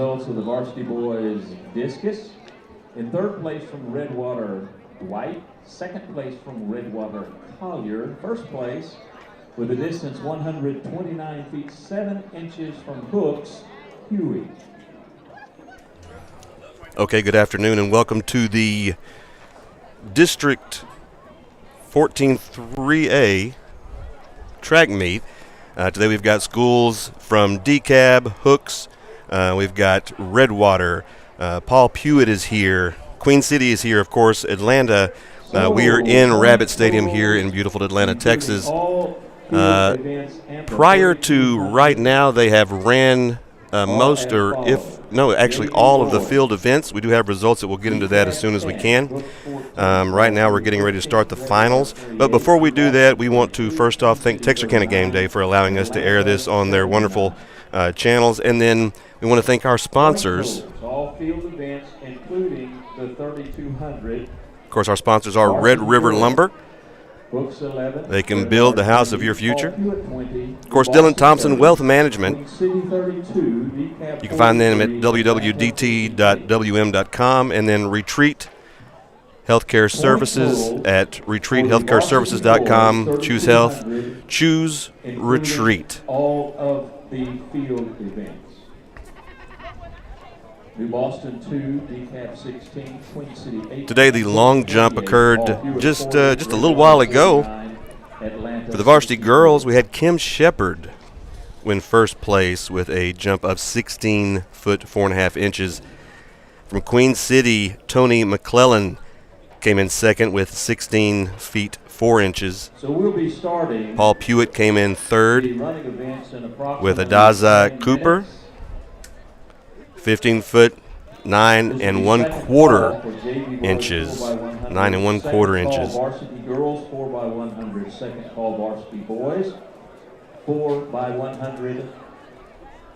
results of the Varsity Boys discus. In third place from Redwater, White. Second place from Redwater, Collier. First place with a distance 129 feet 7 inches from hooks, Huey. Okay, good afternoon and welcome to the District 14-3A track meet. Today we've got schools from DeKalb, Hooks, we've got Redwater, Paul Pewitt is here, Queen City is here, of course, Atlanta. We are in Rabbit Stadium here in beautiful Atlanta, Texas. Prior to right now, they have ran actually all of the field events. We do have results that we'll get into that as soon as we can. Right now we're getting ready to start the finals. But before we do that, we want to first off thank Texarkana Game Day for allowing us to air this on their wonderful channels. And then we want to thank our sponsors. All field events, including the 3200. Of course, our sponsors are Red River Lumber. They can build the house of your future. Of course, Dylan Thompson Wealth Management. You can find them at www.dt.wm.com, and then Retreat Healthcare Services at retreathealthcareservices.com. Choose health, choose retreat. All of the field events. New Boston 2, DeKalb 16, Queen City 8. Today the long jump occurred just a little while ago. For the varsity girls, we had Kim Shepard win first place with a jump of 16 foot 4.5 inches. From Queen City, Tony McClellan came in second with 16 feet 4 inches. So we'll be starting. Paul Pewitt came in third with Adaza Cooper. 15 foot 9 1/4 inches. 9 1/4 inches. Varsity girls 4x100. Second call varsity boys 4x100.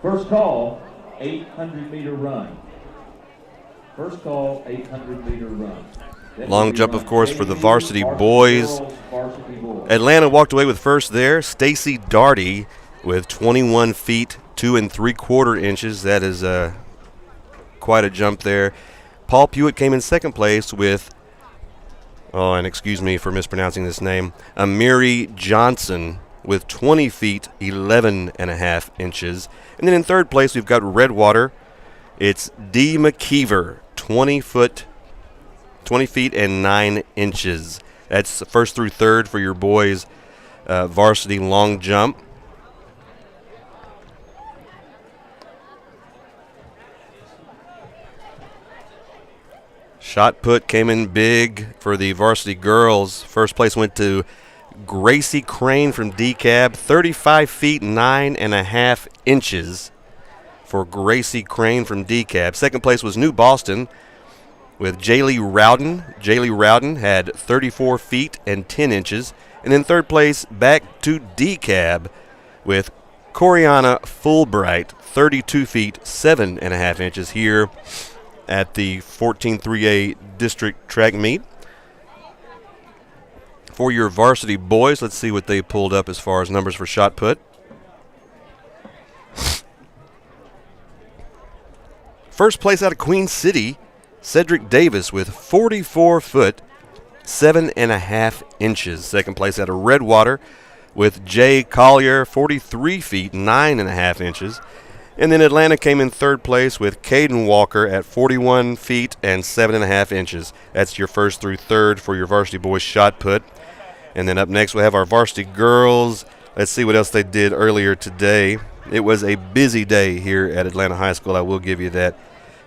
First call 800-meter run. First call 800-meter run. Long jump, of course, for the varsity boys. Atlanta walked away with first there. Stacy Darty with 21 feet 2 3/4 inches. That is quite a jump there. Paul Pewitt came in second place with, and excuse me for mispronouncing this name, Amiri Johnson with 20 feet 11.5 inches. And then in third place we've got Redwater. It's D. McKeever, 20 feet and 9 inches. That's first through third for your boys' varsity long jump. Shot put came in big for the varsity girls. First place went to Gracie Crane from DeKalb, 35 feet 9.5 inches for Gracie Crane from DeKalb. Second place was New Boston with Jaylee Rowden. Jaylee Rowden had 34 feet and 10 inches. And then third place back to DeKalb with Coriana Fulbright, 32 feet 7.5 inches here at the 14-3A district track meet. For your varsity boys, let's see what they pulled up as far as numbers for shot put. First place out of Queen City, Cedric Davis with 44 foot 7.5 inches. Second place out of Redwater with Jay Collier, 43 feet 9.5 inches. And then Atlanta came in third place with Caden Walker at 41 feet and 7.5 inches. That's your first through third for your varsity boys shot put. And then up next we'll have our varsity girls. Let's see what else they did earlier today. It was a busy day here at Atlanta High School, I will give you that.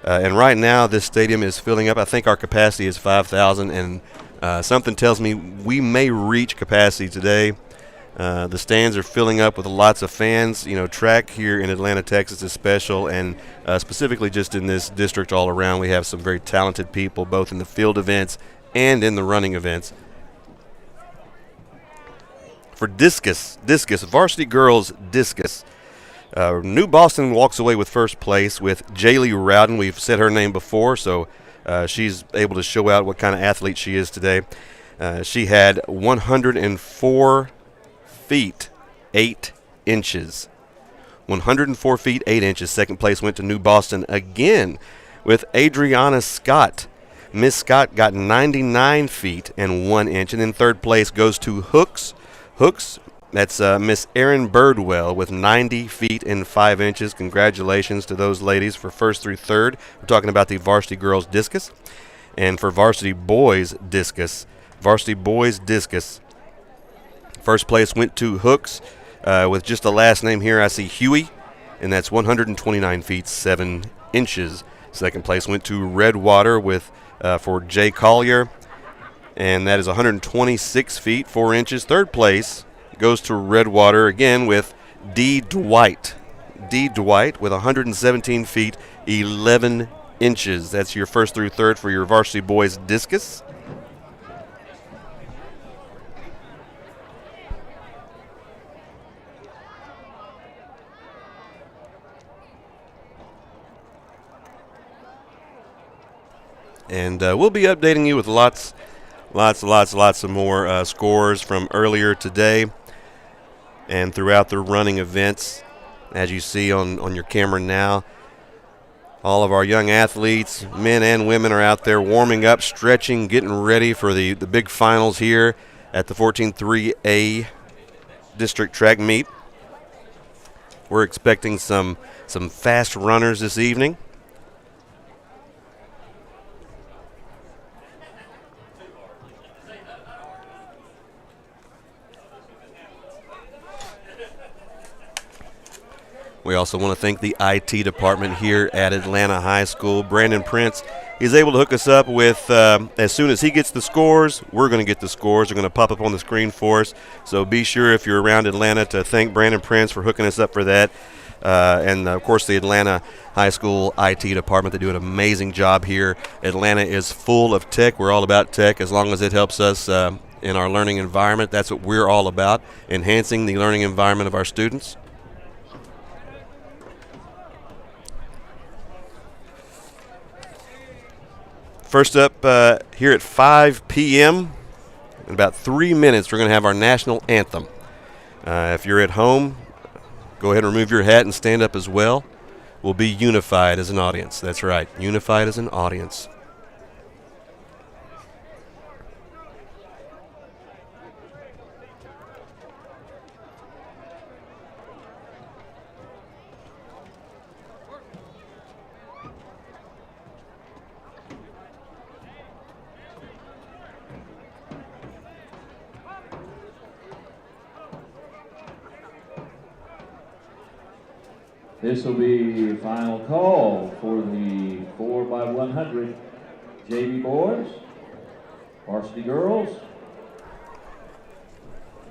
And right now this stadium is filling up. I think our capacity is 5,000, and something tells me we may reach capacity today. The stands are filling up with lots of fans. You know, track here in Atlanta, Texas is special, and specifically just in this district all around, we have some very talented people, both in the field events and in the running events. For discus, varsity girls discus, New Boston walks away with first place with Jaylee Rowden. We've said her name before, so she's able to show out what kind of athlete she is today. She had 104 feet 8 inches. 104 feet 8 inches. Second place went to New Boston again with Adriana Scott. Miss Scott got 99 feet and 1 inch. And then third place goes to Hooks. That's Miss Erin Birdwell with 90 feet and 5 inches. Congratulations to those ladies for first through third. We're talking about the varsity girls discus. And for varsity boys discus, first place went to Hooks with just the last name here. I see Huey, and that's 129 feet 7 inches. Second place went to Redwater with for Jay Collier, and that is 126 feet 4 inches. Third place goes to Redwater again with D. Dwight. With 117 feet 11 inches. That's your first through third for your varsity boys discus. And we'll be updating you with lots of more scores from earlier today and throughout the running events. As you see on your camera now, all of our young athletes, men and women, are out there warming up, stretching, getting ready for the big finals here at the 14-3A district track meet. We're expecting some fast runners this evening. We also want to thank the IT department here at Atlanta High School. Brandon Prince is able to hook us up with, as soon as he gets the scores, we're going to get the scores. They're going to pop up on the screen for us. So be sure, if you're around Atlanta, to thank Brandon Prince for hooking us up for that. And, of course, the Atlanta High School IT department. They do an amazing job here. Atlanta is full of tech. We're all about tech as long as it helps us in our learning environment. That's what we're all about, enhancing the learning environment of our students. First up here at 5 p.m., in about 3 minutes, we're going to have our national anthem. If you're at home, go ahead and remove your hat and stand up as well. We'll be unified as an audience. That's right, unified as an audience. This will be final call for the 4x100 JV boys, varsity girls,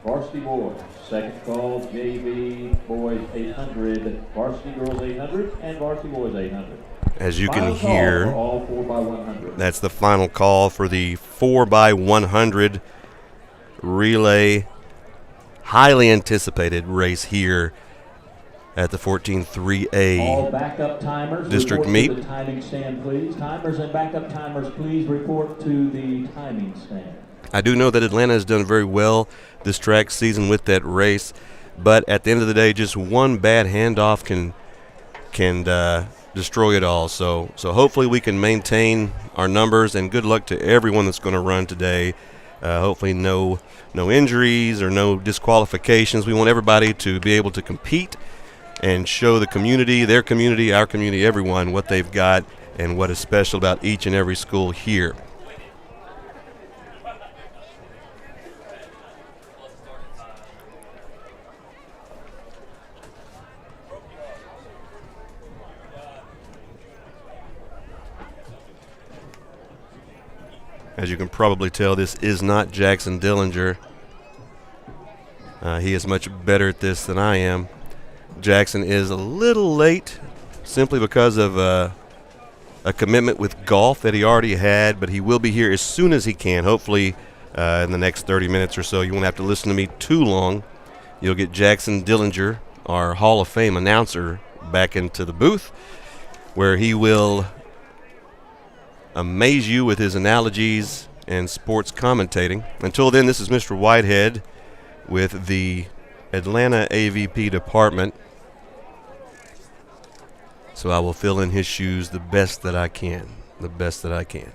varsity boys. Second call, JV boys 800, varsity girls 800, and varsity boys 800. As you Final can hear, call for all 4x100. That's the final call for the 4x100 relay. Highly anticipated race here at the 14-3A all backup timers district report meet. to the timing stand, please. Timers and backup timers, please report to the timing stand. I do know that Atlanta has done very well this track season with that race, but at the end of the day, just one bad handoff can destroy it all. So hopefully we can maintain our numbers, and good luck to everyone that's going to run today. Hopefully no injuries or no disqualifications. We want everybody to be able to compete and show the community, their community, our community, everyone, what they've got and what is special about each and every school here. As you can probably tell, this is not Jackson Dillinger. He is much better at this than I am. Jackson is a little late simply because of a commitment with golf that he already had, but he will be here as soon as he can, hopefully in the next 30 minutes or so. You won't have to listen to me too long. You'll get Jackson Dillinger, our Hall of Fame announcer, back into the booth, where he will amaze you with his analogies and sports commentating. Until then, this is Mr. Whitehead with the Atlanta AVP department. So I will fill in his shoes the best that I can. The best that I can.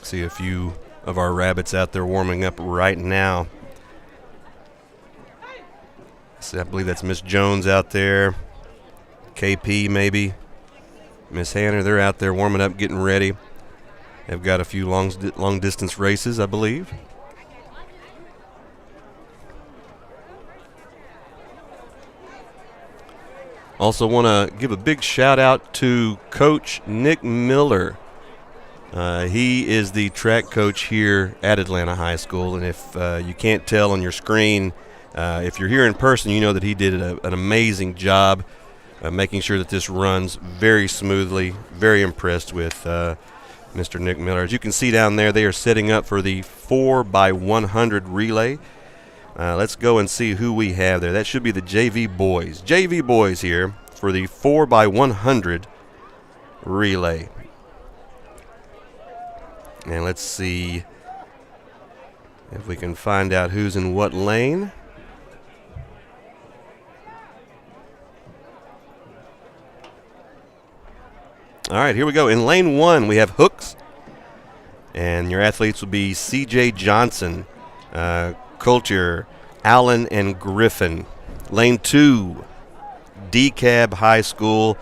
See a few of our rabbits out there warming up right now. So I believe that's Miss Jones out there. KP maybe. Miss Hanner, they're out there warming up, getting ready. They've got a few long distance races, I believe. Also want to give a big shout out to Coach Nick Miller. He is the track coach here at Atlanta High School, and if you can't tell on your screen, if you're here in person, you know that he did an amazing job making sure that this runs very smoothly. Very impressed with Mr. Nick Miller. As you can see down there, they are setting up for the 4x100 relay. Let's go and see who we have there. That should be the JV boys. JV boys here for the 4x100 relay. And let's see if we can find out who's in what lane. All right, here we go. In lane 1, we have Hooks. And your athletes will be C.J. Johnson, Coulter, Allen, and Griffin. Lane 2, DeKalb High School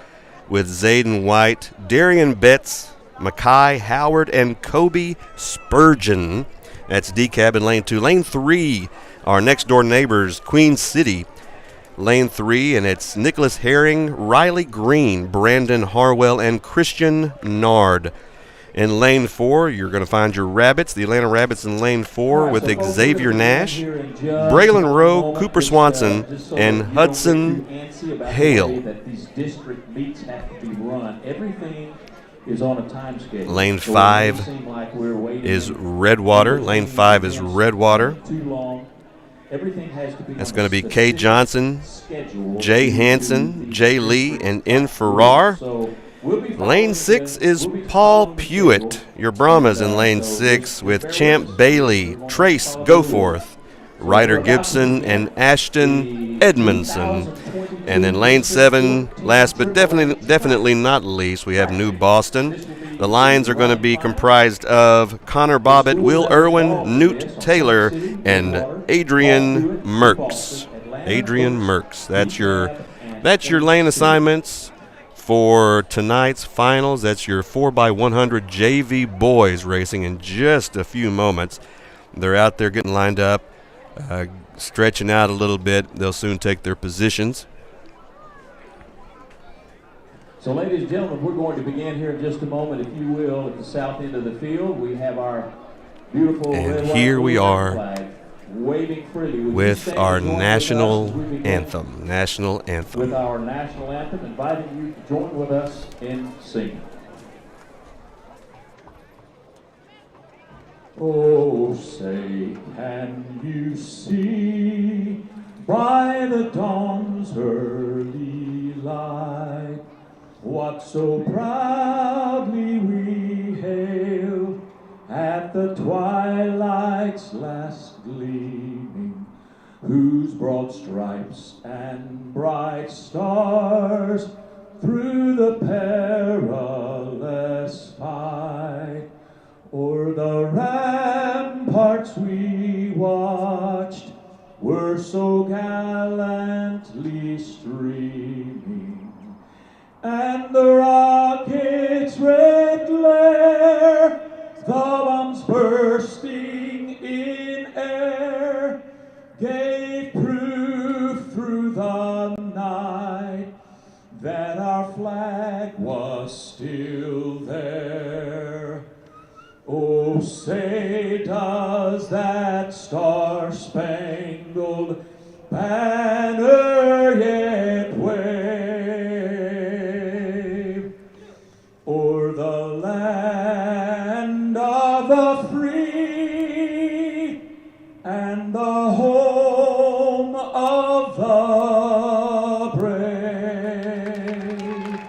with Zayden White, Darian Betts, Mackay Howard, and Kobe Spurgeon. That's DeKalb in lane 2. Lane 3, our next door neighbors, Queen City. Lane 3, and it's Nicholas Herring, Riley Green, Brandon Harwell, and Christian Nard. In lane 4, you're going to find your Rabbits, the Atlanta Rabbits in lane 4 with Xavier Nash, Braylon Rowe, Cooper Swanson, and Hudson Hale. Lane 5 is Redwater. Lane 5 is Redwater. That's going to be Kay Johnson, Jay Hanson, Jay Lee, and N. Farrar. Lane 6 is Paul Pewitt. Your Brahmas in lane 6 with Champ Bailey, Trace Goforth, Ryder Gibson, and Ashton Edmondson. And then lane 7, last but definitely not least, we have New Boston. The lines are going to be comprised of Connor Bobbitt, Will Irwin, Newt Taylor, and Adrian Merckx. Adrian Merckx. That's your lane assignments for tonight's finals. That's your 4x100 JV boys racing in just a few moments. They're out there getting lined up, stretching out a little bit. They'll soon take their positions. So, ladies and gentlemen, we're going to begin here in just a moment, if you will, at the south end of the field. We have our beautiful and here we are flag waving freely. with our national anthem. National anthem. With our national anthem, inviting you to join with us in singing. Oh, say, can you see by the dawn's early light what so proudly we hailed at the twilight's last gleaming, whose broad stripes and bright stars through the perilous fight o'er the ramparts we watched were so gallantly streaming, and the rocket's red glare, the bombs bursting in air, gave proof through the night that our flag was still there. Oh, say, does that star-spangled banner yet wave o'er the land of the free and the home of the brave?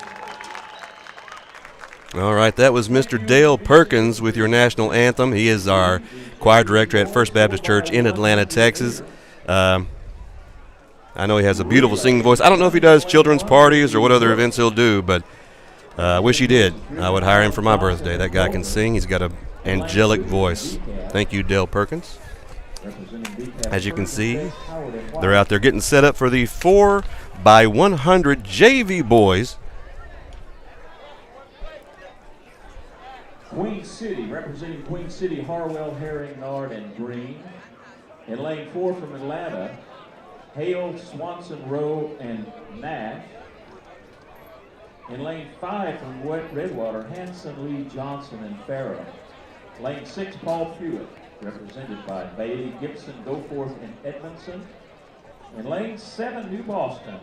All right. right, that was Mr. Dale Perkins with your national anthem. He is our choir director at First Baptist Church in Atlanta, Texas. I know he has a beautiful singing voice. I don't know if he does children's parties or what other events he'll do, but I wish he did. I would hire him for my birthday. That guy can sing. He's got an angelic voice. Thank you, Dale Perkins. As you can see, they're out there getting set up for the 4x100 JV boys. Queen City, representing Queen City, Harwell, Herring, Nard, and Green. In lane 4 from Atlanta, Hale, Swanson, Rowe, and Nash. In lane 5 from Redwater, Hanson, Lee, Johnson, and Farrow. Lane 6, Paul Hewitt, represented by Bailey, Gibson, Goforth, and Edmondson. In lane 7, New Boston,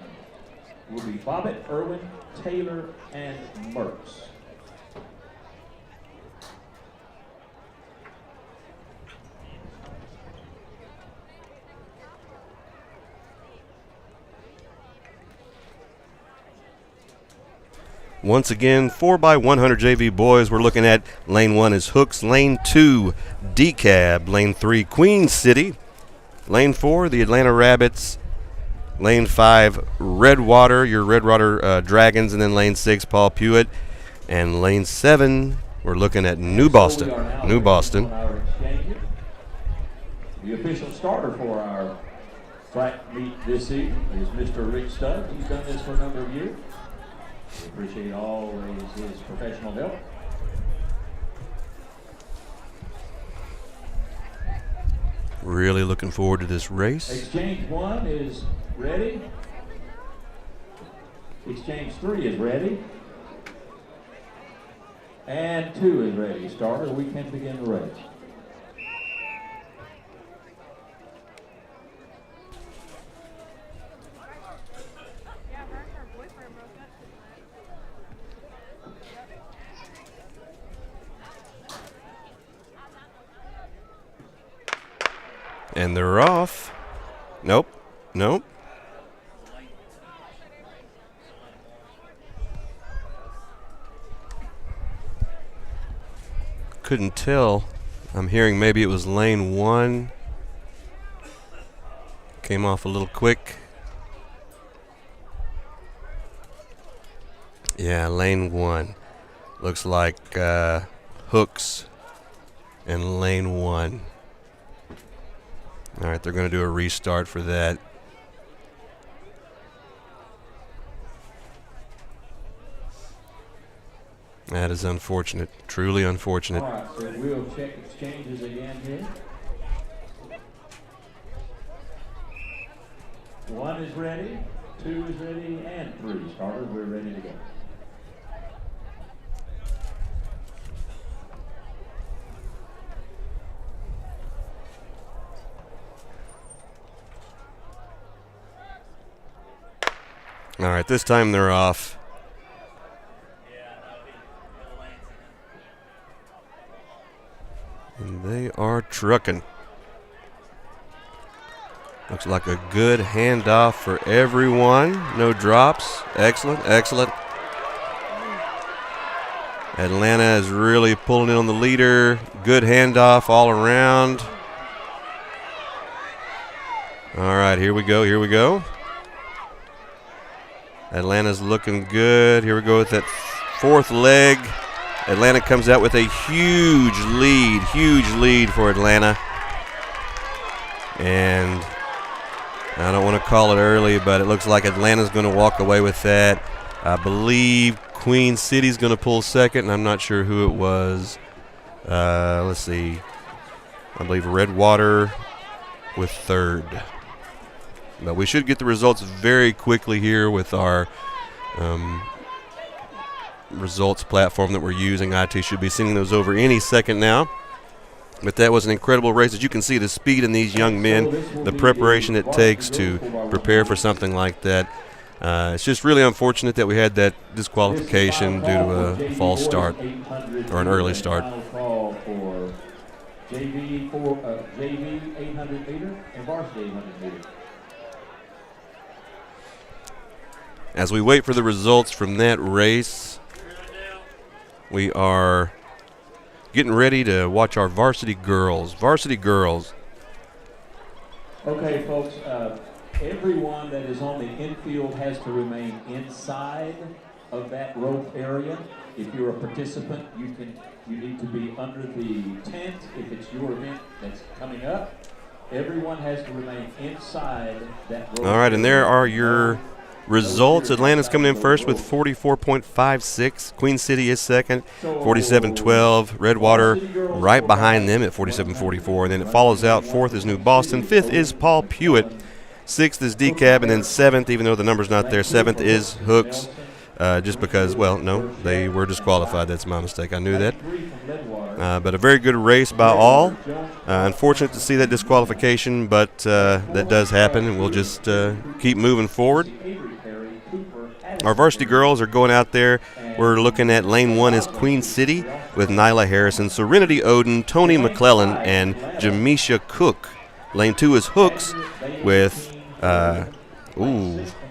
will be Bobbitt, Irwin, Taylor, and Mertz. Once again, 4x100 JV boys. We're looking at lane 1 is Hooks, lane 2 DeKalb, lane 3 Queen City, lane 4 the Atlanta Rabbits, lane 5 Redwater, your Redwater Dragons, and then lane 6 Paul Hewitt, and lane 7 we're looking at New Boston. New Boston. The official starter for our track meet this evening is Mr. Rick Stubbs. He's done this for a number of years. We appreciate always his professional help. Really looking forward to this race. Exchange 1 is ready. Exchange 3 is ready. And 2 is ready. Starter, we can begin the race. And they're off. Nope. Nope. Couldn't tell. I'm hearing maybe it was lane 1. Came off a little quick. Yeah, lane 1. Looks like Hooks in lane 1. All right, they're going to do a restart for that. That is unfortunate, truly unfortunate. All right, so we'll check exchanges again here. 1 is ready, 2 is ready, and 3. Starter, we're ready to go. All right, this time they're off. And they are trucking. Looks like a good handoff for everyone. No drops. Excellent, excellent. Atlanta is really pulling in on the leader. Good handoff all around. All right, here we go, here we go. Atlanta's looking good. Here we go with that 4th leg. Atlanta comes out with a huge lead for Atlanta. And I don't want to call it early, but it looks like Atlanta's going to walk away with that. I believe Queen City's going to pull second, and I'm not sure who it was. Let's see. I believe Redwater with third. But we should get the results very quickly here with our results platform that we're using. IT should be sending those over any second now. But that was an incredible race. As you can see, the speed in these young men, the preparation it takes to prepare for something like that. It's just really unfortunate that we had that disqualification due to a false start or an early start. JV 800 meter and Varsity 800 meter. As we wait for the results from that race, we are getting ready to watch our varsity girls. Varsity girls. Okay, folks, everyone that is on the infield has to remain inside of that rope area. If you're a participant, you need to be under the tent if it's your event that's coming up. Everyone has to remain inside that rope. All right, and there are your results. Atlanta's coming in first with 44.56. Queen City is second, 47.12. Redwater right behind them at 47.44. And then it follows out. Fourth is New Boston. Fifth is Paul Pewitt. Sixth is DeKalb. And then seventh, even though the number's not there, seventh is Hooks. Just because, well, no, they were disqualified. That's my mistake. I knew that. But a very good race by all. Unfortunate to see that disqualification, but that does happen, and we'll just keep moving forward. Our varsity girls are going out there. We're looking at lane 1 is Queen City with Nyla Harrison, Serenity Oden, Tony McClellan, and Jamisha Cook. Lane 2 is Hooks with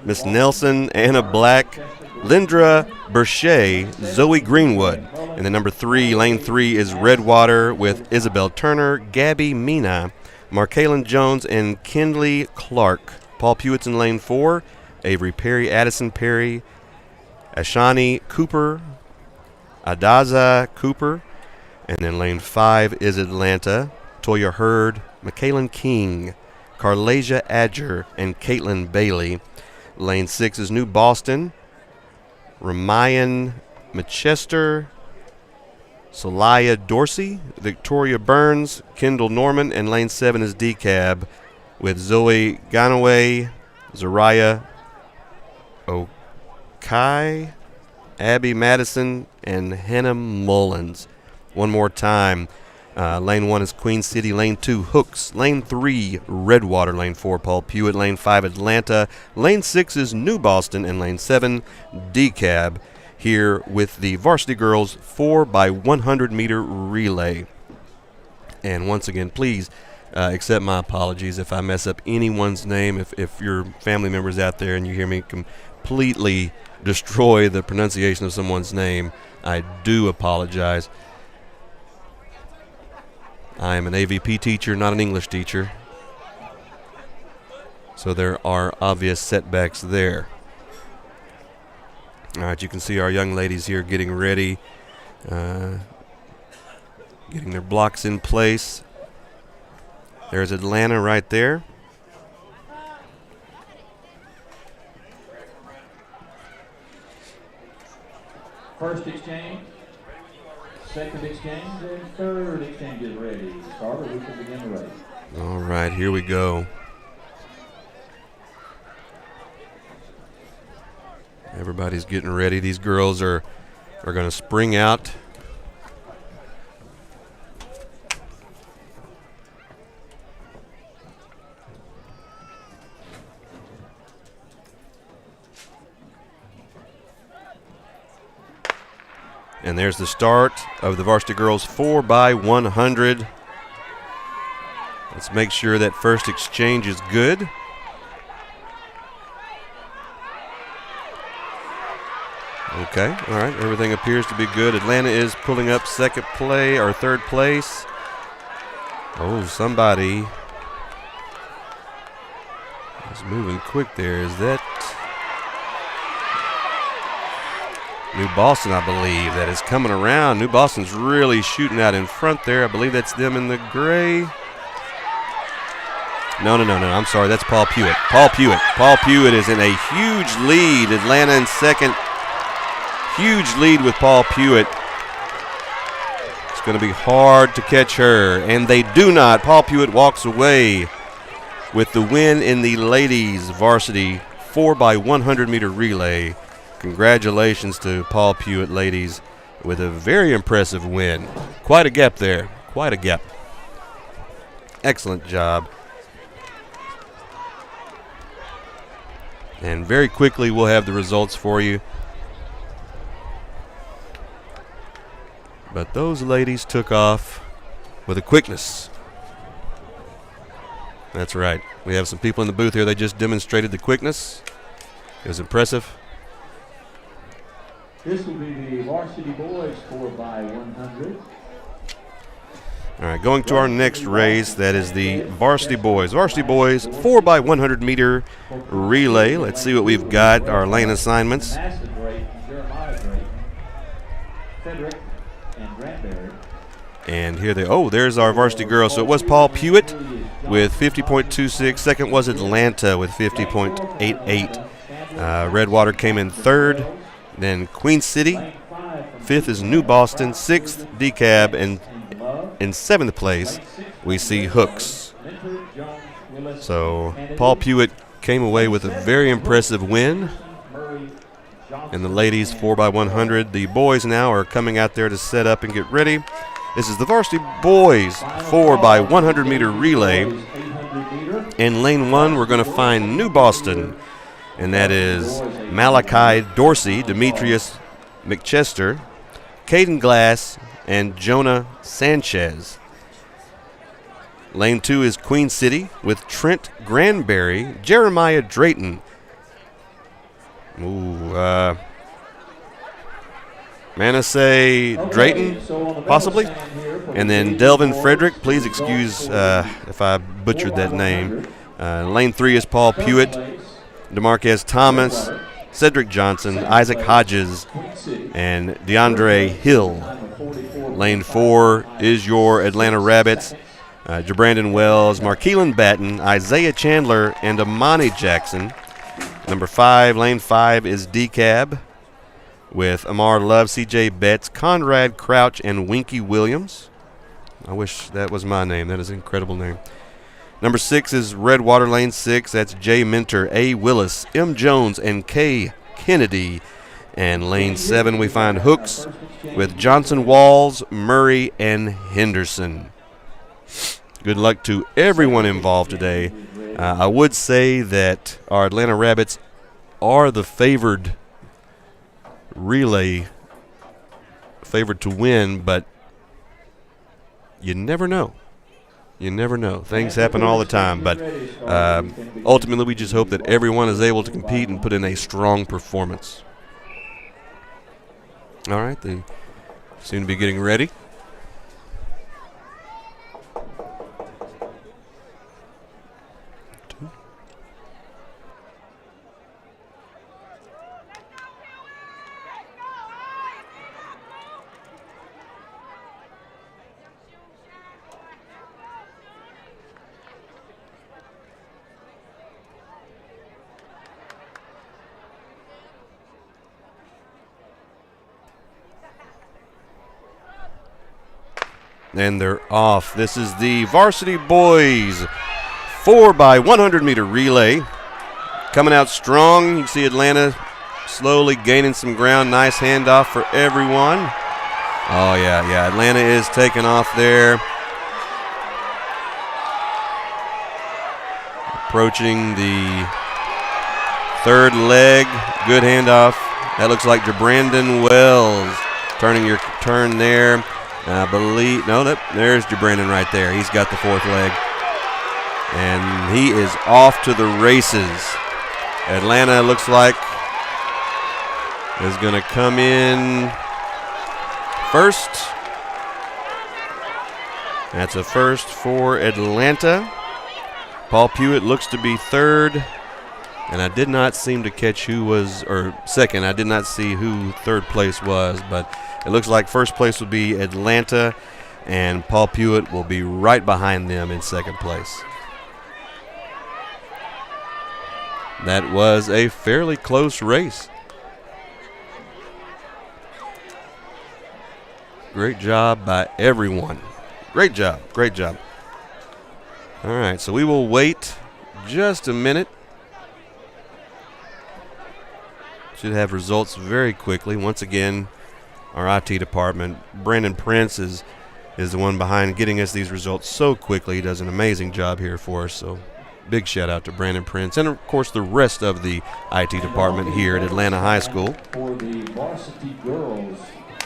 Miss Nelson, Anna Black, Lindra Berchet, Zoe Greenwood. And then number 3, lane 3 is Redwater with Isabel Turner, Gabby Mina, Markaylin Jones, and Kindley Clark. Paul Pewitt's in lane 4, Avery Perry, Addison Perry, Ashani Cooper, Adaza Cooper. And then lane 5 is Atlanta, Toya Hurd, Markaylin King, Carlasia Adger, and Caitlin Bailey. Lane 6 is New Boston, Ramayan Manchester, Solaya Dorsey, Victoria Burns, Kendall Norman, and lane 7 is DeKalb with Zoe Ganaway, Zariah Okai, Abby Madison, and Hannah Mullins. One more time. Lane 1 is Queen City, lane 2 Hooks, lane 3 Redwater, lane 4 Paul Pewitt, lane 5 Atlanta, lane 6 is New Boston, and lane 7 DeKalb, here with the varsity girls 4x100 meter relay. And once again, please accept my apologies if I mess up anyone's name. If your family members out there and you hear me completely destroy the pronunciation of someone's name, I do apologize. I am an AVP teacher, not an English teacher. So there are obvious setbacks there. All right, you can see our young ladies here getting ready, getting their blocks in place. There's Atlanta right there. First exchange, second exchange, and third exchange is ready. Carter, we can begin the race. All right, here we go. Everybody's getting ready. These girls are going to spring out. And there's the start of the varsity girls 4x100. Let's make sure that first exchange is good. Okay, all right, everything appears to be good. Atlanta is pulling up third place. Oh, somebody is moving quick there. Is that New Boston, I believe, that is coming around? New Boston's really shooting out in front there. I believe that's them in the gray. No, I'm sorry, that's Paul Pewitt. Paul Pewitt is in a huge lead. Atlanta in second. Huge lead with Paul Pewitt. It's going to be hard to catch her, and they do not. Paul Pewitt walks away with the win in the ladies varsity 4x100 meter relay. Congratulations to Paul Pewitt, ladies, with a very impressive win. Quite a gap there. Quite a gap. Excellent job. And very quickly we'll have the results for you. But those ladies took off with a quickness. That's right. We have some people in the booth here. They just demonstrated the quickness. It was impressive. This will be the Varsity Boys 4x100. All right, going to our next race, that is the Varsity Boys. Varsity Boys 4x100 meter relay. Let's see what we've got, our lane assignments. And here there's our varsity girls. So it was Paul Pewitt with 50.26. Second was Atlanta with 50.88. Redwater came in third. Then Queen City. Fifth is New Boston. Sixth, DeKalb. And in seventh place, we see Hooks. So Paul Pewitt came away with a very impressive win in the ladies 4x100. The boys now are coming out there to set up and get ready. This is the Varsity Boys 4x100 meter relay. In lane one, we're going to find New Boston, and that is Malachi Dorsey, Demetrius McChester, Caden Glass, and Jonah Sanchez. Lane two is Queen City with Trent Granberry, Jeremiah Drayton. Manasseh Drayton, possibly. And then Delvin Frederick. Please excuse if I butchered that name. Lane three is Paul Pewitt, DeMarquez Thomas, Cedric Johnson, Isaac Hodges, and DeAndre Hill. Lane four is your Atlanta Rabbits. Jabrandon Wells, Markeelan Batten, Isaiah Chandler, and Amani Jackson. Number five, lane five is DeKalb with Amar Love, C.J. Betts, Conrad Crouch, and Winky Williams. I wish that was my name. That is an incredible name. Number six is Redwater, lane six. That's Jay Minter, A. Willis, M. Jones, and K. Kennedy. And lane seven, we find Hooks with Johnson Walls, Murray, and Henderson. Good luck to everyone involved today. I would say that our Atlanta Rabbits are the favored relay, favored to win, but you never know. You never know. Things happen all the time, but ultimately we just hope that everyone is able to compete and put in a strong performance. All right, they seem to be getting ready. And they're off. This is the Varsity Boys 4x100 meter relay. Coming out strong. You can see Atlanta slowly gaining some ground. Nice handoff for everyone. Oh, yeah. Atlanta is taking off there. Approaching the third leg. Good handoff. That looks like Jabrandon Wells turning your turn there. I believe, there's Jabrandon right there. He's got the fourth leg. And he is off to the races. Atlanta looks like is going to come in first. That's a first for Atlanta. Paul Pewitt looks to be third. And I did not seem to catch who was, or second. I did not see who third place was, but it looks like first place will be Atlanta, and Paul Pewitt will be right behind them in second place. That was a fairly close race. Great job by everyone. Great job. All right, so we will wait just a minute. Should have results very quickly. Once again, our IT department, Brandon Prince, is the one behind getting us these results so quickly. He does an amazing job here for us. So big shout out to Brandon Prince and, of course, the rest of the IT department here at Atlanta High School. For the Varsity Girls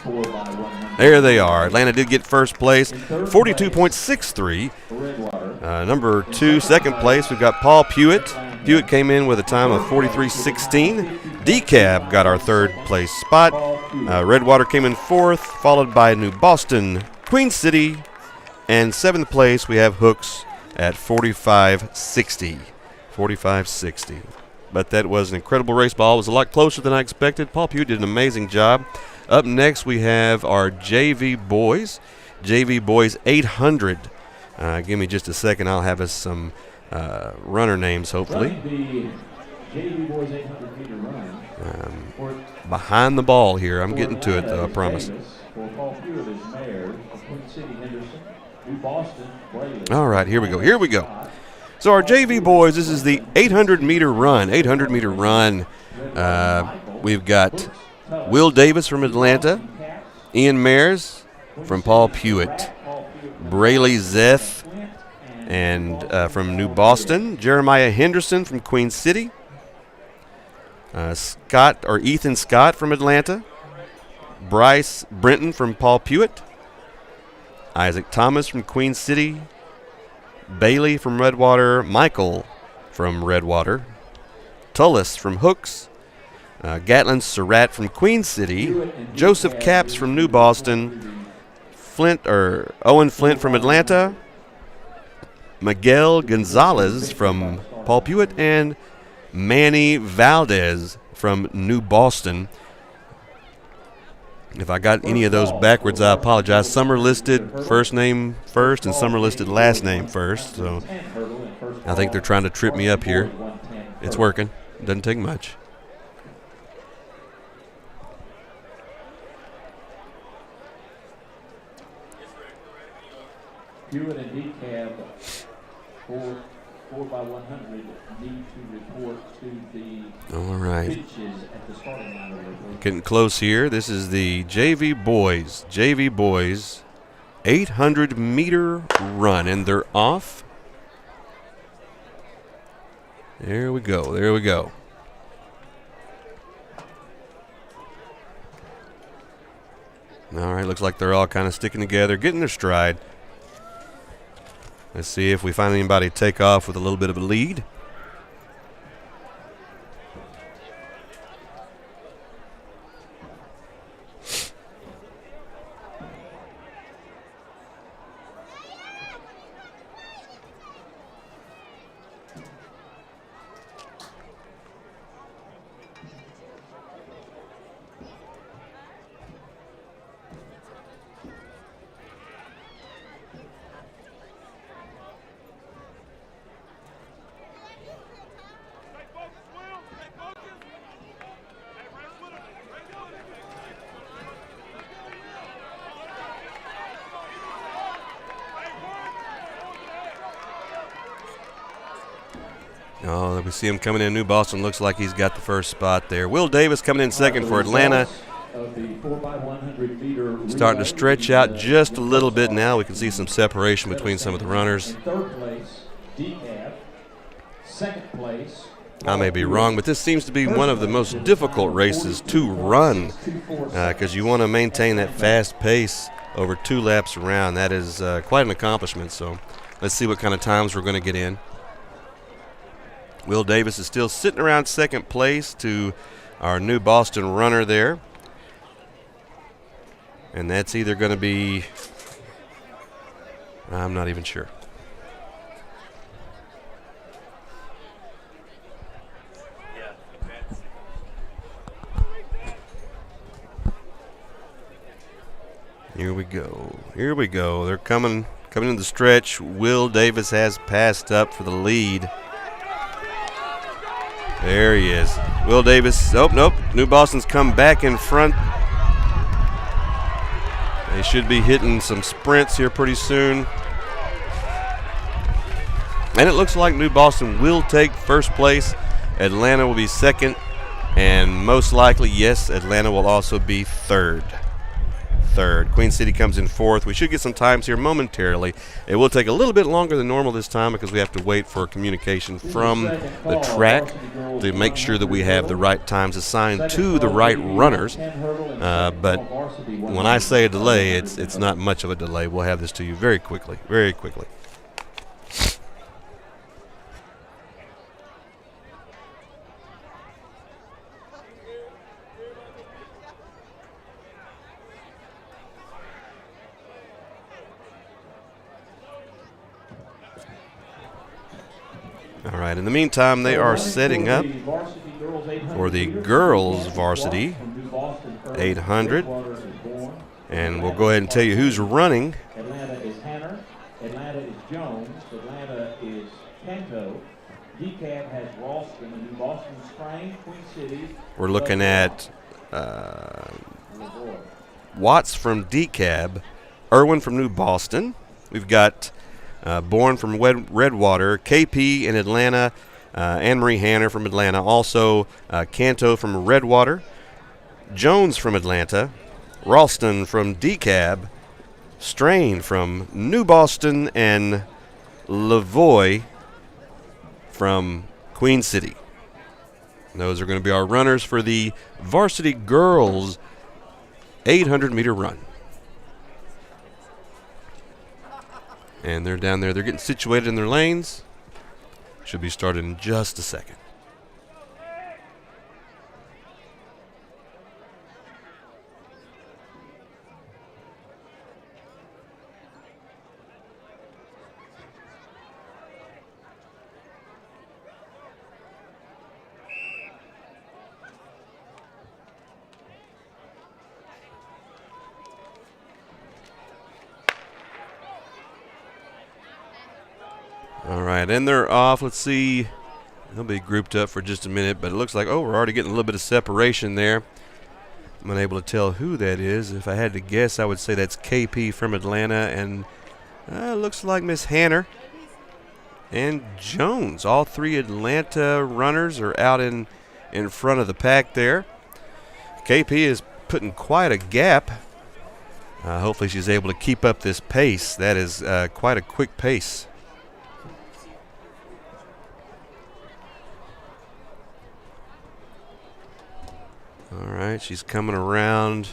4x100. There they are. Atlanta did get first place, 42.63. Number two, second place, we've got Paul Pewitt Pewitt came in with a time of 43:16. DeKalb got our third place spot. Redwater came in fourth, followed by New Boston, Queen City, and seventh place we have Hooks at 45:60. 45:60. But that was an incredible race ball. It was a lot closer than I expected. Paul Pewitt did an amazing job. Up next we have our JV boys. JV boys 800. Give me just a second. I'll have us some runner names, hopefully. The JV boys 800 meter run. Behind the ball here. I'm getting to it, though, I promise. For Paul Pewitt is Mayor, Queen City, Henderson, New Boston, Braylon. All right, here we go. Here we go. So our JV boys, this is the 800 meter run. 800 meter run. We've got Will Davis from Atlanta, Ian Mayers from Paul Pewitt, Brayley Zeth and from New Boston, Jeremiah Henderson from Queen City, Ethan Scott from Atlanta, Bryce Brenton from Paul Pewitt, Isaac Thomas from Queen City, Bailey from Redwater, Michael from Redwater, Tullis from Hooks, Gatlin Surratt from Queen City, Joseph Capps from New Boston, Owen Flint from Atlanta, Miguel Gonzalez from Paul Pewitt, and Manny Valdez from New Boston. If I got any of those backwards, I apologize. Some are listed first name first and some are listed last name first. So I think they're trying to trip me up here. It's working. Doesn't take much. Pewitt and DeKalb, 4x100, need to report to the All right. pitches at the starting line. Getting close here. This is the JV boys. JV boys, 800 meter run, and they're off. There we go. There we go. All right. Looks like they're all kind of sticking together, getting their stride. Let's see if we find anybody take off with a little bit of a lead. Oh, we see him coming in. New Boston looks like he's got the first spot there. Will Davis coming in second for Atlanta. Starting to stretch out just a little bit now. We can see some separation between some of the runners. Third place, DeKalb. Second place, I may be wrong, but this seems to be one of the most difficult races to run because you want to maintain that fast pace over 2 laps around. That is quite an accomplishment. So let's see what kind of times we're going to get in. Will Davis is still sitting around second place to our New Boston runner there. And that's either going to be, I'm not even sure. Here we go. Here we go. They're coming in the stretch. Will Davis has passed up for the lead. There he is. Will Davis. Oh, nope. New Boston's come back in front. They should be hitting some sprints here pretty soon. And it looks like New Boston will take first place. Atlanta will be second. And most likely, yes, Atlanta will also be third. Queen City comes in fourth. We should get some times here momentarily. It will take a little bit longer than normal this time because we have to wait for communication from the track to make sure that we have the right times assigned to the right runners. But when I say a delay, it's not much of a delay. We'll have this to you very quickly, very quickly. right, in the meantime, they are setting up for the girls' varsity 800. And we'll go ahead and tell you who's running. Atlanta is Hanner. Atlanta is Jones. Atlanta is Canto. DeKalb has Ralston, the New Boston Strain, Queen City. We're looking at Watts from DeKalb, Irwin from New Boston. We've got Bourne from Redwater, KP in Atlanta, Anne-Marie Hanner from Atlanta, also Canto from Redwater, Jones from Atlanta, Ralston from DeKalb, Strain from New Boston, and Lavoie from Queen City. Those are going to be our runners for the varsity girls 800-meter run. And they're down there. They're getting situated in their lanes. Should be started in just a second. All right, and they're off. Let's see. They'll be grouped up for just a minute, but it looks like, we're already getting a little bit of separation there. I'm unable to tell who that is. If I had to guess, I would say that's KP from Atlanta, and looks like Miss Hanner and Jones. All three Atlanta runners are out in front of the pack there. KP is putting quite a gap. Hopefully she's able to keep up this pace. That is quite a quick pace. All right, she's coming around.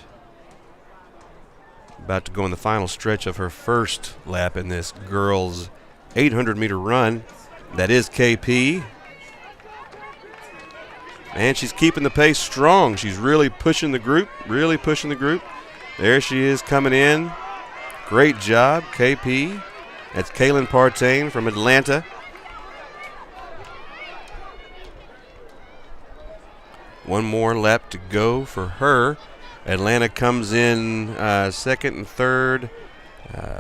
About to go in the final stretch of her first lap in this girls' 800-meter run. That is KP. And she's keeping the pace strong. She's really pushing the group, There she is coming in. Great job, KP. That's Kaylin Partain from Atlanta. One more lap to go for her. Atlanta comes in second and third.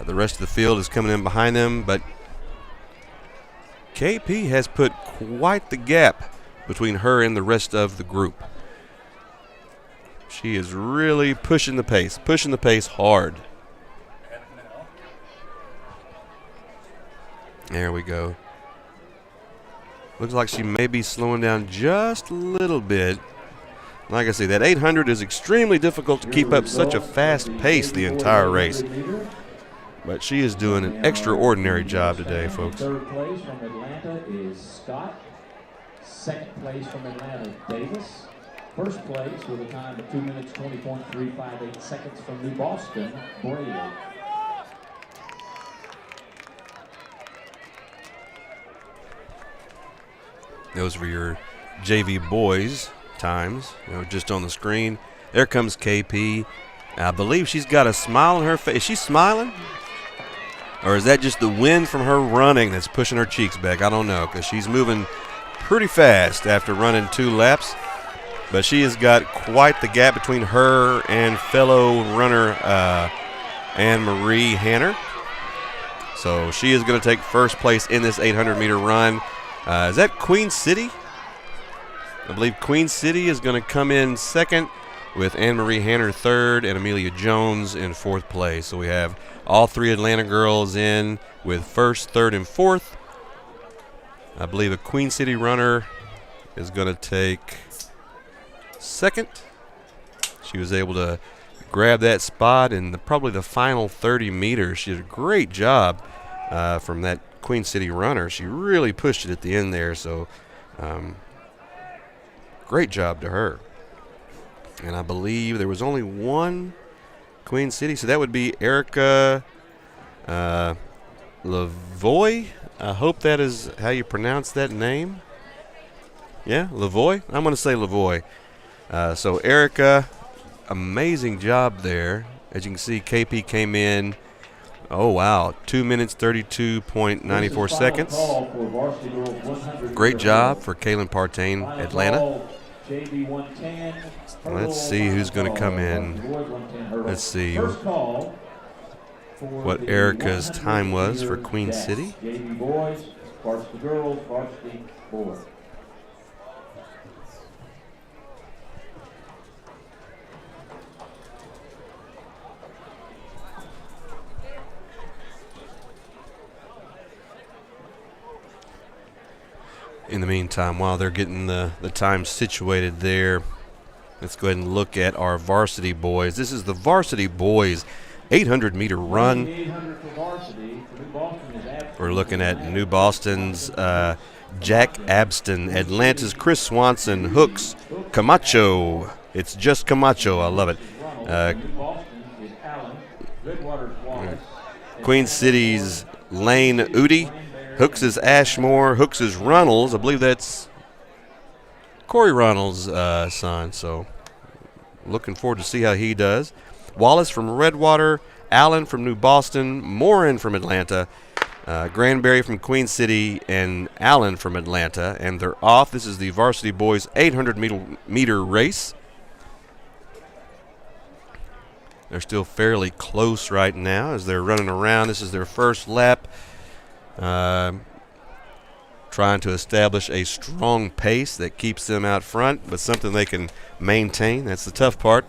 The rest of the field is coming in behind them, but KP has put quite the gap between her and the rest of the group. She is really pushing the pace hard. There we go. Looks like she may be slowing down just a little bit. Like I say, that 800 is extremely difficult to keep up such a fast pace the entire race. But she is doing an extraordinary job today, folks. Third place from Atlanta is Scott. Second place from Atlanta, Davis. First place with a time of 2 minutes, 20.358 seconds from New Boston, Brady. Those were your JV boys times, just on the screen. There comes KP. I believe she's got a smile on her face. Is she smiling? Or is that just the wind from her running that's pushing her cheeks back? I don't know, because she's moving pretty fast after running 2 laps. But she has got quite the gap between her and fellow runner Anne-Marie Hanner. So she is going to take first place in this 800-meter run. Is that Queen City? I believe Queen City is going to come in second, with Anne-Marie Hanner third and Amelia Jones in fourth place. So we have all 3 Atlanta girls in with first, third, and fourth. I believe a Queen City runner is going to take second. She was able to grab that spot in probably the final 30 meters. She did a great job from that Queen City runner. She really pushed it at the end there, so great job to her. And I believe there was only one Queen City, so that would be Erica Lavoie. I hope that is how you pronounce that name. Yeah, Lavoie? I'm going to say Lavoie. So Erica, amazing job there. As you can see, KP came in Oh, wow. 2 minutes, 32.94 seconds. Great job for Kalen Partain, Atlanta. Let's see who's going to come in. Let's see what Erica's time was for Queen City. JV boys, varsity girls, varsity boys. In the meantime, while they're getting the time situated there, let's go ahead and look at our varsity boys. This is the varsity boys 800-meter run. We're looking at New Boston's Jack Abston, Atlanta's Chris Swanson, Hooks, Camacho. It's just Camacho. I love it. Queen City's Lane Udi. Hooks is Ashmore. Hooks is Runnels. I believe that's Corey Runnels' son. So looking forward to see how he does. Wallace from Redwater. Allen from New Boston. Morin from Atlanta. Granberry from Queen City. And Allen from Atlanta. And they're off. This is the varsity boys 800-meter race. They're still fairly close right now as they're running around. This is their first lap. Trying to establish a strong pace that keeps them out front, but something they can maintain. That's the tough part.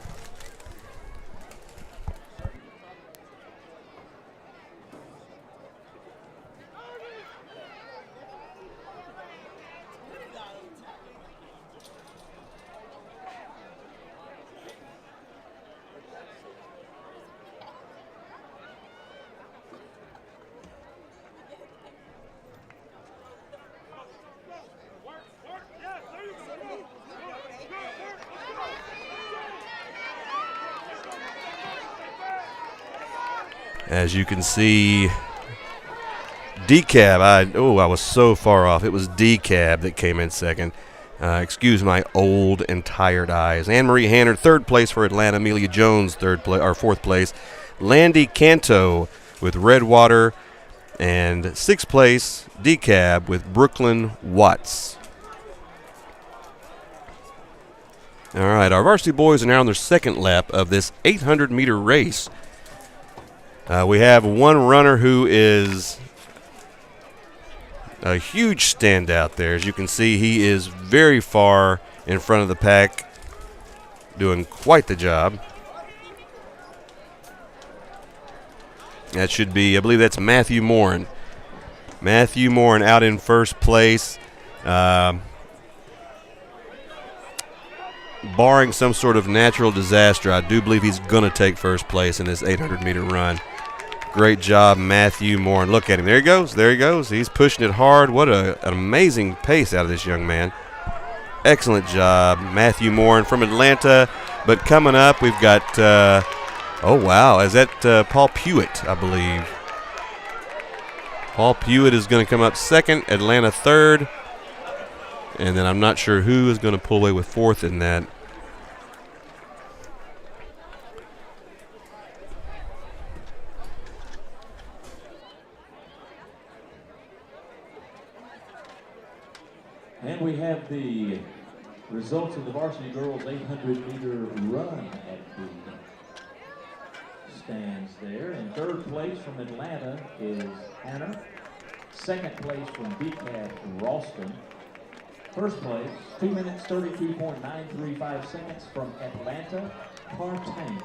As you can see, Decab, I was so far off. It was Decab that came in second. Excuse my old and tired eyes. Anne-Marie Hannard, third place for Atlanta. Amelia Jones, fourth place. Landy Canto with Redwater. And sixth place, Decab with Brooklyn Watts. All right, our varsity boys are now on their second lap of this 800-meter race. We have one runner who is a huge standout there. As you can see, he is very far in front of the pack, doing quite the job. That should be, I believe that's Matthew Morin. Matthew Morin out in first place. Barring some sort of natural disaster, I do believe he's going to take first place in this 800-meter run. Great job, Matthew Morin. Look at him. There he goes. There he goes. He's pushing it hard. What an amazing pace out of this young man. Excellent job, Matthew Morin from Atlanta. But coming up, we've got, oh, wow. Is that Paul Pewitt, I believe? Paul Pewitt is going to come up second, Atlanta third. And then I'm not sure who is going to pull away with fourth in that. And we have the results of the varsity girls 800-meter run at the stands there. In third place from Atlanta is Hannah. Second place from DCAT Ralston. First place, 2 minutes, 32.935 seconds from Atlanta, Partain.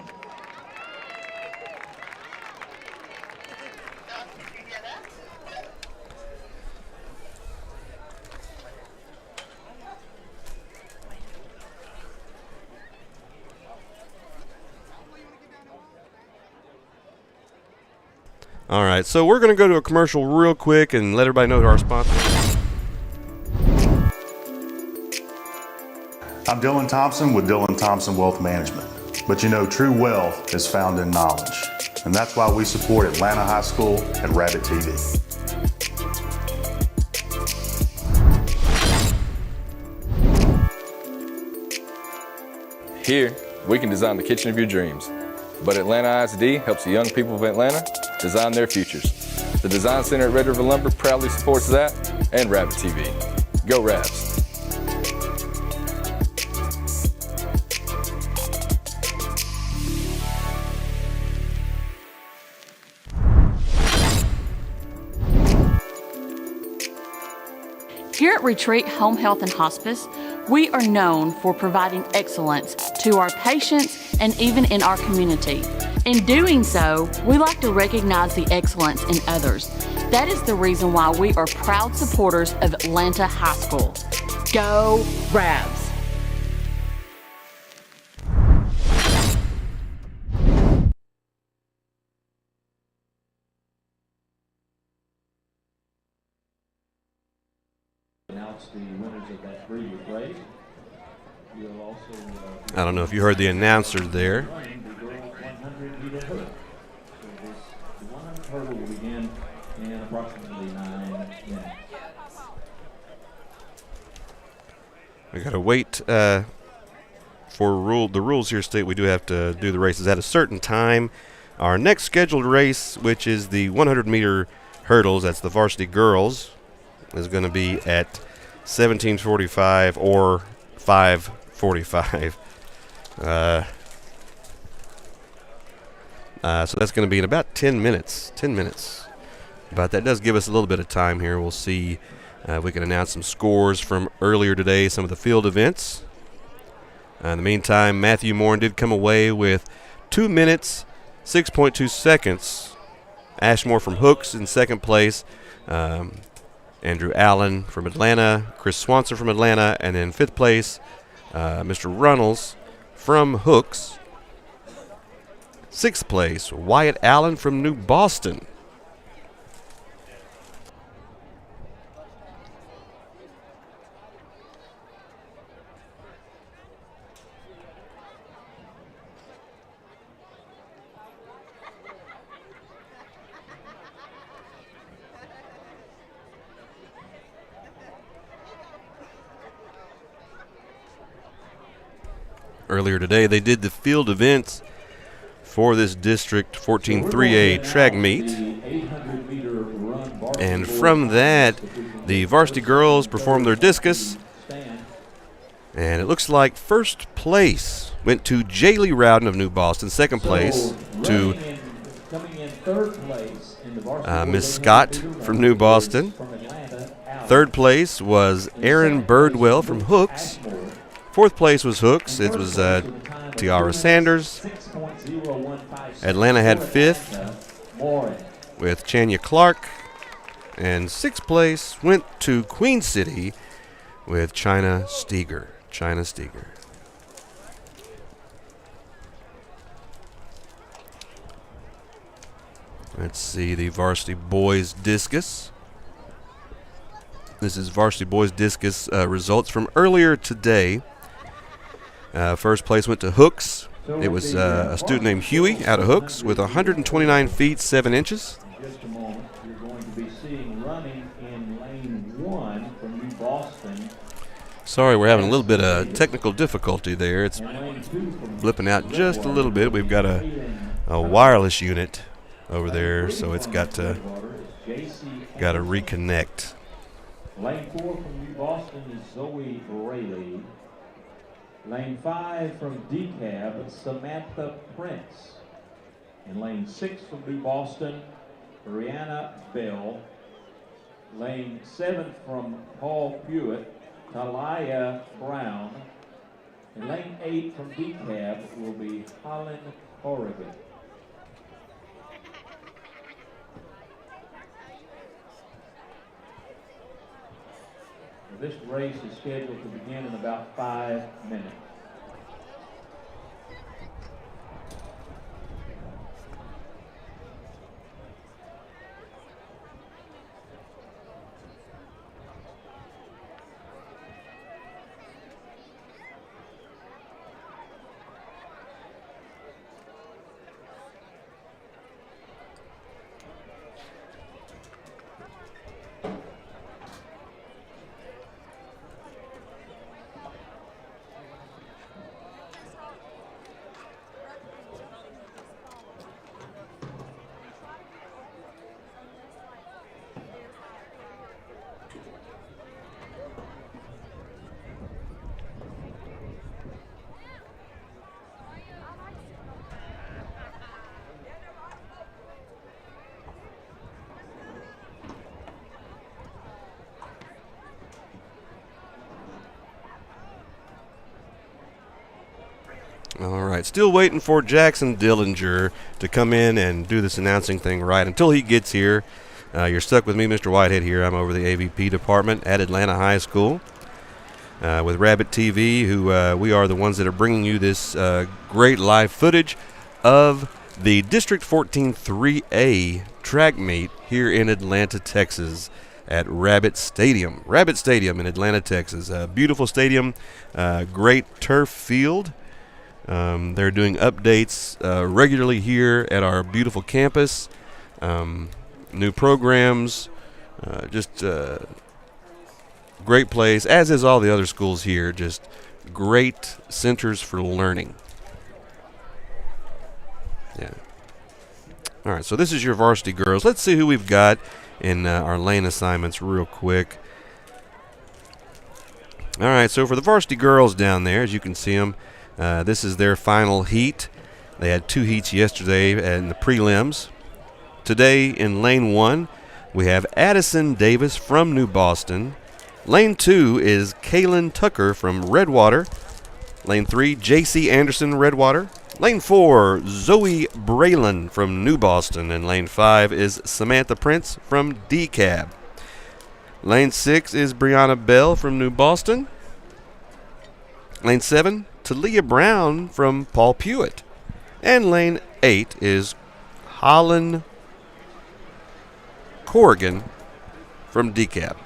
All right, so we're going to go to a commercial real quick and let everybody know who our sponsor is. I'm Dylan Thompson with Dylan Thompson Wealth Management. But you know, true wealth is found in knowledge. And that's why we support Atlanta High School and Rabbit TV. Here, we can design the kitchen of your dreams. But Atlanta ISD helps the young people of Atlanta design their futures. The Design Center at Red River Lumber proudly supports that and Rabbit TV. Go Rabs! Here at Retreat Home Health and Hospice, we are known for providing excellence to our patients and even in our community. In doing so, we like to recognize the excellence in others. That is the reason why we are proud supporters of Atlanta High School. Go Rabs! Announce the winners of that previous race. We'll also, I don't know if you heard the announcer there. running the girls 100 meter hurdle. So this 100 hurdle will begin in approximately 9 minutes. We got to wait for the rules here state we do have to do the races at a certain time. Our next scheduled race, which is the 100 meter hurdles, that's the varsity girls, is going to be at 17:45 or 5:45. So that's going to be in about 10 minutes. 10 minutes. But that does give us a little bit of time here. We'll see if we can announce some scores from earlier today, some of the field events. In the meantime, Matthew Morin did come away with 2 minutes, 6.2 seconds. Ashmore from Hooks in second place. Andrew Allen from Atlanta, Chris Swanson from Atlanta, and in fifth place, Mr. Runnels from Hooks. Sixth place, Wyatt Allen from New Boston. Earlier today, they did the field events for this District 14-3A track meet. And from that, the varsity girls performed their discus. And it looks like first place went to Jaylee Rowden of New Boston. Second place to Miss Scott from New Boston. Third place was Aaron Birdwell from Hooks. Fourth place was Hooks. It was Tiara Sanders. Atlanta had fifth with Chania Clark. And sixth place went to Queen City with China Steger. China Steger. Let's see the varsity boys discus. This is varsity boys discus results from earlier today. First place went to Hooks. It was a student named Huey out of Hooks with 129 feet 7 inches. In just a moment, you're going to be seeing running in lane 1 from New Boston. Sorry, we're having a little bit of technical difficulty there. It's blipping out just a little bit. We've got a wireless unit over there, so it's got to reconnect. Lane 4 from New Boston is Zoe Rayleigh. Lane 5 from DeKalb, Samantha Prince. In lane 6 from New Boston, Brianna Bell. Lane 7 from Paul Hewitt, Talia Brown. In lane 8 from DeKalb will be Holland Corrigan. This race is scheduled to begin in about 5 minutes. All right, still waiting for Jackson Dillinger to come in and do this announcing thing right. Until he gets here, you're stuck with me, Mr. Whitehead, here. I'm over the AVP department at Atlanta High School with Rabbit TV, who we are the ones that are bringing you this great live footage of the District 14 3A track meet here in Atlanta, Texas at Rabbit Stadium. Rabbit Stadium in Atlanta, Texas. A beautiful stadium, great turf field. They're doing updates regularly here at our beautiful campus. New programs, just great place, as is all the other schools here. Just great centers for learning. Yeah. All right, so this is your varsity girls. Let's see who we've got in our lane assignments real quick. All right, so for the varsity girls down there, as you can see them, this is their final heat. They had 2 heats yesterday in the prelims. Today in lane 1, we have Addison Davis from New Boston. Lane 2 is Kaylin Tucker from Redwater. Lane 3, J.C. Anderson, Redwater. Lane 4, Zoe Braylon from New Boston. And lane 5 is Samantha Prince from DCAB. Lane 6 is Brianna Bell from New Boston. Lane 7, Talia Brown from Paul Pewitt. And lane 8 is Holland Corrigan from DCAB.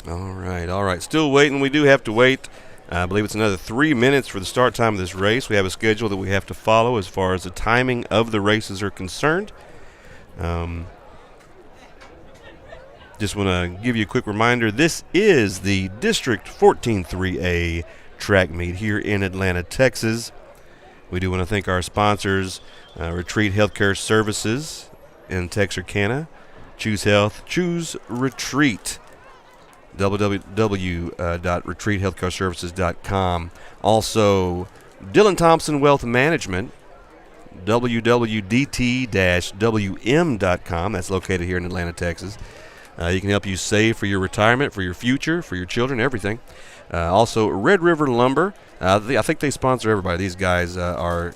All right. Still waiting. We do have to wait. I believe it's another 3 minutes for the start time of this race. We have a schedule that we have to follow as far as the timing of the races are concerned. Just want to give you a quick reminder. This is the District 14 3A track meet here in Atlanta, Texas. We do want to thank our sponsors, Retreat Healthcare Services in Texarkana. Choose Health, Choose Retreat. www.retreathealthcareservices.com. Also, Dylan Thompson Wealth Management, www.dt-wm.com. That's located here in Atlanta, Texas. He can help you save for your retirement, for your future, for your children, everything. Also, Red River Lumber. I think they sponsor everybody. These guys are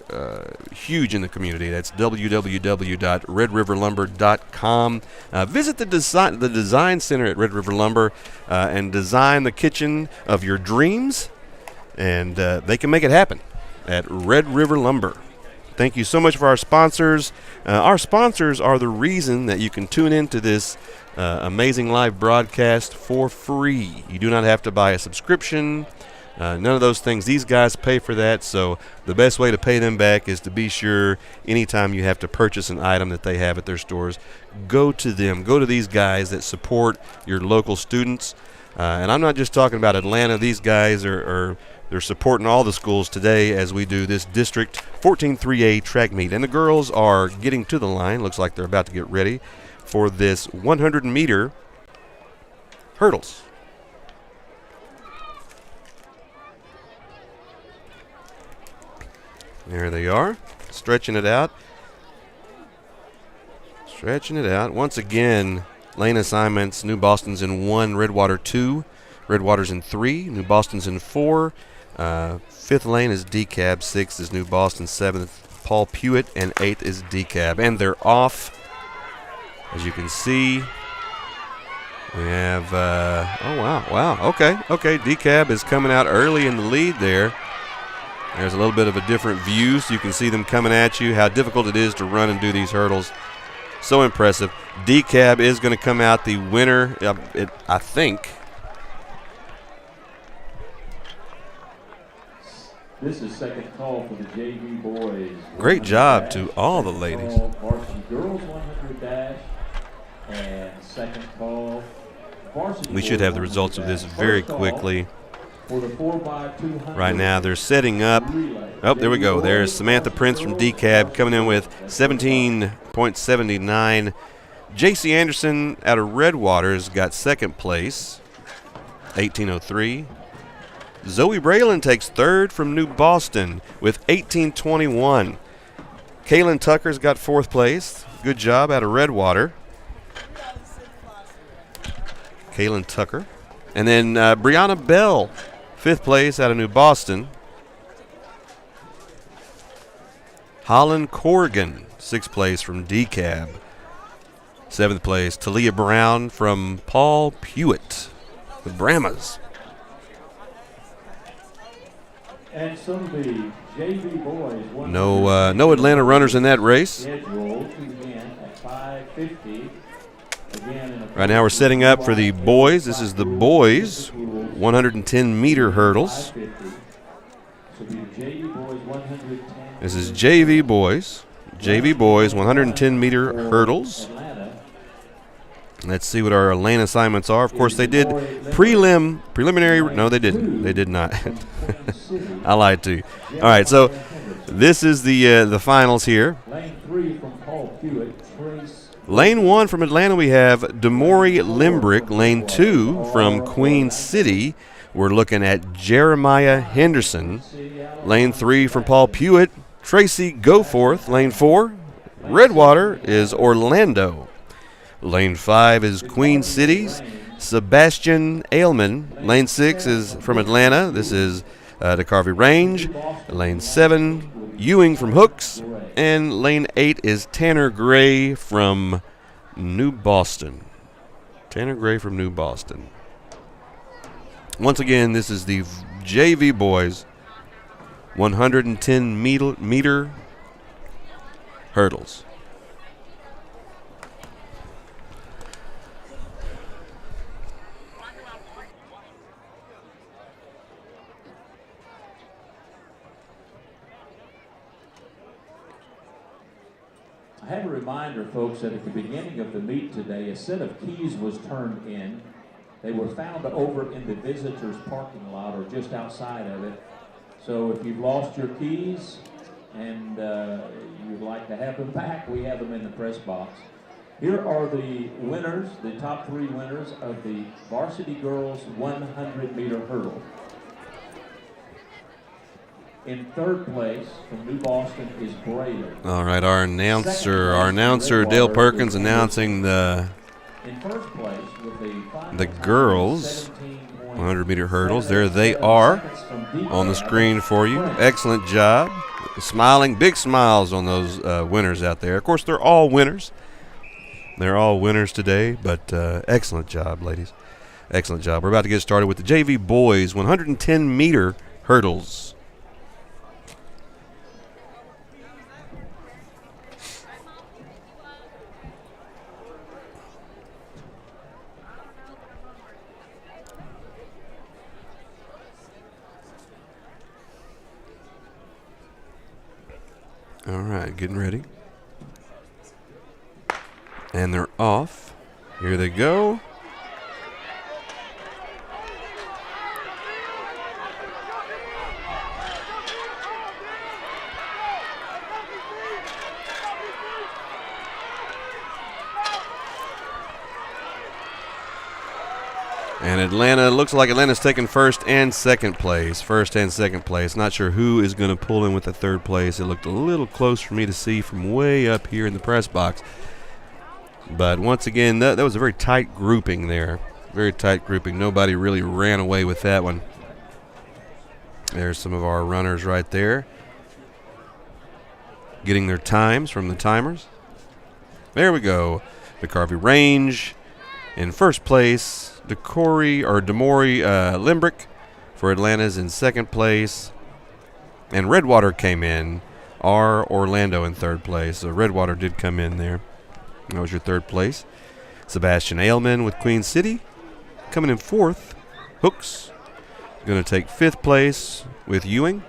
huge in the community. That's www.redriverlumber.com. Visit the design center at Red River Lumber and design the kitchen of your dreams, and they can make it happen at Red River Lumber. Thank you so much for our sponsors. Our sponsors are the reason that you can tune into this amazing live broadcast for free. You do not have to buy a subscription. None of those things. These guys pay for that, so the best way to pay them back is to be sure anytime you have to purchase an item that they have at their stores, go to them. Go to these guys that support your local students. And I'm not just talking about Atlanta. These guys they're supporting all the schools today as we do this District 14 3A track meet. And the girls are getting to the line. Looks like they're about to get ready for this 100-meter hurdles. There they are, stretching it out. Once again, lane assignments, New Boston's in 1, Redwater 2, Redwater's in 3, New Boston's in 4. 5th lane is DCAB, 6th is New Boston, 7th Paul Pewitt, and 8th is DCAB. And they're off. As you can see, we have, okay, DCAB is coming out early in the lead there. There's a little bit of a different view so you can see them coming at you, how difficult it is to run and do these hurdles. So impressive. DCAB is going to come out the winner, I think. This is second call for the JV boys. Great job to all the ladies. Varsity girls 100 dash and second call. Varsity We should have the results of this very quickly. For the 4x200 Right now they're setting up. Oh, there we go. There's Samantha Prince from DCAB coming in with 17.79. JC Anderson out of Redwater's got second place, 18.03. Zoe Braylon takes third from New Boston with 18.21. Kaylin Tucker's got fourth place. Good job out of Redwater. Kaylin Tucker. And then Brianna Bell, fifth place out of New Boston. Holland Corrigan, sixth place from DCAB. Seventh place, Talia Brown from Paul Pewitt, the Brahmas. And some of the JV boys. No Atlanta runners in that race. Scheduled to begin at 5:50. Right now we're setting up for the boys. This is the boys 110-meter hurdles. This is JV boys. JV boys 110-meter hurdles. Let's see what our lane assignments are. Of course, they did preliminary. No, they didn't. They did not. I lied to you. All right, so this is the finals here. Lane 3 from Paul Pewitt. Lane 1 from Atlanta, we have Demori Limbrick. Lane 2 from Queen City, we're looking at Jeremiah Henderson. Lane 3 from Paul Pewitt, Tracy Goforth. Lane 4, Redwater, is Orlando. Lane 5 is Queen City's Sebastian Ailman. Lane 6 is from Atlanta. This is DeCarvey Range. Lane 7, Ewing from Hooks. And lane 8 is Tanner Gray from New Boston. Tanner Gray from New Boston. Once again, this is the JV boys 110-meter hurdles. I have a reminder, folks, that at the beginning of the meet today, a set of keys was turned in. They were found over in the visitors' parking lot or just outside of it. So if you've lost your keys and you'd like to have them back, we have them in the press box. Here are the winners, the top 3 winners of the Varsity Girls 100-meter hurdle. In third place from New Boston is Braylon. All right, our announcer Dale Perkins announcing the girls 100-meter hurdles. There they are on the screen for you. Excellent job. Smiling, big smiles on those winners out there. Of course, they're all winners. They're all winners today, but excellent job, ladies. Excellent job. We're about to get started with the JV boys 110-meter hurdles. All right, getting ready. And they're off. Here they go. And Atlanta, looks like Atlanta's taking first and second place. First and second place. Not sure who is going to pull in with the third place. It looked a little close for me to see from way up here in the press box. But once again, that was a very tight grouping there. Very tight grouping. Nobody really ran away with that one. There's some of our runners right there, getting their times from the timers. There we go. DeCarvey Range in first place. Demori Limbrick for Atlanta's in second place. And Redwater came in. R. Orlando in third place. So Redwater did come in there. That was your third place. Sebastian Ailman with Queen City. Coming in fourth, Hooks. Going to take fifth place with Ewing.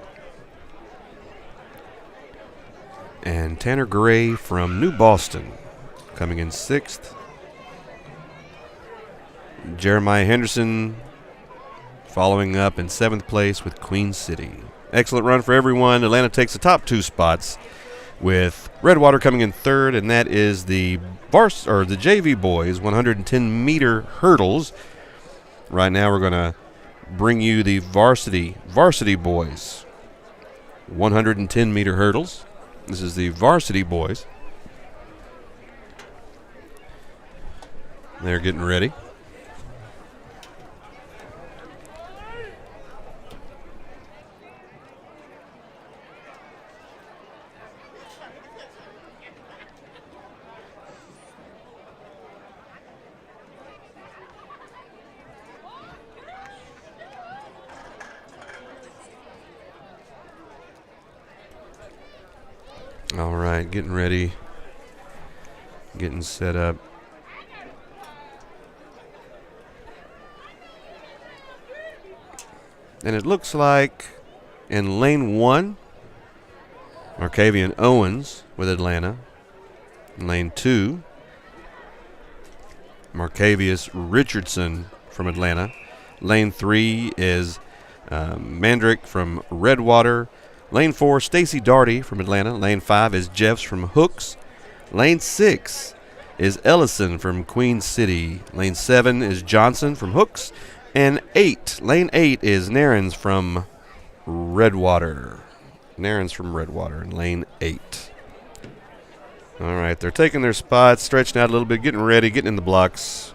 And Tanner Gray from New Boston coming in sixth. Jeremiah Henderson following up in seventh place with Queen City. Excellent run for everyone. Atlanta takes the top two spots with Redwater coming in third, and that is the JV boys 110-meter hurdles. Right now we're going to bring you the varsity boys 110-meter hurdles. This is the varsity boys. They're getting ready. All right, getting ready, getting set up. And it looks like in lane 1, Markavian Owens with Atlanta. In lane 2, Markavius Richardson from Atlanta. Lane 3 is Mandrick from Redwater. Lane 4, Stacy Darty from Atlanta. Lane 5 is Jeffs from Hooks. Lane 6 is Ellison from Queen City. Lane 7 is Johnson from Hooks. And lane 8 is Narins from Redwater. Narins from Redwater in lane 8. All right, they're taking their spots, stretching out a little bit, getting ready, getting in the blocks.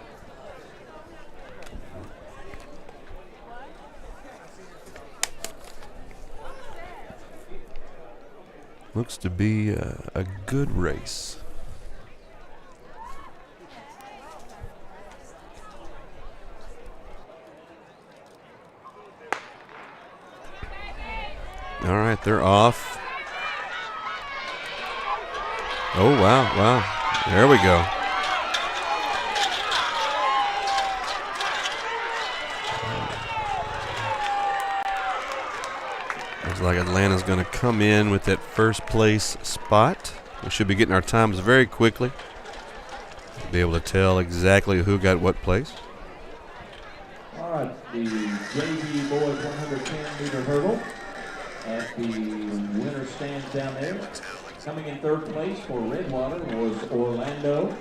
Looks to be a good race. All right, they're off. Oh, wow. There we go. Looks like Atlanta's going to come in with that first place spot. We should be getting our times very quickly. Be able to tell exactly who got what place. All right, the JV boys 110-meter hurdle at the winner stands down there. Coming in third place for Redwater was Orlando.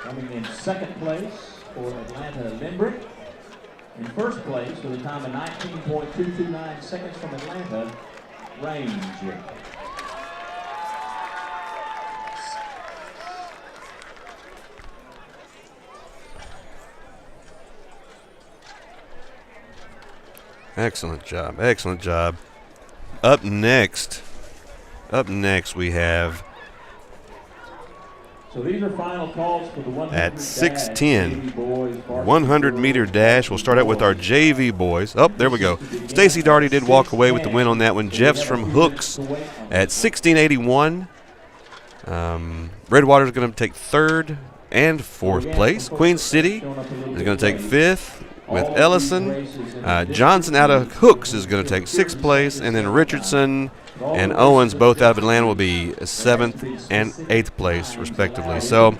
Coming in second place for Atlanta Limbrick. In first place with a time of 19.229 seconds from Atlanta, Range. Excellent job. Excellent job. Up next we have So these are final calls for the 100 at 6:10 100-meter dash. We'll start out with our JV boys. Oh, there we go. Stacy Darty did walk away with the win on that one. Jeffs from Hooks at 16:81. Redwater's going to take third and fourth place. Queen City is going to take fifth with Ellison. Johnson out of Hooks is going to take sixth place, and then Richardson and Owens, both out of Atlanta, will be seventh and eighth place, respectively. So,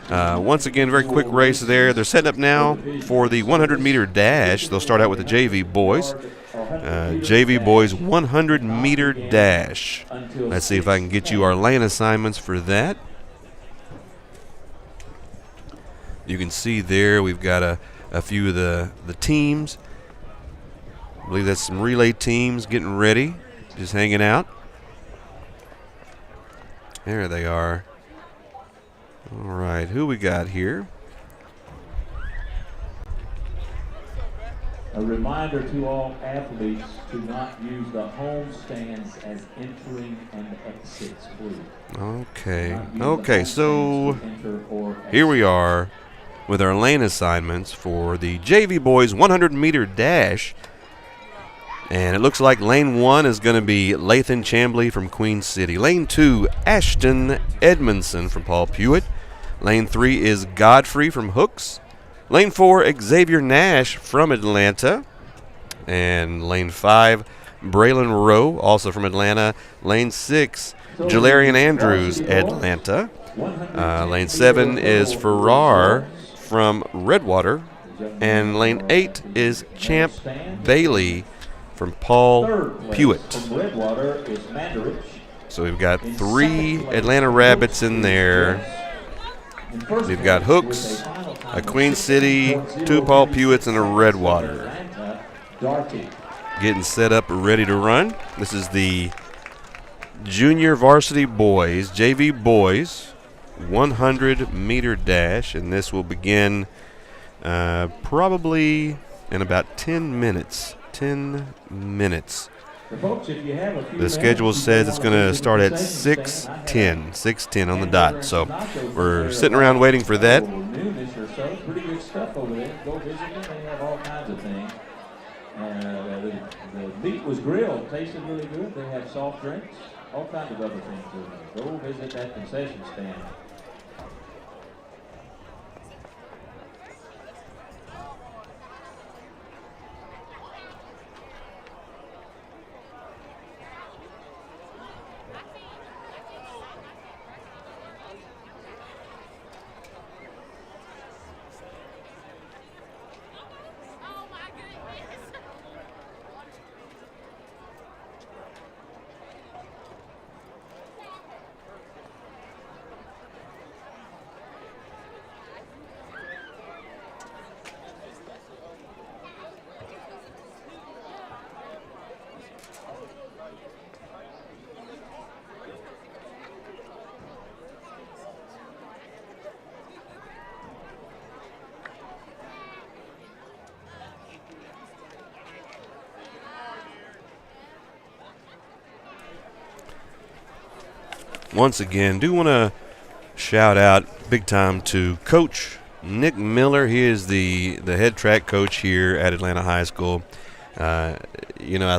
once again, very quick race there. They're setting up now for the 100-meter dash. They'll start out with the JV boys. JV boys 100-meter dash. Let's see if I can get you our lane assignments for that. You can see there we've got a few of the teams. I believe that's some relay teams getting ready, just hanging out. There they are. All right, who we got here? A reminder to all athletes to not use the home stands as entering and exits, please. Okay, so here we are with our lane assignments for the JV boys 100-meter dash. And it looks like lane 1 is going to be Lathan Chambly from Queen City. Lane 2, Ashton Edmondson from Paul Pewitt. Lane 3 is Godfrey from Hooks. Lane 4, Xavier Nash from Atlanta. And lane 5, Braylon Rowe, also from Atlanta. Lane 6, Jalarian Andrews, Atlanta. Lane 7 is Farrar from Redwater. And lane 8 is Champ Bailey from Paul Pewitt. So we've got 3 Atlanta Rabbits in there. We've got Hooks, a Queen City, 2 Paul Pewitts, and a Redwater. Getting set up, ready to run. This is the Junior Varsity Boys, JV Boys, 100-meter dash, and this will begin probably in about 10 minutes. 10 minutes. The schedule says it's going to start at 6:10 on the dot. So we're sitting around waiting for that. Pretty good stuff over there. Go visit them. They have all kinds of things. The meat was grilled. Tasted really good. They have soft drinks. All kinds of other things. Go visit that concession stand. Once again, do want to shout out big time to Coach Nick Miller. He is the head track coach here at Atlanta High School. I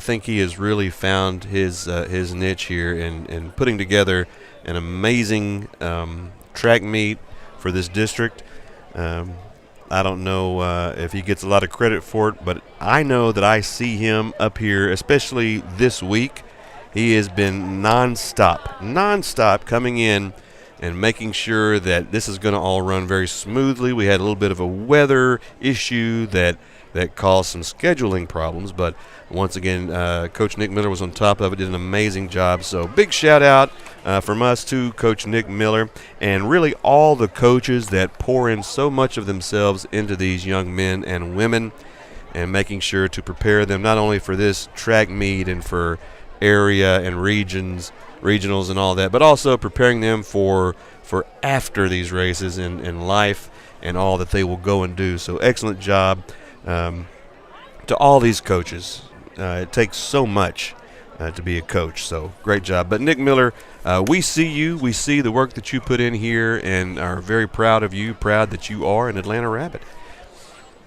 think he has really found his niche here in putting together an amazing track meet for this district. I don't know if he gets a lot of credit for it, but I know that I see him up here, especially this week. He has been nonstop coming in and making sure that this is going to all run very smoothly. We had a little bit of a weather issue that caused some scheduling problems, but once again, Coach Nick Miller was on top of it, did an amazing job. So big shout out from us to Coach Nick Miller and really all the coaches that pour in so much of themselves into these young men and women and making sure to prepare them not only for this track meet and for area and regionals and all that, but also preparing them for after these races in life and all that they will go and do. So excellent job to all these coaches. It takes so much to be a coach, so great job. But Nick Miller, we see you, we see the work that you put in here and are very proud of you, proud that you are an Atlanta Rabbit.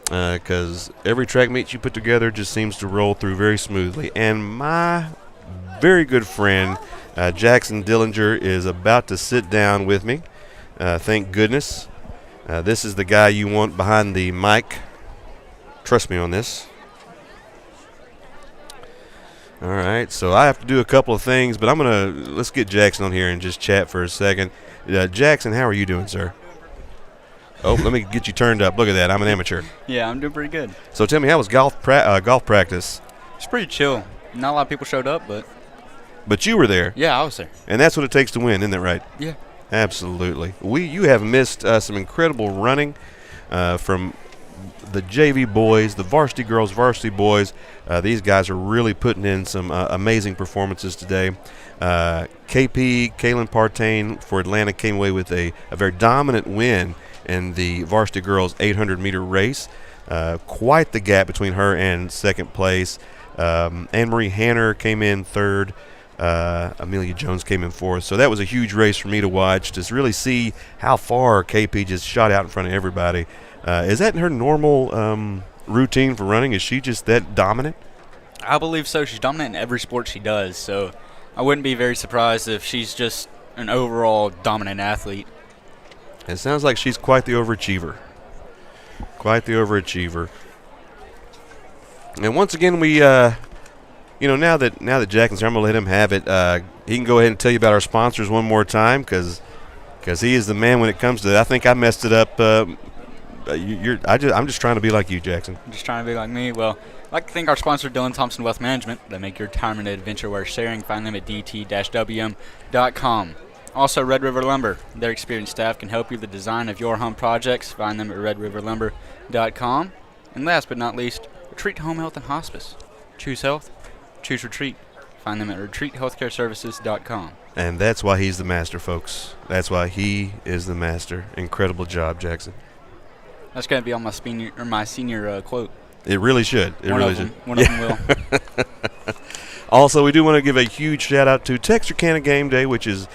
Because every track meet you put together just seems to roll through very smoothly. And my very good friend Jackson Dillinger is about to sit down with me. Thank goodness. This is the guy you want behind the mic. Trust me on this. All right, so I have to do a couple of things, but let's get Jackson on here and just chat for a second. Jackson, how are you doing, sir? Oh, let me get you turned up. Look at that. I'm an amateur. Yeah, I'm doing pretty good. So tell me, how was golf practice? It's pretty chill. Not a lot of people showed up, but you were there. yeah, I was there. And that's what it takes to win, isn't that right? Yeah. Absolutely. You have missed some incredible running from the JV boys, the varsity girls, varsity boys. These guys are really putting in some amazing performances today. KP, Kaylin Partain for Atlanta came away with a very dominant win in the varsity girls 800-meter race. Quite the gap between her and second place. Anne-Marie Hanner came in third. Amelia Jones came in fourth. So that was a huge race for me to watch, to really see how far KP just shot out in front of everybody. Is that her normal routine for running? Is she just that dominant? I believe so. She's dominant in every sport she does, so I wouldn't be very surprised if she's just an overall dominant athlete. It sounds like she's quite the overachiever. Quite the overachiever. And once again, we, now that Jackson's here, I'm going to let him have it. He can go ahead and tell you about our sponsors one more time because he is the man when it comes to that. I think I messed it up. I'm just trying to be like you, Jackson. Just trying to be like me. Well, I'd like to thank our sponsor, Dylan Thompson Wealth Management. They make your retirement adventure worth sharing. Find them at dt-wm.com. Also, Red River Lumber. Their experienced staff can help you with the design of your home projects. Find them at redriverlumber.com. And last but not least, Retreat Home Health and Hospice. Choose health. Choose retreat. Find them at retreathealthcareservices.com. And that's why he's the master, folks. That's why he is the master. Incredible job, Jackson. That's going to be on my senior quote. It really should. One of them will. Also, we do want to give a huge shout-out to Texarkana Game Day, which is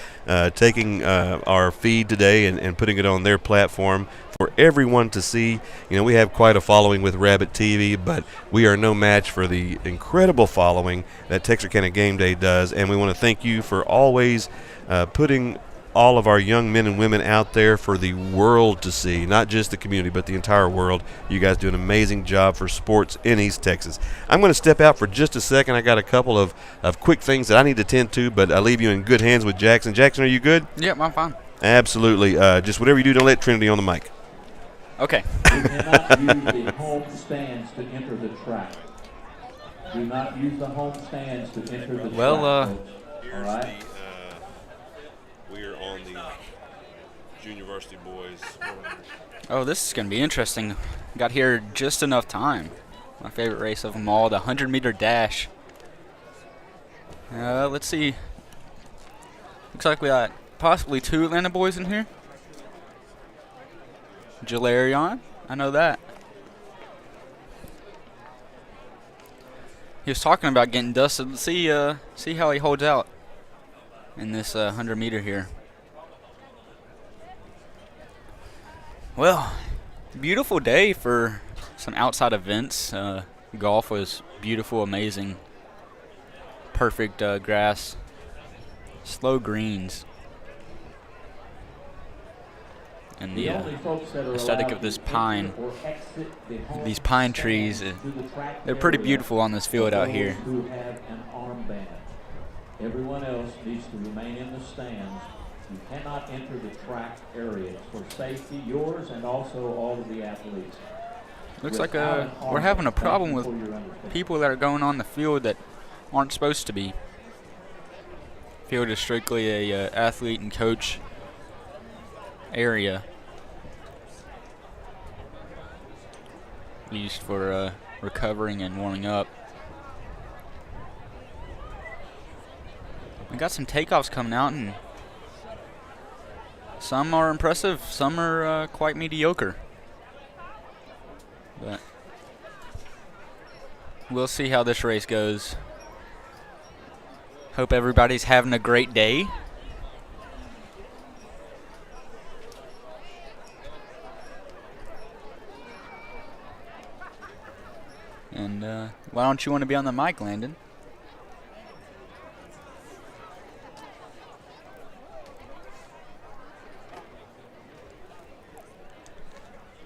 taking our feed today and putting it on their platform for everyone to see. You know, we have quite a following with Rabbit TV, but we are no match for the incredible following that Texarkana Game Day does, and we want to thank you for always putting all of our young men and women out there for the world to see, not just the community, but the entire world. You guys do an amazing job for sports in East Texas. I'm going to step out for just a second. I got a couple of quick things that I need to tend to, but I leave you in good hands with Jackson. Jackson, are you good? Yep, I'm fine. Absolutely. Just whatever you do, don't let Trinity on the mic. Okay. Do not use the home stands to enter the track. Do not use the home stands to enter the track. All right? We are on the Junior Varsity Boys. Oh, this is going to be interesting. Got here just enough time. My favorite race of them all, the 100-meter dash. Let's see. Looks like we got possibly 2 Atlanta boys in here. Jalarion, I know that. He was talking about getting dusted. Let's see how he holds out in this 100-meter here. Well, beautiful day for some outside events. Golf was beautiful, amazing. Perfect grass. Slow greens. And the aesthetic of this pine, these pine trees, they're pretty beautiful on this field out here. Everyone else needs to remain in the stands. You cannot enter the track areas for safety, yours and also all of the athletes. Looks like we're having a problem with people that are going on the field that aren't supposed to be. Field is strictly a athlete and coach area used for recovering and warming up. We got some takeoffs coming out, and some are impressive, some are quite mediocre. But we'll see how this race goes. Hope everybody's having a great day. And why don't you want to be on the mic, Landon?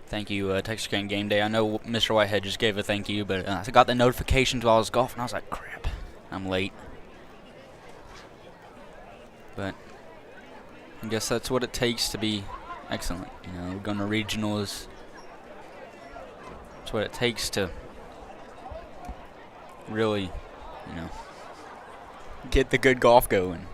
Thank you, Texarkana Game Day. I know Mr. Whitehead just gave a thank you, but I got the notifications while I was golfing. I was like, crap, I'm late. But I guess that's what it takes to be excellent. You know, we're going to regionals. That's what it takes to really, you know, get the good golf going.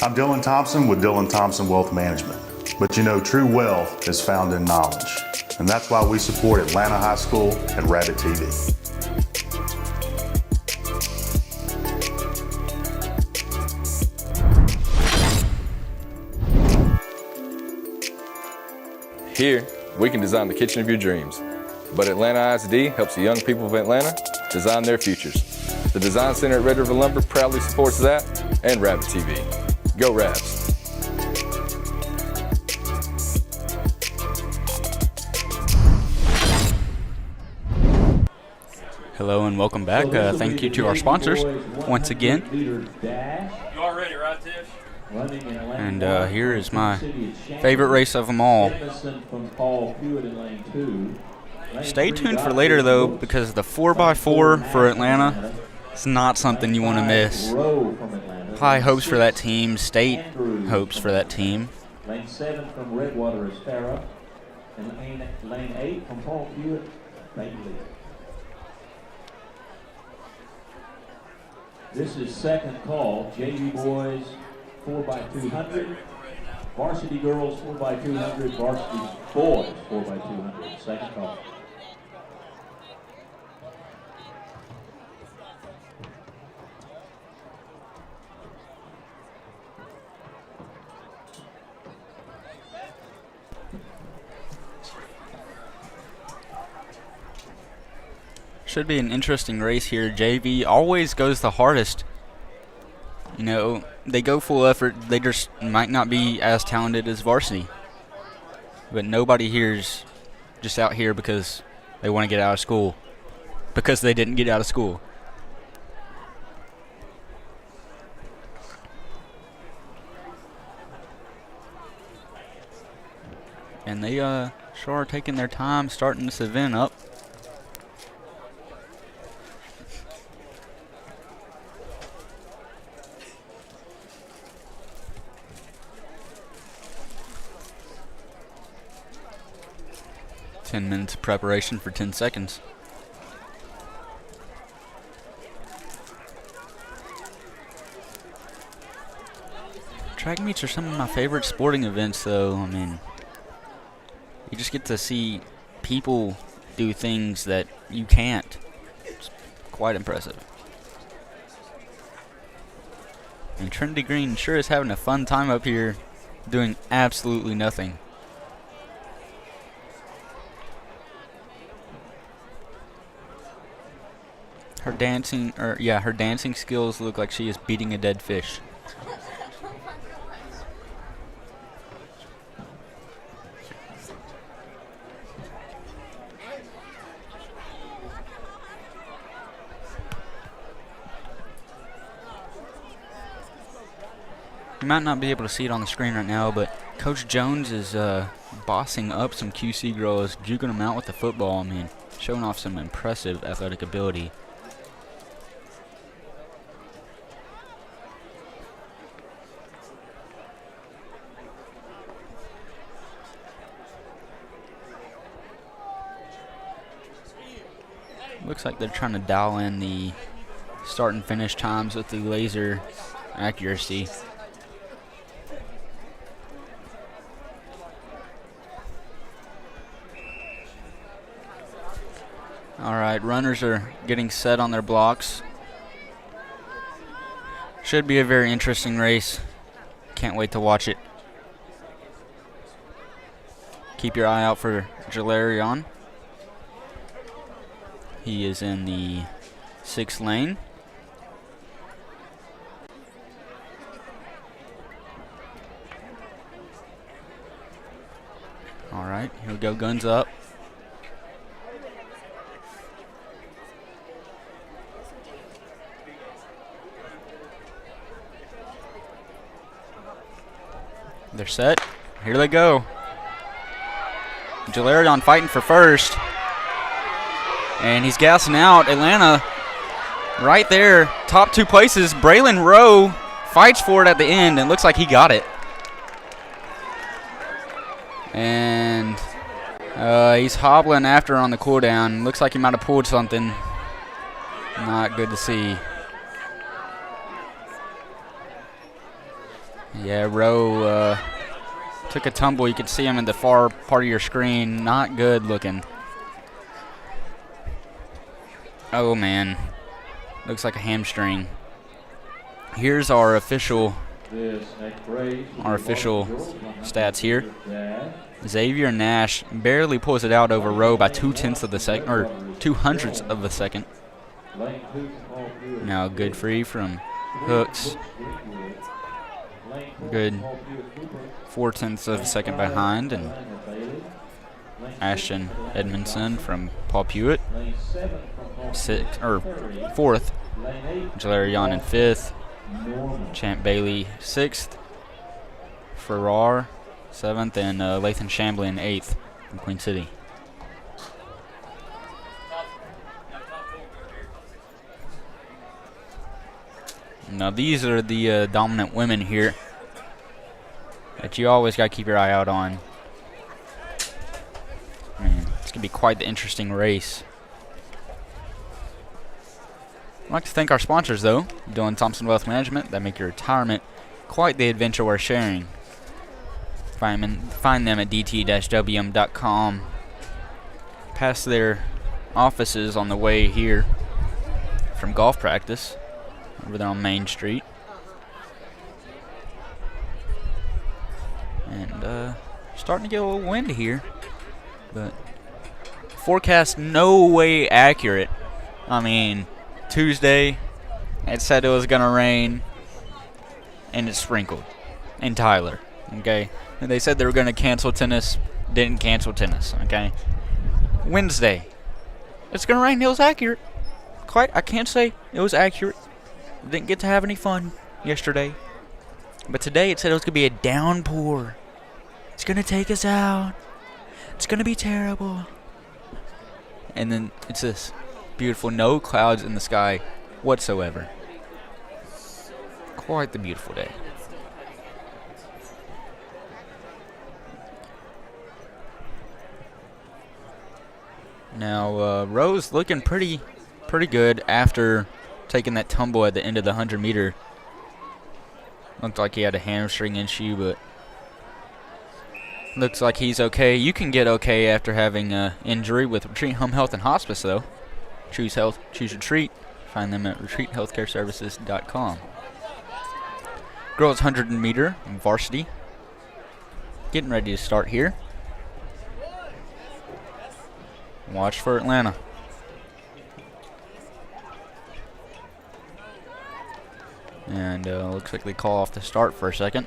I'm Dylan Thompson with Dylan Thompson Wealth Management. But you know, true wealth is found in knowledge. And that's why we support Atlanta High School and Rabbit TV. Here, we can design the kitchen of your dreams. But Atlanta ISD helps the young people of Atlanta design their futures. The Design Center at Red River Lumber proudly supports that and Rabbit TV. Go Rabs! Hello and welcome back. Thank you to our sponsors once again. You all ready, right, Tish? And here is my favorite race of them all. Stay tuned for later though, because the 4x4 for Atlanta is not something you want to miss. High hopes for that team, state hopes for that team. Lane 7 from Redwater is Farah, and lane 8 from Paul Hewitt, Bailey. This is second call. JV boys 4x200, varsity girls 4x200, varsity boys 4x200. Second call. Should be an interesting race here. JV always goes the hardest. You know, they go full effort. They just might not be as talented as varsity. But nobody here's just out here because they want to get out of school. Because they didn't get out of school. And they sure are taking their time starting this event up. Minutes of preparation for 10 seconds. Track meets are some of my favorite sporting events though. I mean, you just get to see people do things that you can't. It's quite impressive. And Trinity Green sure is having a fun time up here doing absolutely nothing. Her dancing skills look like she is beating a dead fish. You might not be able to see it on the screen right now, but Coach Jones is bossing up some QC girls, juking them out with the football. I mean, showing off some impressive athletic ability. Looks like they're trying to dial in the start and finish times with the laser accuracy. Alright, runners are getting set on their blocks. Should be a very interesting race. Can't wait to watch it. Keep your eye out for Jalarion. He is in the 6th lane. All right, here we go, guns up. They're set. Here they go. Jalarion fighting for first. And he's gassing out. Atlanta right there. Top 2 places. Braylon Rowe fights for it at the end and looks like he got it. And he's hobbling after on the cooldown. Looks like he might have pulled something. Not good to see. Yeah, Rowe took a tumble. You could see him in the far part of your screen. Not good looking. Oh, man. Looks like a hamstring. Here's our official This next race will our be official girls, stats here. 100 Xavier Nash barely pulls it out over Rowe by 2/10 of the second, or 2/100 of a second. Lane 2 from Paul Hewitt. Now a good free from Hooks. Lane 4 Good from Paul Hewitt Cooper. 4/10 of a second behind, and Ashton Edmondson from Paul Pewitt. Lane 7 from Paul Sixth or Hewitt. fourth. Lane 8 Jalarion in fifth. Norman. Champ Bailey sixth. Farrar seventh, and Lathan Shamblin eighth from Queen City. Now these are the dominant women here that you always got to keep your eye out on. Man, it's going to be quite the interesting race. I'd like to thank our sponsors, though, Dillon Thompson Wealth Management, that make your retirement quite the adventure worth sharing. Find them at dt-wm.com. Past their offices on the way here from golf practice, over there on Main Street. And starting to get a little windy here, but forecast no way accurate. I mean, Tuesday, it said it was going to rain, and it sprinkled in Tyler, okay? And they said they were going to cancel tennis, didn't cancel tennis, okay? Wednesday, it's going to rain, it was accurate. I can't say it was accurate. Didn't get to have any fun yesterday. But today it said it was going to be a downpour. It's going to take us out. It's going to be terrible. And then it's this beautiful, no clouds in the sky whatsoever. Quite the beautiful day. Now Rose looking pretty good after taking that tumble at the end of the 100-meter. Looked like he had a hamstring issue, but looks like he's okay. You can get okay after having an injury with Retreat Home Health and Hospice, though. Choose health, choose retreat. Find them at retreathealthcareservices.com. Girls 100-meter varsity. Getting ready to start here. Watch for Atlanta. And looks like they call off the start for a second.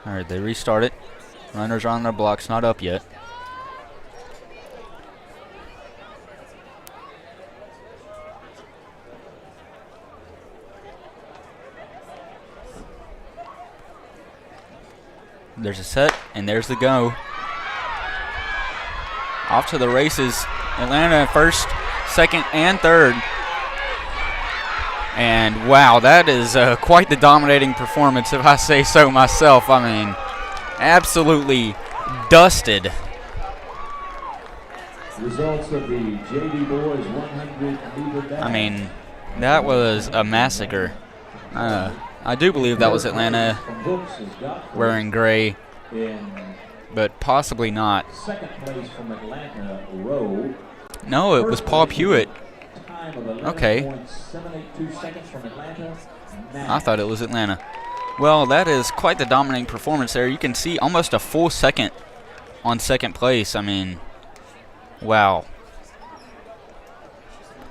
Alright, they restart it. Runners are on their blocks, not up yet. There's a set, and there's the go. Off to the races. Atlanta first, second, and third. And wow, that is quite the dominating performance, if I say so myself. I mean, absolutely dusted. Results of the JV boys 100-meter dash. I mean, that was a massacre. I do believe that was Atlanta wearing gray, but possibly not. Second place from Atlanta, Rowe. No, it was Paul Pewitt. Okay. I thought it was Atlanta. Well, that is quite the dominating performance there. You can see almost a full second on second place. I mean, wow.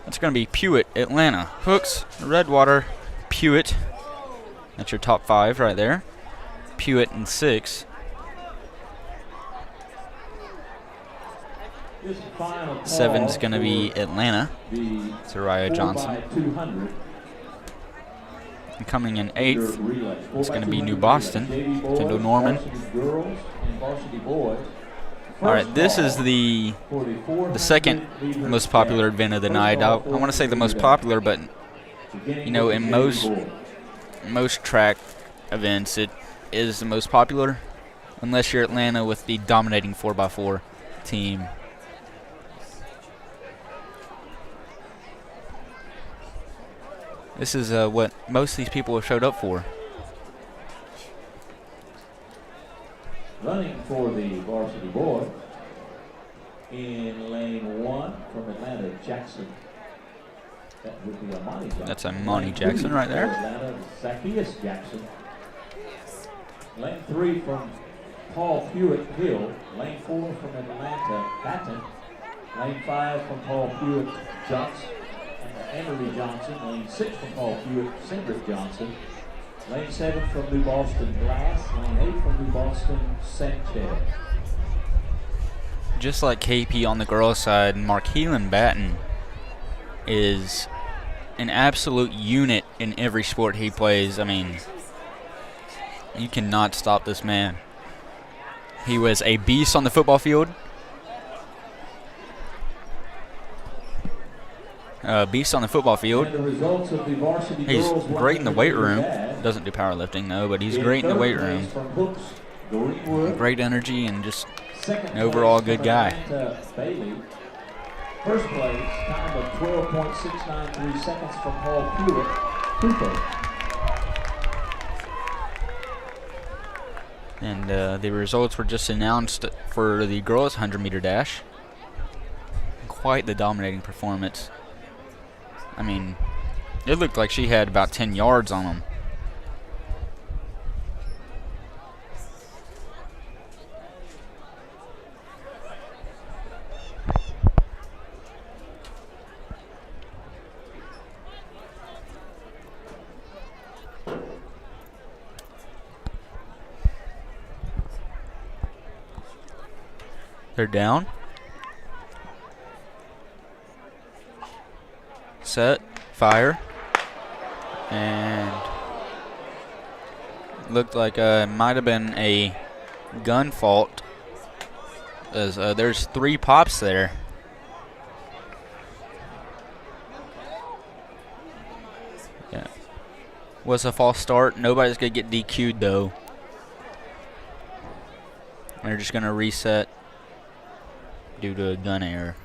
That's going to be Pewitt, Atlanta. Hooks, Redwater, Pewitt. That's your top five right there. Pewitt in 6. Seven's going to be Atlanta. Soraya Johnson. And coming in 8th, it's going to be New Boston. Kendall Norman. All right, this is the second most popular event of the night. I want to say the most popular, but you know, in most track events, it is the most popular, unless you're Atlanta with the dominating 4x4 team. This is what most of these people have showed up for. Running for the varsity boy in lane 1 from Atlanta, Jackson That would be Amani Jackson. That's Amani Jackson right there. Atlanta, Zacchaeus Jackson. Lane 3 from Paul Hewitt Hill. Lane 4 from Atlanta, Patton. Lane 5 from Paul Hewitt Johnson, Emery Johnson. Lane 6 from Paul Hewitt, Cindric Johnson. Lane 7 from New Boston, Glass. Lane 8 from New Boston, Sanchez. Just like KP on the girls' side, Markeelan Batten is an absolute unit in every sport he plays. I mean, you cannot stop this man. He was a beast on the football field. Beast on the football field. And the results of the varsity He's girls great in the weight room. 100 Doesn't do powerlifting, though, but he's great in the weight room. From Hooks, Greenwood. Great energy and just Second an overall place good from guy. Atlanta, Bailey. First place, time of 12.693 seconds from Paul Hewitt, Cooper. And the results were just announced for the girls' 100-meter dash. Quite the dominating performance. I mean, it looked like she had about 10 yards on them. They're down. Set, fire, and looked like it might have been a gun fault, as there's 3 pops there. Yeah, was a false start. Nobody's gonna get DQ'd though. They're just gonna reset due to a gun error.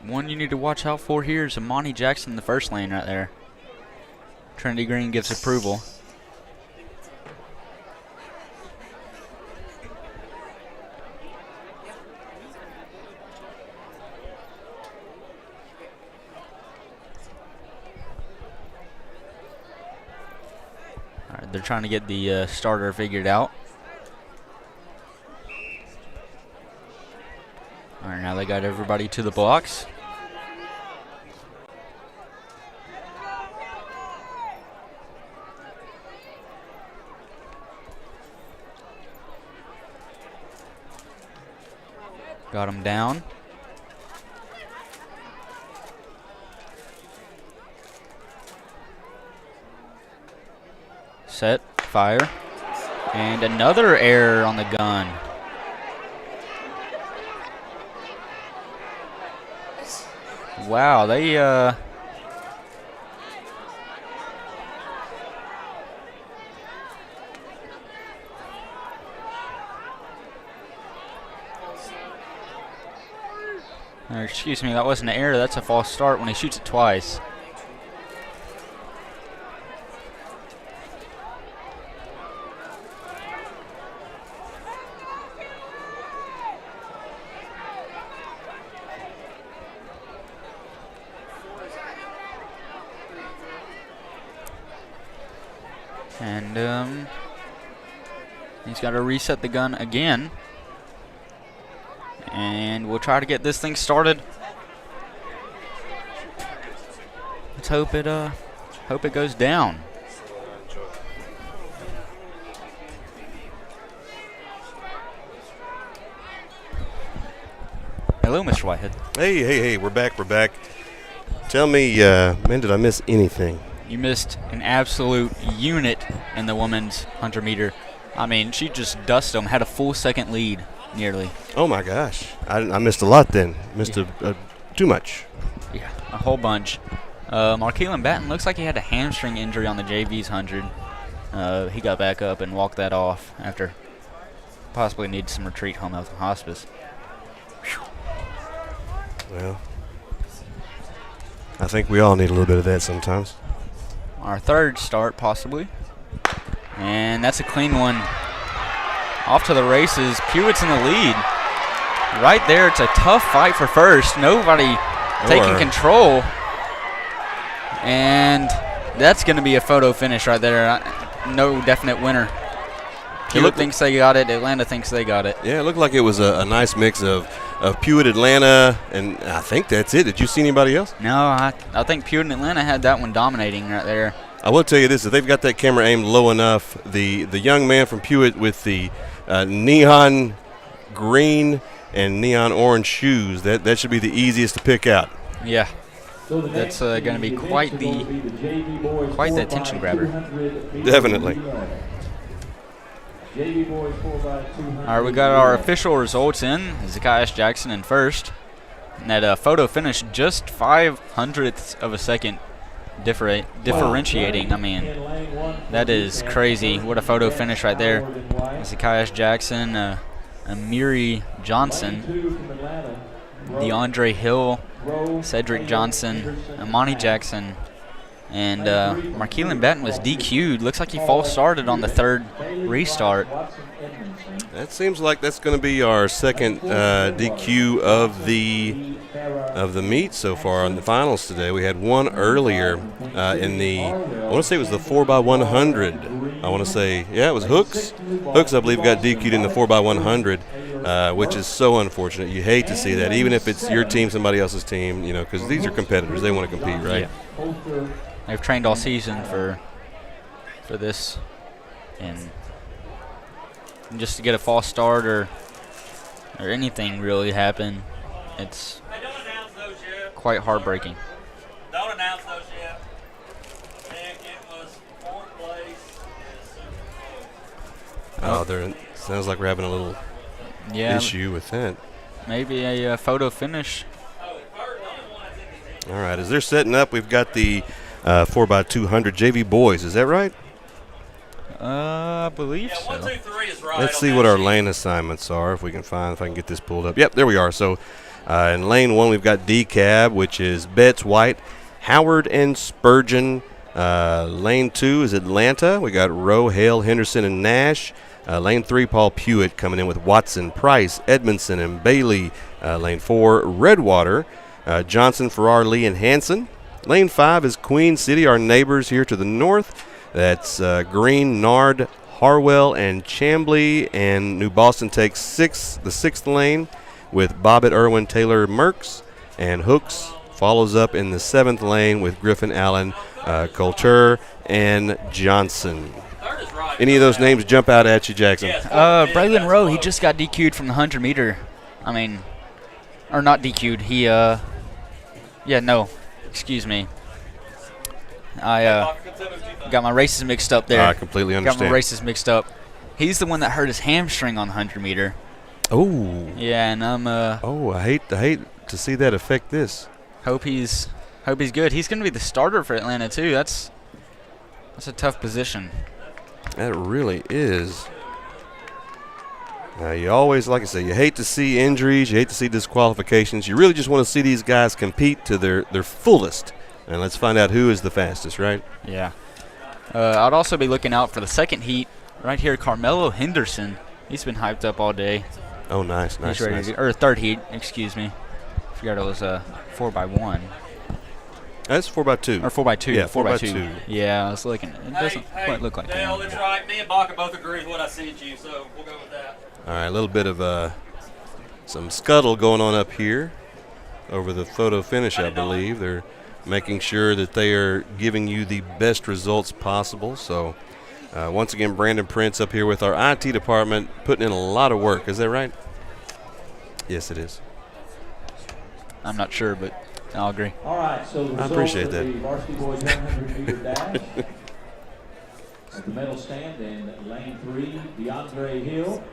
One you need to watch out for here is Amani Jackson in the first lane right there. Trinity Green gives approval. Alright, they're trying to get the starter figured out. Alright, now they got everybody to the blocks. Got him down. Set, fire, and another error on the gun. Wow, they excuse me, that wasn't an error, that's a false start when he shoots it twice. And he's got to reset the gun again. And we'll try to get this thing started. Let's hope it goes down. Hello, Mr. Whitehead. Hey, we're back. Tell me, man, did I miss anything? You missed an absolute unit in the women's 100 meter. I mean, she just dusted them, had a full second lead, nearly. Oh my gosh, I missed a lot then. Missed too much. Yeah, a whole bunch. Markeelan Batten looks like he had a hamstring injury on the JV's 100. He got back up and walked that off after possibly needed some retreat home health and hospice. Whew. Well, I think we all need a little bit of that sometimes. our third start possibly. And that's a clean one. Off to the races. Pewett's in the lead. Right there, it's a tough fight for first. Nobody taking control. And that's going to be a photo finish right there. No definite winner. Pewitt thinks they got it. Atlanta thinks they got it. Yeah, it looked like it was a nice mix of Pewitt, Atlanta, and I think that's it. Did you see anybody else? No, I think Pewitt and Atlanta had that one dominating right there. I will tell you this, if they've got that camera aimed low enough, the young man from Pewitt with the neon green and neon orange shoes, that should be the easiest to pick out. Yeah. That's going to be quite the attention grabber. Definitely. All right, we got our official results in. Zacchaeus Jackson in first. And that photo finish just 0.05 of a second differentiating. I mean, that is crazy. What a photo finish right there. Zacchaeus Jackson, Amiri Johnson, DeAndre Hill, Cedric Johnson, Amani Jackson, and Markeelan Batten was DQ'd. Looks like he false started on the third restart. That seems like that's going to be our second DQ of the meet so far in the finals today. We had one earlier in the, I want to say it was the 4x100. I want to say, yeah, it was Hooks. Hooks, I believe, got DQ'd in the 4x100, which is so unfortunate. You hate to see that, even if it's your team, somebody else's team, you know, because these are competitors. They want to compete, right? Yeah. They've trained all season for this, and just to get a false start or anything really happen, it's quite heartbreaking. Don't announce those yet. Nick, it was 4th place. Oh, there sounds like we're having a little issue with that. Maybe a photo finish. All right, as they're setting up, we've got the 4x200 JV boys. Is that right? I believe so. 1, 2, 3 is right. Let's see what our lane assignments are, if I can get this pulled up. Yep, there we are. So in lane 1, we've got DCAB, which is Betts, White, Howard, and Spurgeon. Lane 2 is Atlanta. We got Rowe, Hale, Henderson, and Nash. Lane 3, Paul Pewitt coming in with Watson, Price, Edmondson, and Bailey. Lane 4, Redwater, Johnson, Farrar, Lee, and Hanson. Lane 5 is Queen City, our neighbors here to the north. That's Green, Nard, Harwell, and Chambly. And New Boston takes the 6th lane with Bobbitt, Irwin, Taylor, Merckx. And Hooks follows up in the 7th lane with Griffin, Allen, Coulter, and Johnson. Any of those names jump out at you, Jackson? Braylon Rowe, he just got DQ'd from the 100 meter. I mean, or not DQ'd. He, excuse me. I got my races mixed up there. I completely understand. Got my races mixed up. He's the one that hurt his hamstring on the 100 meter. Oh. Yeah, and I'm I hate to see that affect this. Hope he's good. He's going to be the starter for Atlanta too. That's a tough position. That really is. Now, you always, like I say, you hate to see injuries, you hate to see disqualifications. You really just want to see these guys compete to their fullest. And let's find out who is the fastest, right? Yeah. I'd also be looking out for the second heat right here, Carmelo Henderson. He's been hyped up all day. Oh, nice. He's ready or third heat, excuse me. Forgot it was 4x1. That's 4x2. Or 4x2. Yeah, 4x2. Yeah, I was looking. It doesn't quite look like Dale, that. that's right. Me and Baca both agree with what I see at you, so we'll go with that. All right, a little bit of some scuttle going on up here over the photo finish, I believe. They're making sure that they are giving you the best results possible. So, once again, Brandon Prince up here with our IT department putting in a lot of work. Is that right? Yes, it is. I'm not sure, but I'll agree. All right, so the I appreciate that. The Varsity Boys 100 meter dash. At the medal stand in lane 3, DeAndre Hill.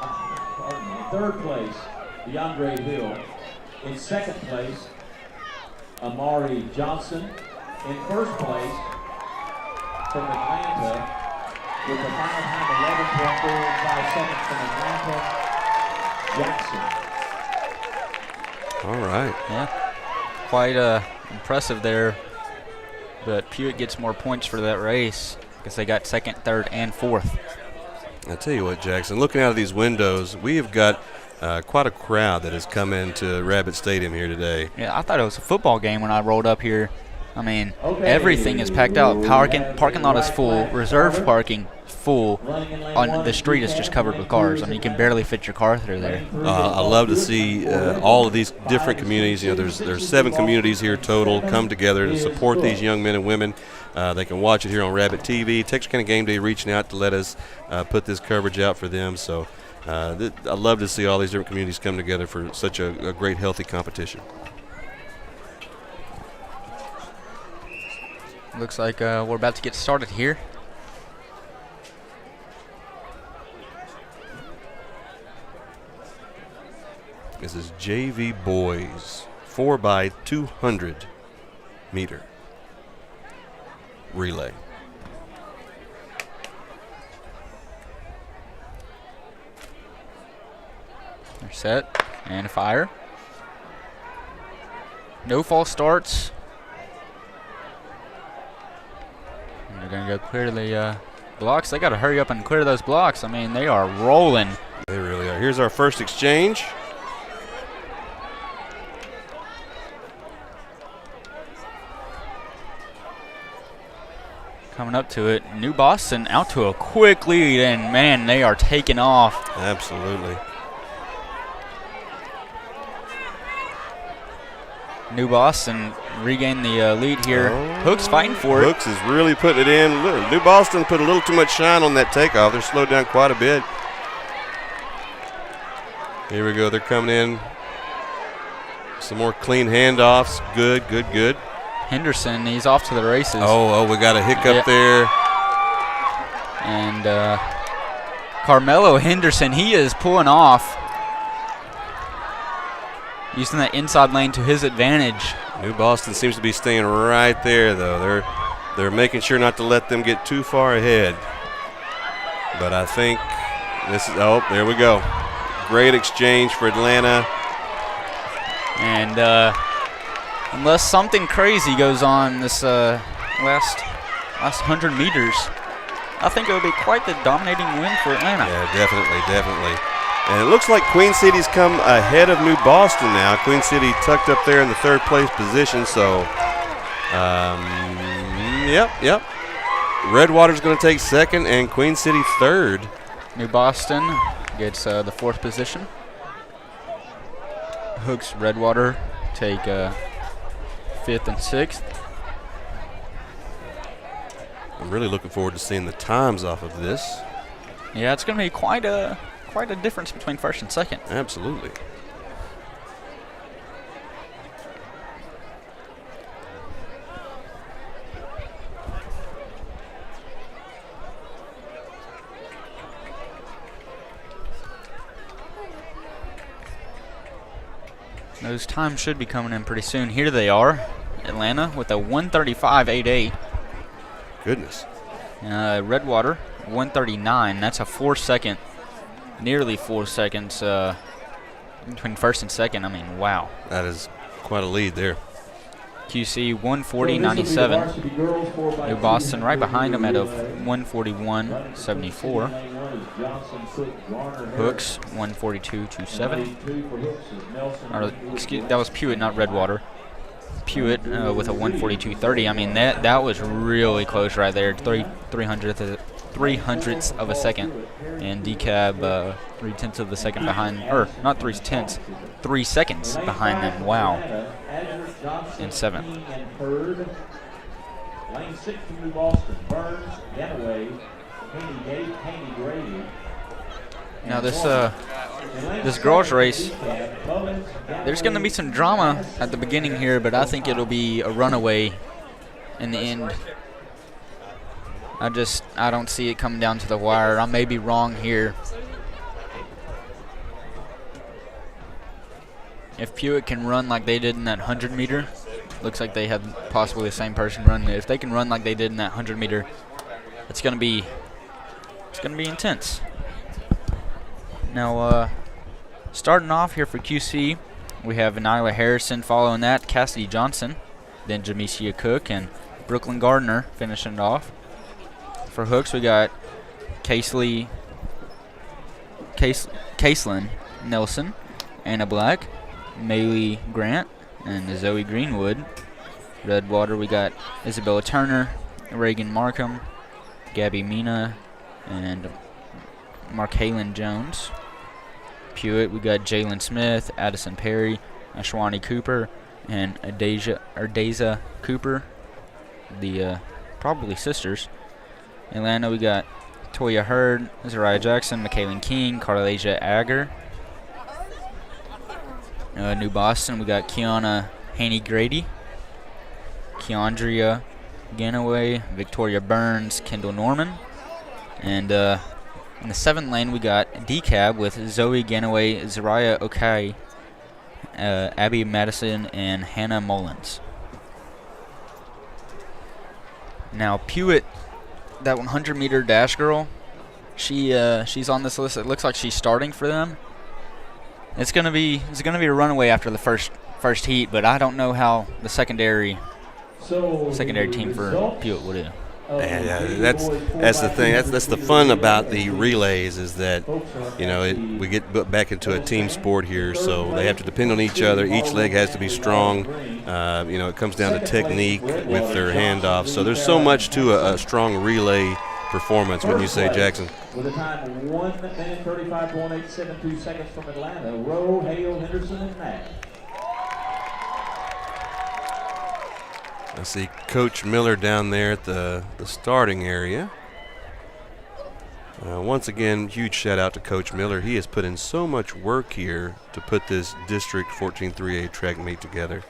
Pardon me. In 3rd place, DeAndre Hill. In 2nd place, Amari Johnson. In 1st place, from Atlanta, with the final time 11.45 seconds from Atlanta, Jackson. All right. Yeah. Quite impressive there. but Pewitt gets more points for that race because they got second, third, and fourth. I tell you what, Jackson, looking out of these windows, we have got quite a crowd that has come into Rabbit Stadium here today. Yeah, I thought it was a football game when I rolled up here. I mean, everything is packed out. Parking lot is full. Reserved parking full. On the street is just covered with cars. I mean, you can barely fit your car through there. I love to see all of these different communities. You know, there's 7 communities here total come together to support these young men and women. They can watch it here on Rabbit TV. Texas County Game Day reaching out to let us put this coverage out for them. So I love to see all these different communities come together for such a great, healthy competition. Looks like we're about to get started here. This is JV Boys 4x200 meter relay. They're set and fire. No false starts. And they're going to go clear the blocks. They got to hurry up and clear those blocks. I mean, they are rolling. They really are. Here's our first exchange. Coming up to it, New Boston out to a quick lead, and man, they are taking off. Absolutely. New Boston regain the lead here. Hook's fighting for it. Hooks is really putting it in. Look, New Boston put a little too much shine on that takeoff. They're slowed down quite a bit. Here we go. They're coming in. Some more clean handoffs. Good, good, good. Henderson, he's off to the races. Oh, we got a hiccup there. And Carmelo Henderson, he is pulling off. Using that inside lane to his advantage. New Boston seems to be staying right there, though. They're making sure not to let them get too far ahead. But I think this is, oh, there we go. Great exchange for Atlanta. And unless something crazy goes on this last 100 meters, I think it will be quite the dominating win for Atlanta. Yeah, definitely. And it looks like Queen City's come ahead of New Boston now. Queen City tucked up there in the 3rd place position. So, yep. Redwater's going to take 2nd and Queen City 3rd. New Boston gets the 4th position. Hooks, Redwater take 5th and 6th. I'm really looking forward to seeing the times off of this. Yeah, it's going to be quite a difference between 1st and 2nd. Absolutely. Those times should be coming in pretty soon. Here they are. Atlanta with a 1:35.88. Goodness. Redwater 1:39. That's a 4-second, nearly 4 seconds between 1st and 2nd. I mean, wow. That is quite a lead there. QC 140.97. New Boston right behind them at a 141.74. Hooks 142.27. Or, excuse, that was Pewitt, not Redwater. Pewitt with a 142.30. I mean, that was really close right there. 3/300ths of a second. And DeKalb 3/10 of a second behind, or not 3/10, 3 seconds behind them. Wow. In 7th. Lane 6 from New Boston, Burns, Getaway, Haney Grady. Now this girls race, there's going to be some drama at the beginning here, but I think it'll be a runaway in the end. I don't see it coming down to the wire. I may be wrong here. If Pewitt can run like they did in that 100 meter, looks like they had possibly the same person run. If they can run like they did in that 100 meter, it's gonna be intense. Now, starting off here for QC, we have Nyla Harrison following that, Cassidy Johnson, then Jamesia Cook, and Brooklyn Gardner finishing it off. For hooks, we got Caselyn Nelson, Anna Black, Maylee Grant, and Zoe Greenwood. Redwater, we got Isabella Turner, Reagan Markham, Gabby Mina, and Markaylin Jones. Pewitt, we got Jalen Smith, Addison Perry, Ashwani Cooper, and Adaza Cooper, the probably sisters. Atlanta, we got Toya Hurd, Zariah Jackson, McKaylin King, Carlasia Agar. New Boston, we got Kiana Haney-Grady, Keandria Ganaway, Victoria Burns, Kendall Norman. And in the 7th lane, we got Decab with Zoe Ganaway, Zariah Okai, Abby Madison, and Hannah Mullins. Now, Pewitt, that 100-meter dash girl, she's on this list. It looks like she's starting for them. It's gonna be a runaway after the first heat, but I don't know how the secondary team for Pewitt will do. And that's the thing. That's the fun about the relays is that, you know, we get back into a team sport here, so they have to depend on each other. Each leg has to be strong. You know, it comes down to technique with their handoffs. So there's so much to a strong relay performance, wouldn't you say, Jackson? With a time of 1 minute 35.872 seconds from Atlanta, Rowe, Hale, Henderson, and Nash. I see Coach Miller down there at the starting area. Once again, huge shout out to Coach Miller. He has put in so much work here to put this District 14-3A track meet together.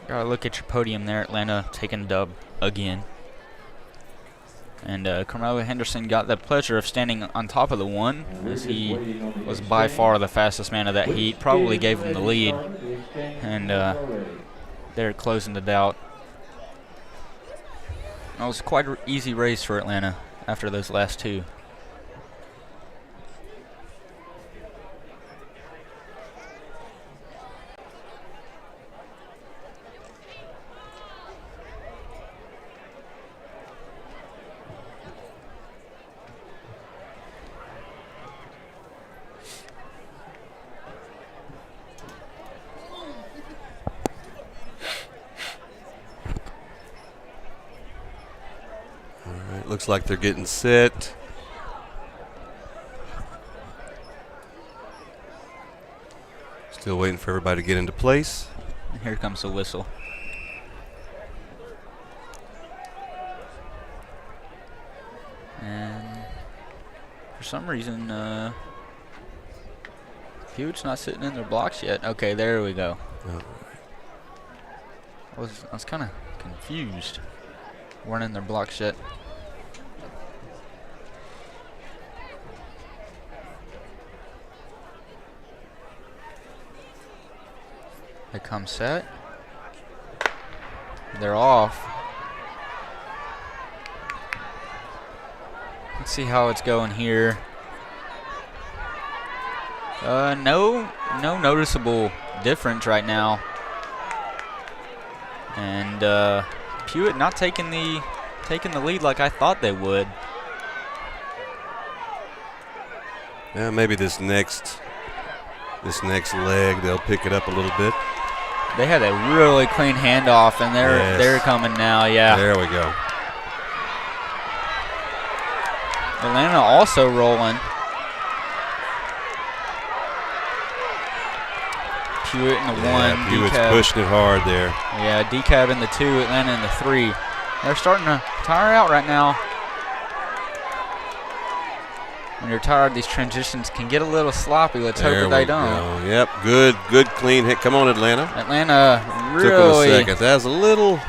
Gotta look at your podium there, Atlanta taking dub again. And Carmelo Henderson got the pleasure of standing on top of the one, as he was by far the fastest man of that heat. Probably gave him the lead. And they're closing it out. It was quite an easy race for Atlanta after those last two. Looks like they're getting set. Still waiting for everybody to get into place. And here comes the whistle. And for some reason, Pewitt's not sitting in their blocks yet. Okay, there we go. Oh. I was kind of confused. Weren't in their blocks yet. They come set. They're off. Let's see how it's going here. No noticeable difference right now. And Pewitt not taking the lead like I thought they would. Yeah, maybe this next leg they'll pick it up a little bit. They had a really clean handoff, and they're coming now. Yeah. There we go. Atlanta also rolling. Pewitt in the one. Pewitt's Decab pushing it hard there. Yeah, Decab in the 2, Atlanta in the 3. They're starting to tire out right now. When you're tired, these transitions can get a little sloppy. Let's hope that they don't. Go. Yep, good clean hit. Come on, Atlanta. Atlanta really. Took them a second. That was a little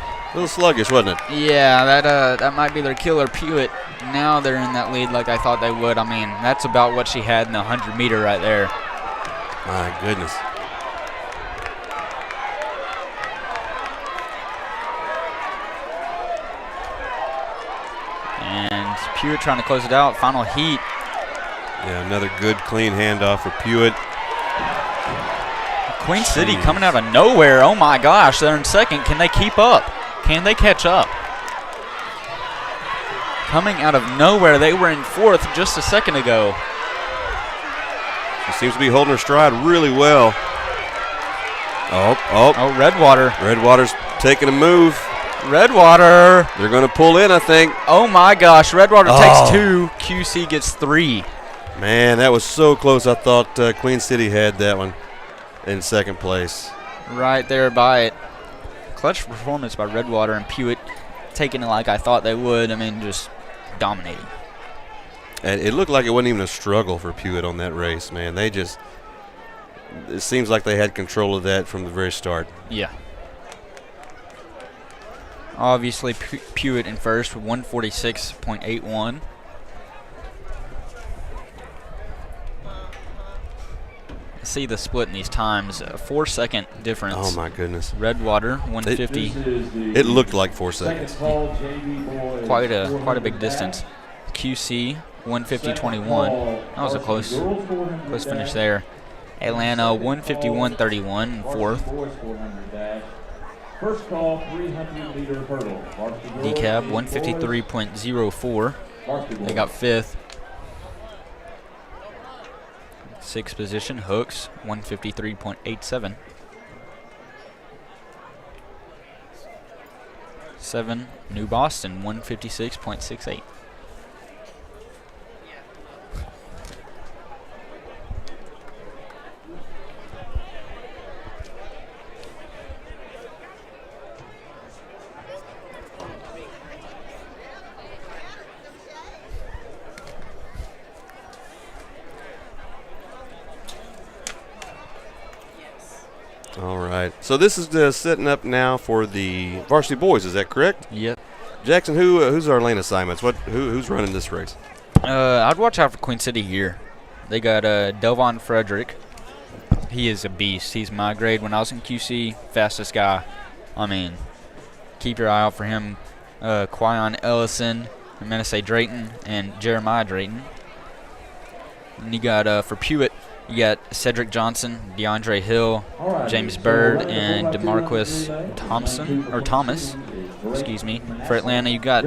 sluggish, wasn't it? Yeah, that might be their killer. Pewitt. Now they're in that lead like I thought they would. I mean, that's about what she had in the 100-meter right there. My goodness. And Pewitt trying to close it out. Final heat. Yeah, another good clean handoff for Pewitt. Queen City coming out of nowhere. Oh my gosh, they're in second. Can they keep up? Can they catch up? Coming out of nowhere, they were in fourth just a second ago. She seems to be holding her stride really well. Oh, Redwater. Redwater's taking a move. Redwater. They're going to pull in, I think. Oh, my gosh. Redwater takes 2. QC gets 3. Man, that was so close. I thought Queen City had that one in second place. Right there by it. Clutch performance by Redwater and Pewitt taking it like I thought they would. I mean, just dominating. And it looked like it wasn't even a struggle for Pewitt on that race, man. They just, it seems like they had control of that from the very start. Yeah. Obviously, Pewitt in first with 146.81. See the split in these times, a 4-second difference. Oh my goodness. Redwater 150. It looked like 4 seconds. Quite a big distance. QC 150.21. That was a close finish there. Atlanta 151.31 in fourth. First call 300-meter hurdle. DeKalb 153.04. They got fifth. Sixth position, Hooks, 153.87. 7, New Boston, 156.68. All right. So this is setting up now for the varsity boys. Is that correct? Yep. Jackson, who's our lane assignments? Who's running this race? I'd watch out for Queen City here. They got Delvon Frederick. He is a beast. He's my grade when I was in QC. Fastest guy. I mean, keep your eye out for him. Quyon Ellison, Menacee Drayton, and Jeremiah Drayton. And you got for Pewitt, you got Cedric Johnson, DeAndre Hill, James Bird, and DeMarquis Thomas. Excuse me. For Atlanta, you got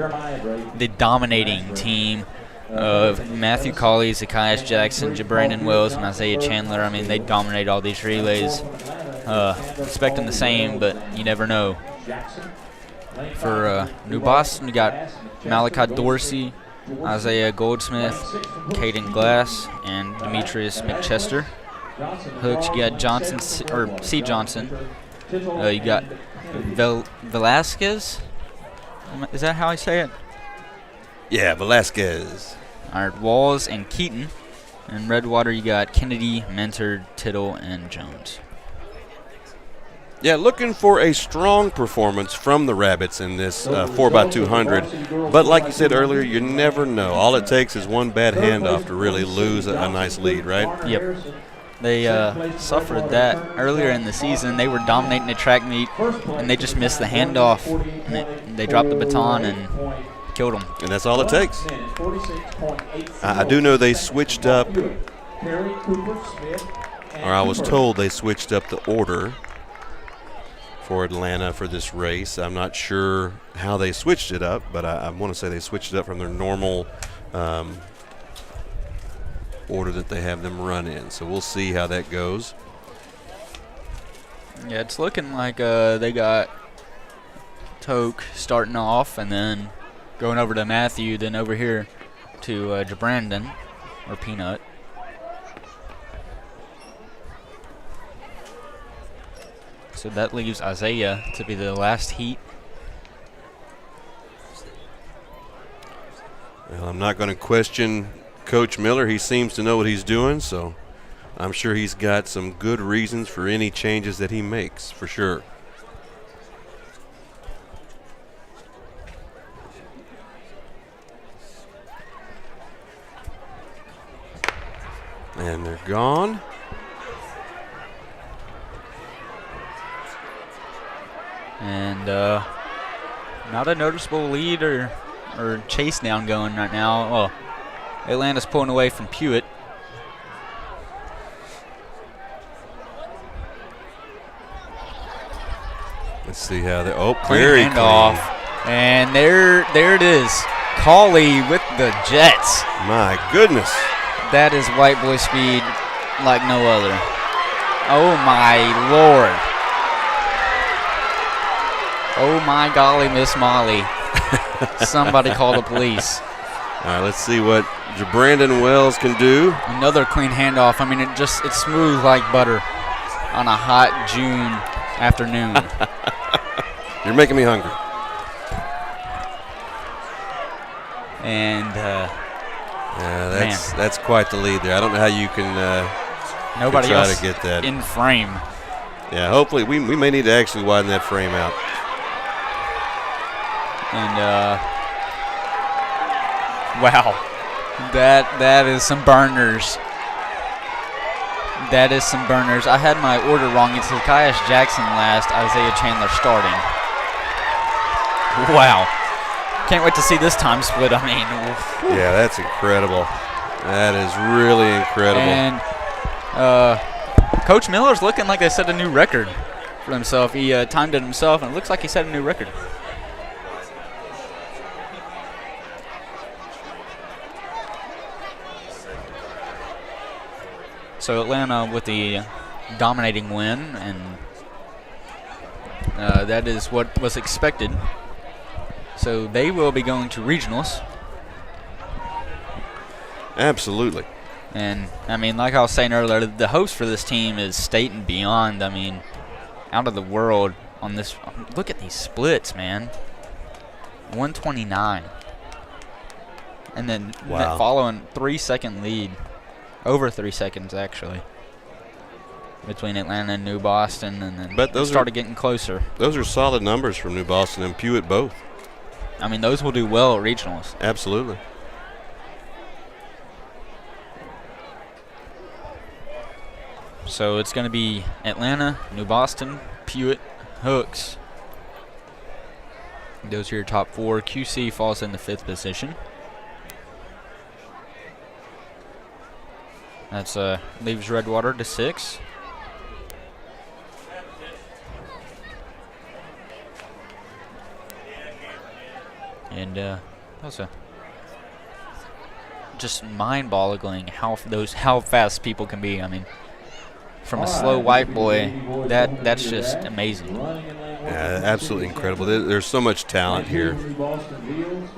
the dominating team of Matthew Colley, Zacchaeus Jackson, Brandon Wells, and Isaiah Chandler. I mean, they dominate all these relays. Expecting the same, but you never know. For New Boston, you got Malachi Dorsey, Isaiah Goldsmith, Caden Glass, and Demetrius McChester. Hooks, you got Johnson, or C. Johnson. You got Velasquez. Is that how I say it? Yeah, Velasquez. All right, Walls and Keaton. And Redwater, you got Kennedy, Mentor, Tittle, and Jones. Yeah, looking for a strong performance from the Rabbits in this 4x200. But like you said earlier, you never know. All it takes is one bad handoff to really lose a nice lead, right? Yep. They suffered that earlier in the season. They were dominating the track meet, and they just missed the handoff. And they dropped the baton and killed them. And that's all it takes. I do know they switched up, or I was told they switched up the order for Atlanta for this race. I'm not sure how they switched it up, but I want to say they switched it up from their normal order that they have them run in. So we'll see how that goes. Yeah, it's looking like they got Toke starting off and then going over to Matthew, then over here to Jabrandon, or Peanut. So that leaves Isaiah to be the last heat. Well, I'm not going to question Coach Miller. He seems to know what he's doing, so I'm sure he's got some good reasons for any changes that he makes, for sure. And they're gone. And not a noticeable lead or chase down going right now. Oh, Atlanta's pulling away from Pewitt. Let's see how they. Oh, Clean very handoff. clean. And there it is. Cauley with the Jets. My goodness. That is white boy speed like no other. Oh, my Lord. Oh, my golly, Miss Molly. Somebody call the police. All right, let's see what Brandon Wells can do. Another clean handoff. I mean, it's smooth like butter on a hot June afternoon. You're making me hungry. And that's quite the lead there. I don't know how you can nobody try else to get that in frame. Yeah, hopefully we may need to actually widen that frame out. And wow, that is some burners. That is some burners. I had my order wrong. It's Zakias Jackson last, Isaiah Chandler starting. Wow. Can't wait to see this time split. I mean, whew. Yeah, that's incredible. That is really incredible. And Coach Miller's looking like they set a new record for himself. He timed it himself, and it looks like he set a new record. So Atlanta with the dominating win, and that is what was expected. So they will be going to regionals. Absolutely. And, I mean, like I was saying earlier, the host for this team is state and beyond. I mean, out of the world on this. Look at these splits, man. 129. And then wow. Following 3-second lead. Over 3 seconds, actually, between Atlanta and New Boston. And then but those started getting closer. Those are solid numbers from New Boston and Pewitt both. I mean, those will do well at regionals. Absolutely. So it's going to be Atlanta, New Boston, Pewitt, Hooks. Those are your top four. QC falls in the 5th position. That's leaves Redwater to 6. And that's just mind-boggling how fast people can be. I mean, from a slow white boy, that's just amazing. Yeah, absolutely incredible. There's so much talent here.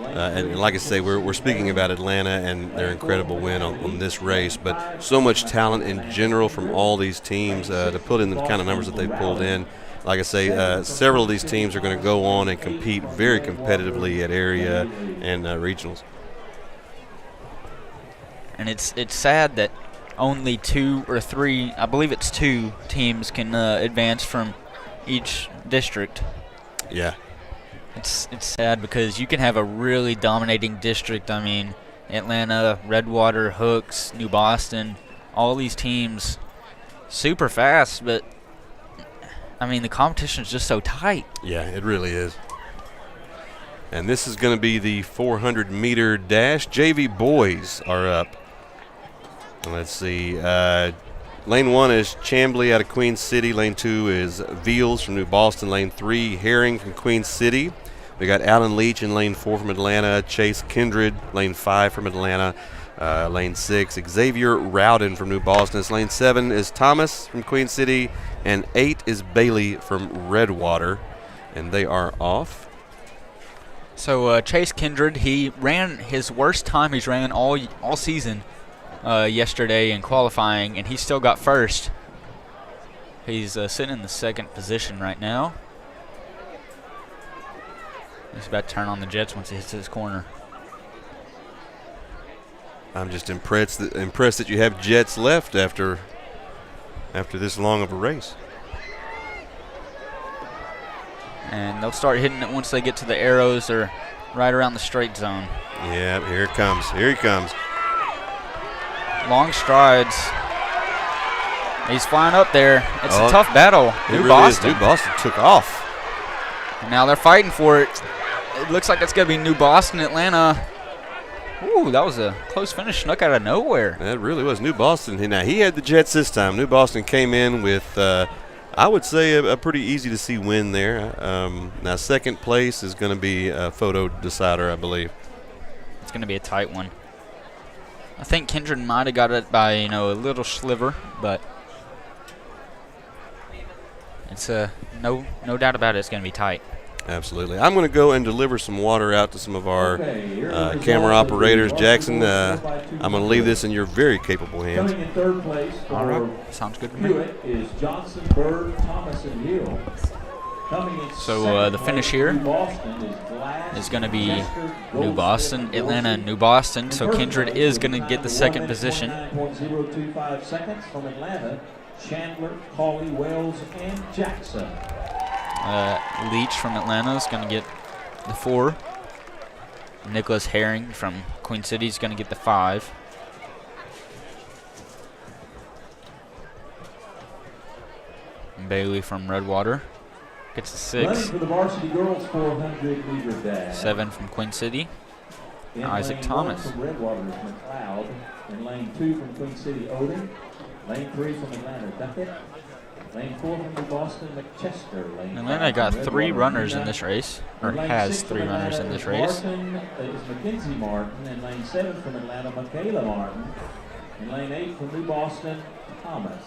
And like I say, we're speaking about Atlanta and their incredible win on this race, but so much talent in general from all these teams to put in the kind of numbers that they pulled in. Like I say, several of these teams are going to go on and compete very competitively at area and regionals. And it's sad that only 2 or 3, I believe it's 2 teams can advance from each district. Yeah. It's sad because you can have a really dominating district. I mean, Atlanta, Redwater, Hooks, New Boston, all these teams super fast, but I mean, the competition is just so tight. Yeah, it really is. And this is going to be the 400-meter dash. JV boys are up. And let's see. Lane 1 is Chambly out of Queen City. Lane 2 is Veals from New Boston. Lane 3, Herring from Queen City. We got Alan Leach in Lane 4 from Atlanta. Chase Kindred, Lane 5 from Atlanta. Lane 6, Xavier Rowden from New Boston. Lane 7 is Thomas from Queen City. And 8 is Bailey from Redwater. And they are off. So Chase Kindred, he ran his worst time he's ran all season yesterday in qualifying, and he still got first. He's sitting in the 2nd position right now. He's about to turn on the jets once he hits his corner. I'm just impressed that you have jets left after this long of a race. And they'll start hitting it once they get to the arrows or right around the straight zone. Yeah, here it comes. Here he comes. Long strides. He's flying up there. It's a tough battle. New Boston. New Boston took off. And now they're fighting for it. It looks like it's going to be New Boston, Atlanta. Ooh, that was a close finish, snuck out of nowhere. That really was New Boston. Now, he had the jets this time. New Boston came in with I would say a pretty easy to see win there. Now, second place is going to be a photo decider, I believe. It's going to be a tight one. I think Kindred might have got it by, a little sliver, but it's no doubt about it. It's going to be tight. Absolutely. I'm going to go and deliver some water out to some of our camera operators. Jackson, I'm going to leave this in your very capable hands. Coming in third place All for right. Sounds good to me. Hewitt is Johnson, Bird, Thomas, and Hill. Coming in So, second the finish place, here New Boston is Glass, is going to be Chester, New Boston, Goldsmith, Atlanta, and New Boston. So In Kindred first is place going to with get the time second 1 position. 29.025 seconds from Atlanta, Chandler, Hawley, Wells, and Jackson. Leach from Atlanta is going to get the 4. Nicholas Herring from Queen City is going to get the 5. Bailey from Redwater gets the Running 6. for the Varsity girls 400-meter dash. 7 from Queen City. In Isaac lane Thomas. 1 from Redwater is McLeod. In lane 2 from Queen City, Odin. Lane 3 from Atlanta, Duckett. Lane 4 from New Boston, McChester. Lane Atlanta 5 got from 3 Redwater, runners in Nina. this race, or In lane has 6 3 from runners in Atlanta this is race. Martin, is Mackenzie Martin. In lane 7 from Atlanta, Michaela Martin. In lane 8 from New Boston, Thomas.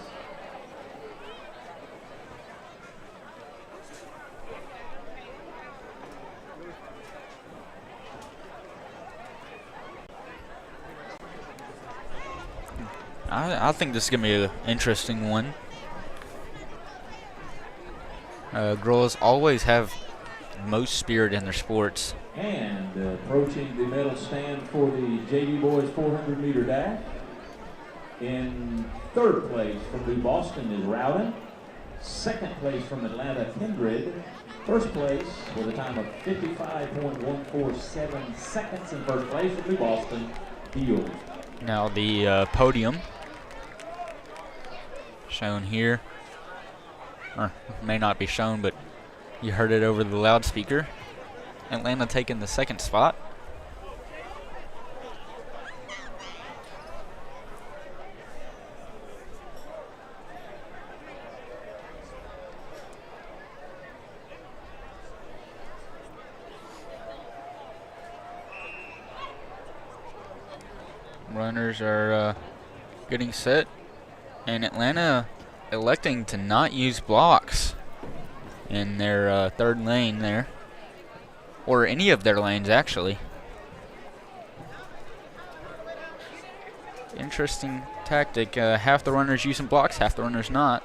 I think this is going to be an interesting one. Girls always have most spirit in their sports. And approaching the medal stand for the JV boys 400-meter dash. In third place from New Boston is Rowden. Second place from Atlanta, Kindred. First place with a time of 55.147 seconds in first place from New Boston, Field. Now the podium shown here, or may not be shown, but you heard it over the loudspeaker. Atlanta taking the second spot. Runners are getting set, and Atlanta electing to not use blocks in their third lane there, or any of their lanes actually. Interesting tactic. Half the runners using blocks, half the runners not.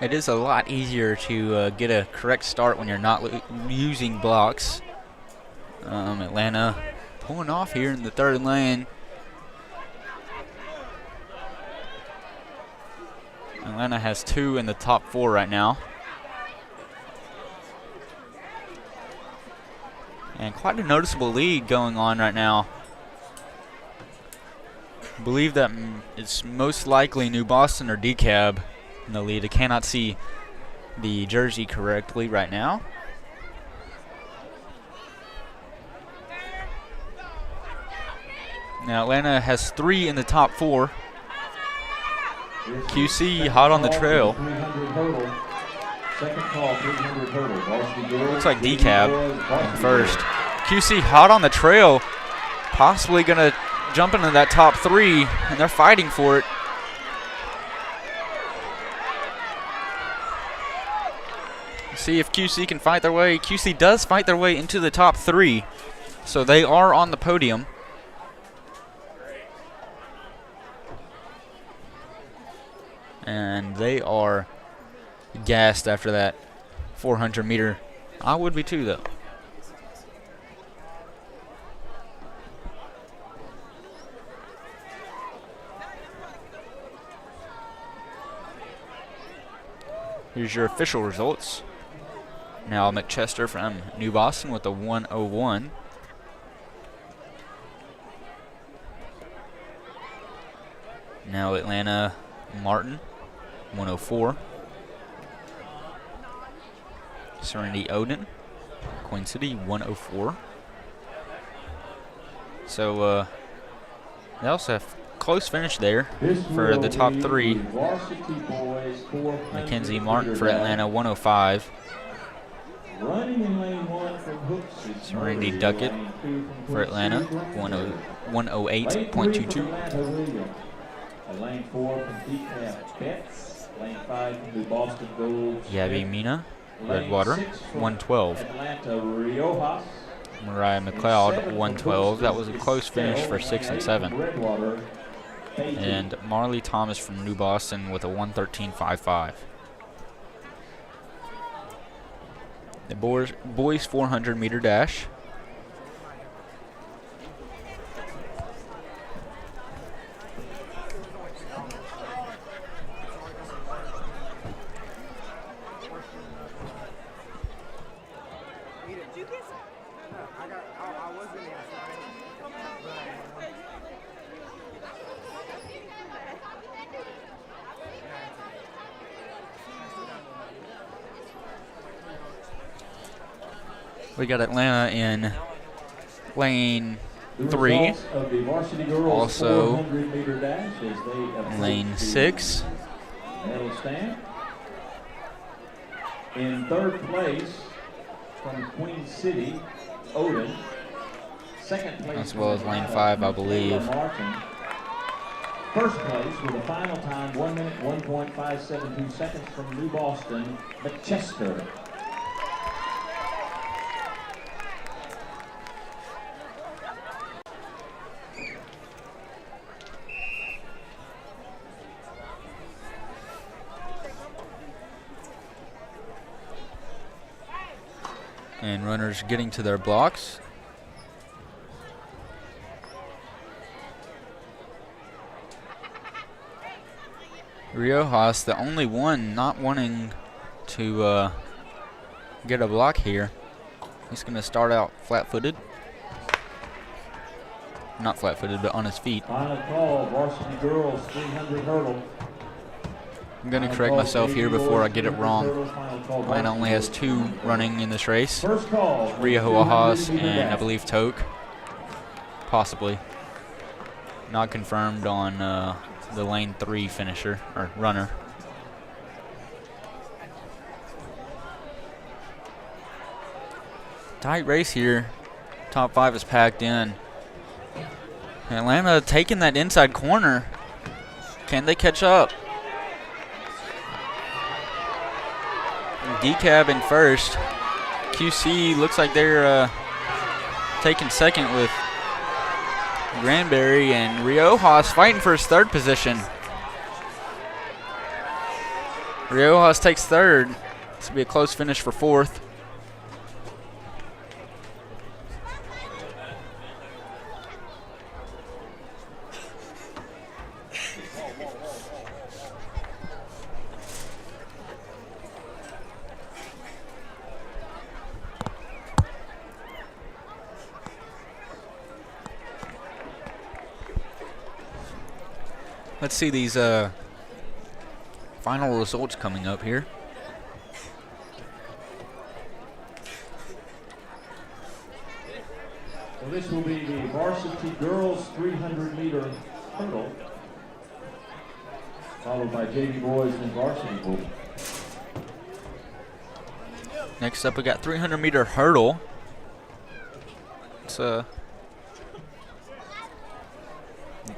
It is a lot easier to get a correct start when you're not using blocks. Atlanta pulling off here in the third lane. Atlanta has 2 in the top 4 right now. And quite a noticeable lead going on right now. I believe that it's most likely New Boston or DeKalb in the lead. I cannot see the jersey correctly right now. Now Atlanta has 3 in the top 4. QC hot on the trail. Looks like DeKalb in first. QC hot on the trail, possibly gonna jump into that top 3, and they're fighting for it. See if QC can fight their way. QC does fight their way into the top 3, so they are on the podium. And they are gassed after that 400 meter. I would be too, though. Here's your official results. Now McChester from New Boston with a 1:01. Now Atlanta Martin, 1:04. Serenity Odin, Queen City, 1:04. So they also have close finish there This for will the top be three. the Varsity boys 400 Mackenzie Martin for meter Atlanta, 105. dash. Running in lane 1 from Hooks is Randy Murray. Duckett Lane 2 from for Queen Atlanta, City, Glenn. 108.22. Atlanta Williams. Lane 4 from DeKalb Betts. Lane 5 from the Boston Gold. Yabby Mina, Lane Redwater, 6 from 112. Atlanta Riojas. Mariah McLeod, 112. That was a close finish for 6 and 7. Redwater. And Marley Thomas from New Boston with a 113.55. The boys 400 meter dash. We got Atlanta in lane 3, also lane 6. Medal stand. In third place from Queen City, Odin. Second place As well as from lane Atlanta, 5, I Michaela believe. Martin. First place with a final time 1 minute 1.572 seconds from New Boston, McChester. And runners getting to their blocks. Riojas, the only one not wanting to get a block here. He's going to start out flat-footed. Not flat-footed, but on his feet. Final call, Varsity Girls 300 hurdle. I'm going to correct myself here before I get it wrong. Atlanta only has 2 running in this race. First call, Riojas and I believe Toke. Possibly. Not confirmed on the lane 3 finisher, or runner. Tight race here. Top 5 is packed in. Atlanta taking that inside corner. Can they catch up? DeKalb in first. QC looks like they're taking second with Granberry, and Riojas fighting for his third position. Riojas takes third. This will be a close finish for fourth. Let's see these final results coming up here. So this will be the Varsity Girls 300 meter hurdle, followed by JV Boys and Varsity Boys. Next up, we got 300 meter hurdle.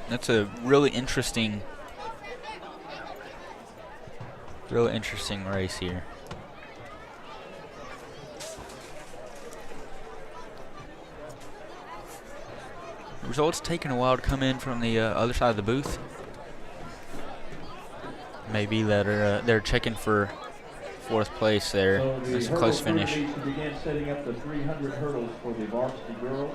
That's a really interesting race here. Results taking a while to come in from the other side of the booth. Maybe that they're checking for fourth place there. So It's a close finish. To begin setting up the 300 hurdles for the Varsity Girls.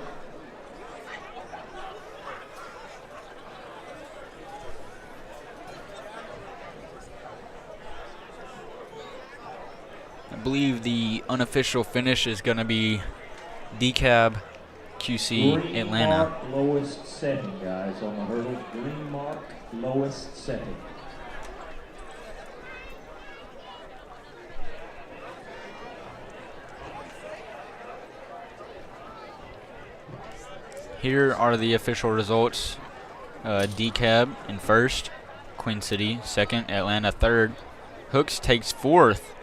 I believe the unofficial finish is going to be DeKalb, QC, Green Atlanta. mark, lowest setting, guys, on the hurdle. Green mark, lowest setting. here are the official results. DCAB in first, Queen City second, Atlanta third. Hooks takes fourth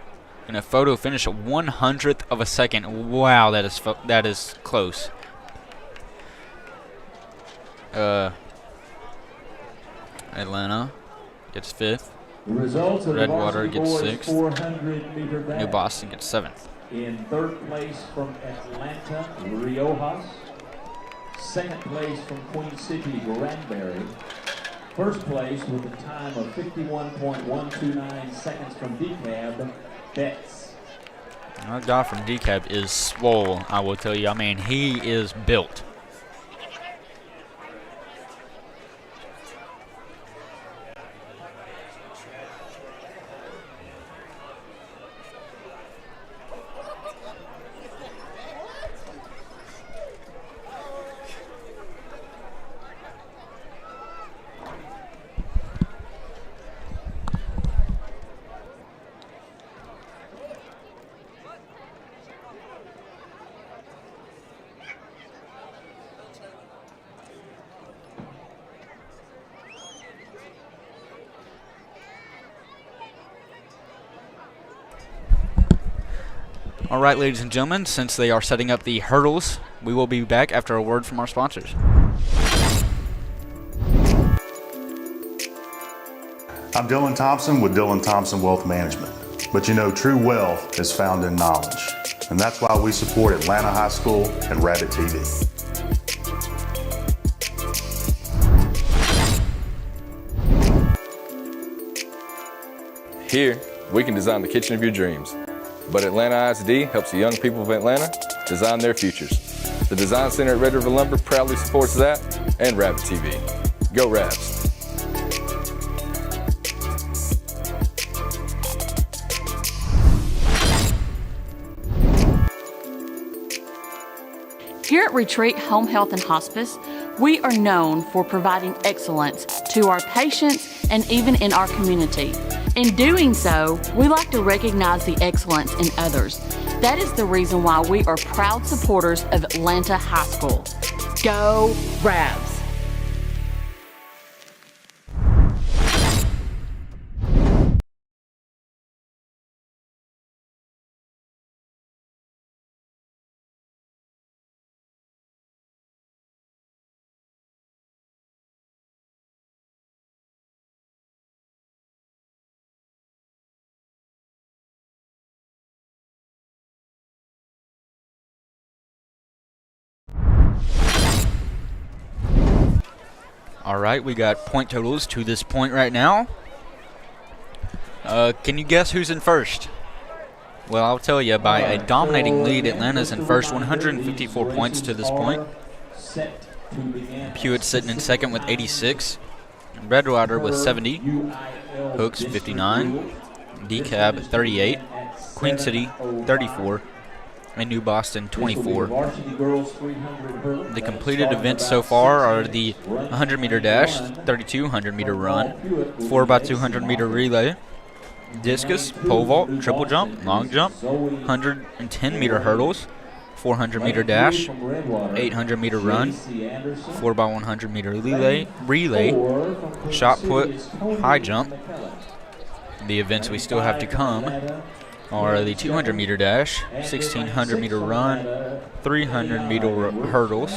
in a photo finish, a 100th of a second. Wow, that is close. Atlanta gets fifth. The results of the Redwater Varsity gets boys sixth. 400-meter dash. New Boston gets seventh. In third place from Atlanta, Riojas. Second place from Queen City, Granbury. First place with a time of 51.129 seconds from DCAB, Betts. Our guy from DCAB is swole, I will tell you. I mean, he is built. All right, ladies and gentlemen, since they are setting up the hurdles, we will be back after a word from our sponsors. I'm Dylan Thompson with Dylan Thompson Wealth Management. But you know, true wealth is found in knowledge. And that's why we support Atlanta High School and Rabbit TV. Here, we can design the kitchen of your dreams. But Atlanta ISD helps the young people of Atlanta design their futures. The Design Center at Red River Lumber proudly supports that and Rabbit TV. Go Rabs! Here at Retreat Home Health and Hospice, we are known for providing excellence to our patients and even in our community. In doing so, we like to recognize the excellence in others. That is the reason why we are proud supporters of Atlanta High School. Go Rabs! All right, we got point totals to this point right now. Can you guess who's in first? Well, I'll tell you, by a dominating lead, Atlanta's in first, 154 points to this point. Pewett's sitting in second with 86. Redwater with 70. Hooks 59. DCAB 38. Queen City 34. And New Boston 24. The completed events so far are the 100-meter dash, 32 100-meter run, 4x200 meter relay, discus, pole vault, triple jump, long jump, 110-meter hurdles, 400-meter dash, 800-meter run, 4x100 meter relay, shot put, high jump. The events we still have to come are the 200-meter dash, 1600-meter run, 300-meter hurdles,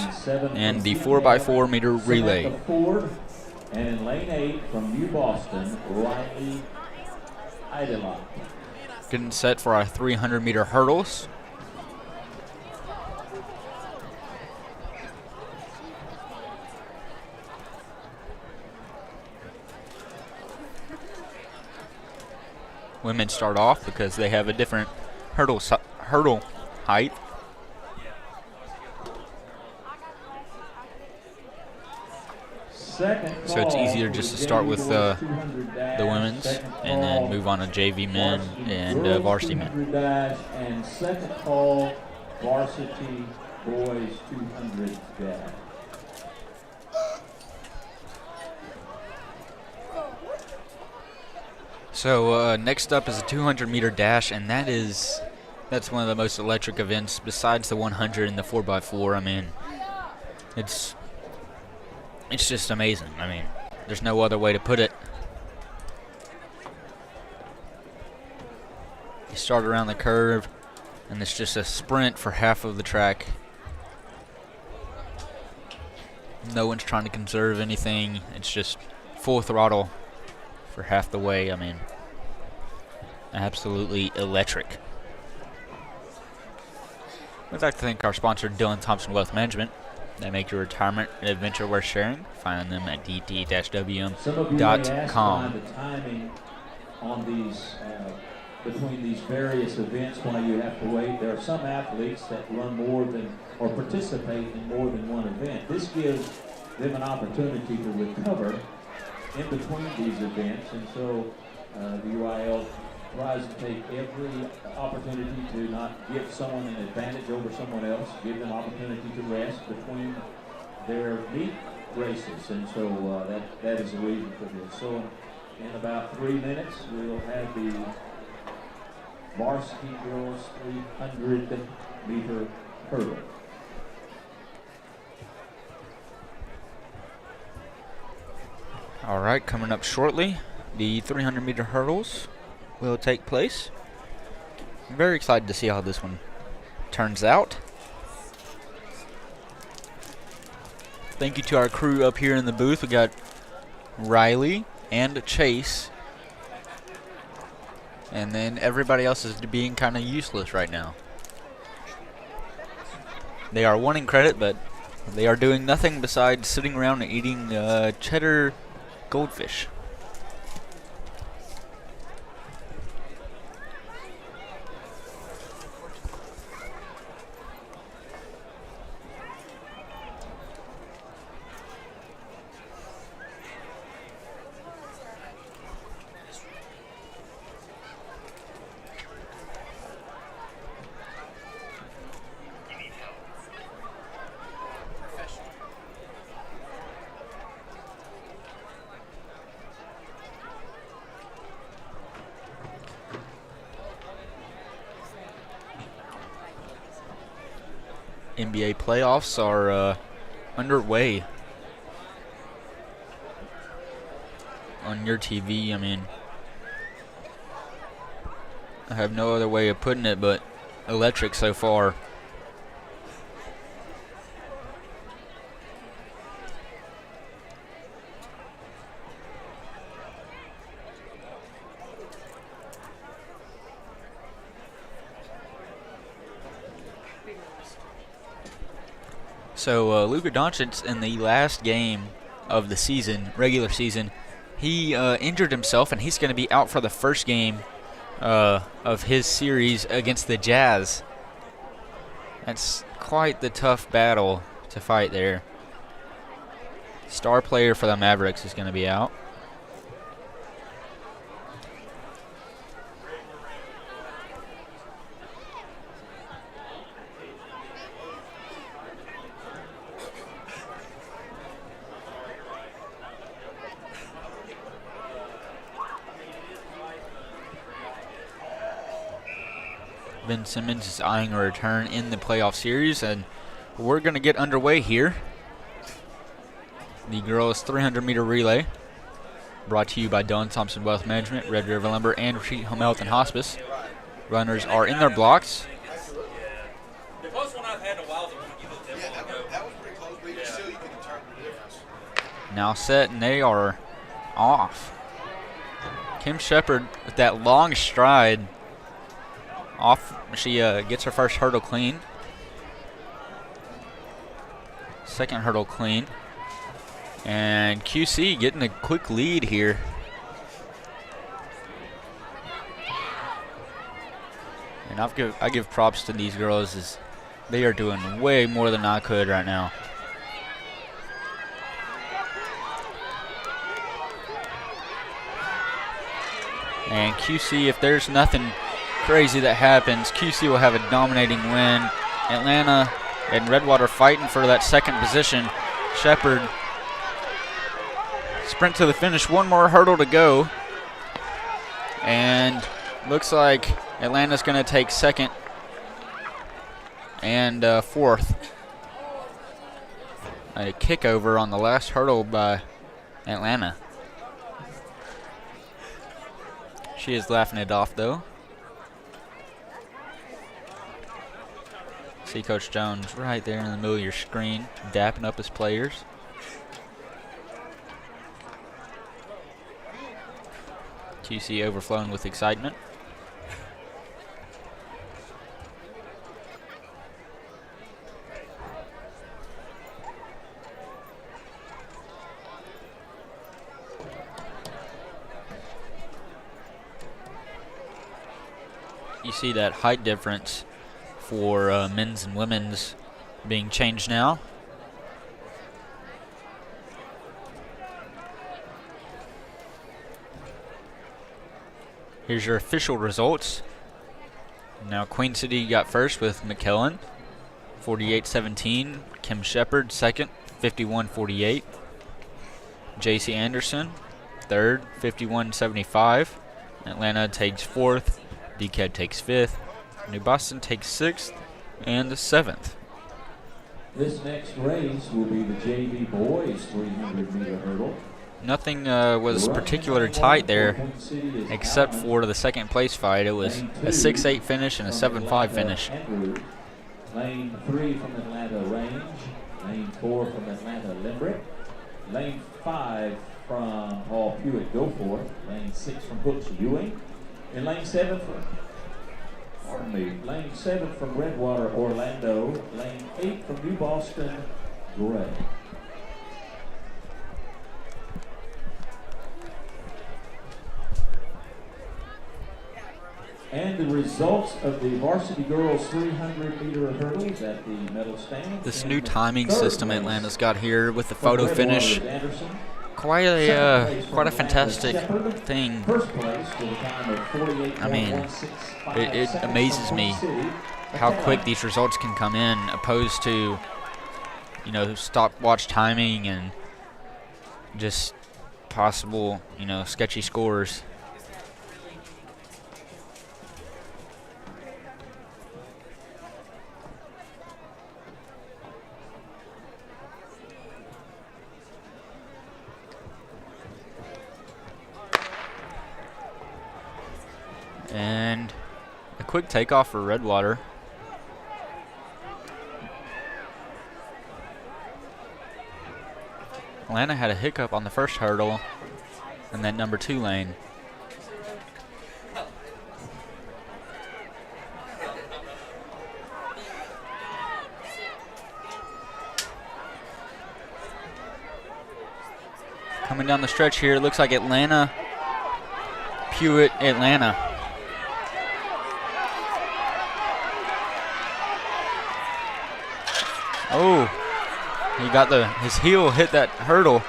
and the 4x4 meter relay. And in lane 8 from New Boston, Riley Idelot. Getting set for our 300-meter hurdles. Women start off because they have a different hurdle height. So it's easier just to start with the women's and then move on to JV men and varsity men. And second call, varsity boys 200 dash. So next up is a 200-meter dash, and that's one of the most electric events besides the 100 and the 4x4. I mean, it's It's just amazing. I mean, there's no other way to put it. You start around the curve, and it's just a sprint for half of the track. No one's trying to conserve anything. It's just full throttle for half the way. I mean, absolutely electric. We'd like to thank our sponsor, Dillon Thompson Wealth Management. They make your retirement and adventure worth sharing. Find them at dt-wm.com. Some of you may ask why the timing on these, between these various events, why you have to wait. There are some athletes that run more than, or participate in more than one event. This gives them an opportunity to recover in between these events, and so the UIL tries to take every opportunity to not give someone an advantage over someone else, give them opportunity to rest between their meet races, and so that is the reason for this. So in about 3 minutes, we'll have the Varsity girls 300-meter hurdle. All right, coming up shortly, the 300-meter hurdles will take place. I'm very excited to see how this one turns out. Thank you to our crew up here in the booth. We got Riley and Chase. And then everybody else is being kind of useless right now. They are wanting credit, but they are doing nothing besides sitting around and eating cheddar goldfish. NBA playoffs are underway on your TV. I mean, I have no other way of putting it but electric so far. So Luka Doncic, in the last game of the season, regular season, he injured himself, and he's going to be out for the first game of his series against the Jazz. That's quite the tough battle to fight there. Star player for the Mavericks is going to be out. Ben Simmons is eyeing a return in the playoff series, and we're going to get underway here. The girls 300-meter relay, brought to you by Dillon Thompson Wealth Management, Red River Lumber, and Retreat Home Health and Hospice. Runners are in their blocks. The close one I've had in a while is when you looked at that was pretty close, but still you can determine the difference. Now set, and they are off. Kim Shepard with that long stride. Off, she gets her first hurdle clean. Second hurdle clean. And QC getting a quick lead here. And I give props to these girls, as they are doing way more than I could right now. And QC, if there's nothing crazy that happens, QC will have a dominating win. Atlanta and Redwater fighting for that second position. Shepard sprint to the finish, one more hurdle to go. And looks like Atlanta's going to take second and fourth. a kickover on the last hurdle by Atlanta. She is laughing it off, though. See Coach Jones right there in the middle of your screen, dapping up his players. QC overflowing with excitement. You see that height difference for men's and women's being changed now. Here's your official results. Now Queen City got first with McKellen, 48-17. Kim Shepard second, 51-48. JC Anderson third, 51-75. Atlanta takes fourth. DCAD takes fifth. New Boston takes sixth and seventh. This next race will be the JV boys 300-meter hurdle. Nothing was particularly tight there, except for the second place fight. It was a 6-8 finish and a 7-5 finish. Lane 3 from Atlanta Range. Lane 4 from Atlanta Limerick. Lane 5 from Hall Hewitt Goforth. Lane 6 from Hooks Ewing. And lane 7 from Redwater Orlando. Lane 8 from New Boston Gray. And the results of the Varsity Girls 300-meter hurdles at the medal stand. This new timing system Atlanta's got here with the photo finish, quite a fantastic thing. I mean, it amazes me how quick these results can come in, opposed to, you know, stopwatch timing and just possible, you know, sketchy scores. And a quick takeoff for Redwater. Atlanta had a hiccup on the first hurdle in that number 2 lane. Coming down the stretch here, it looks like Atlanta, Hewitt, Atlanta. Oh, he got his heel hit that hurdle,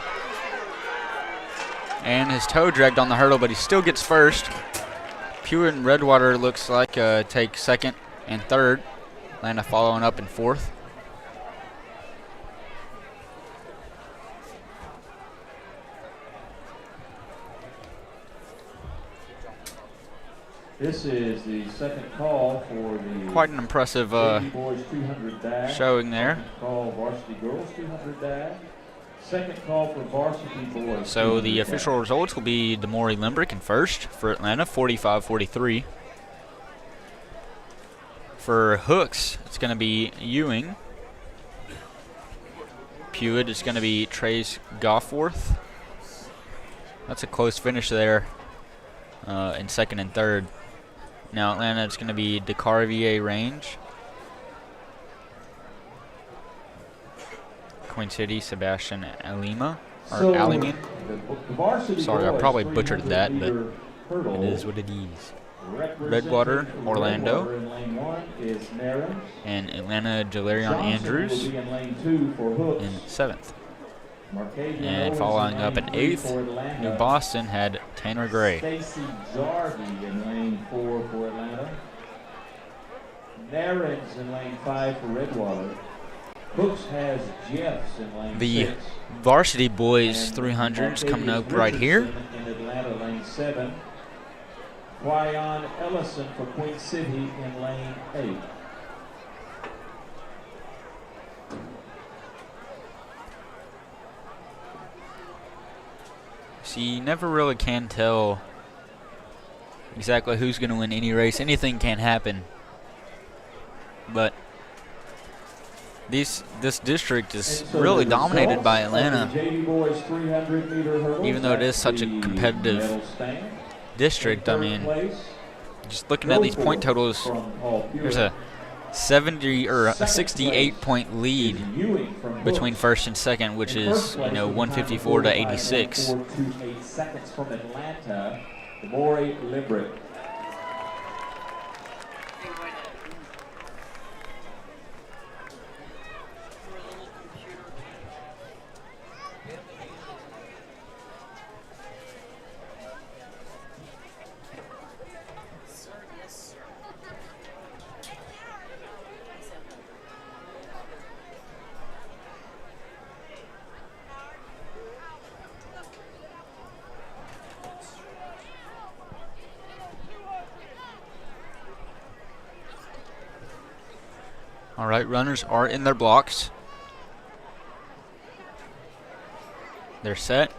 and his toe dragged on the hurdle, but he still gets first. Hewitt and Redwater looks like take second and third. Atlanta following up in fourth. This is the second call for the quite an impressive boys 200 dash. showing there. Second call Varsity Girls 200 dash. Second call for Varsity Boys. So the official results will be Demori Limbrick in first for Atlanta, 45-43. For Hooks, it's going to be Ewing. Hewitt is going to be Trace Goffworth. That's a close finish there in second and third. Now Atlanta, it's going to be DeCarvier Range. Queen City, Sebastian Alima, or Aliman. Sorry, I probably butchered that, but it is what it is. Redwater, Orlando, and Atlanta, Jalarion Andrews in seventh. And following up in eighth, New Boston had Tanner Gray. Stacy Jarvie in lane 4 for Atlanta. Narins in lane 5 for Redwater. Hooks has Jeffs in lane 6. The Varsity Boys 300s coming up right here. In Atlanta, lane 7. Quyon Ellison for Queen City in lane 8. So you never really can tell exactly who's going to win any race. Anything can happen. But this district is really dominated by Atlanta. Even though it is such a competitive district, I mean, just looking at these point totals, there's a 70 or a 68 point lead between first and second, which is 154 to 86. Seconds from Atlanta, Maury Librick. All right, runners are in their blocks. They're set.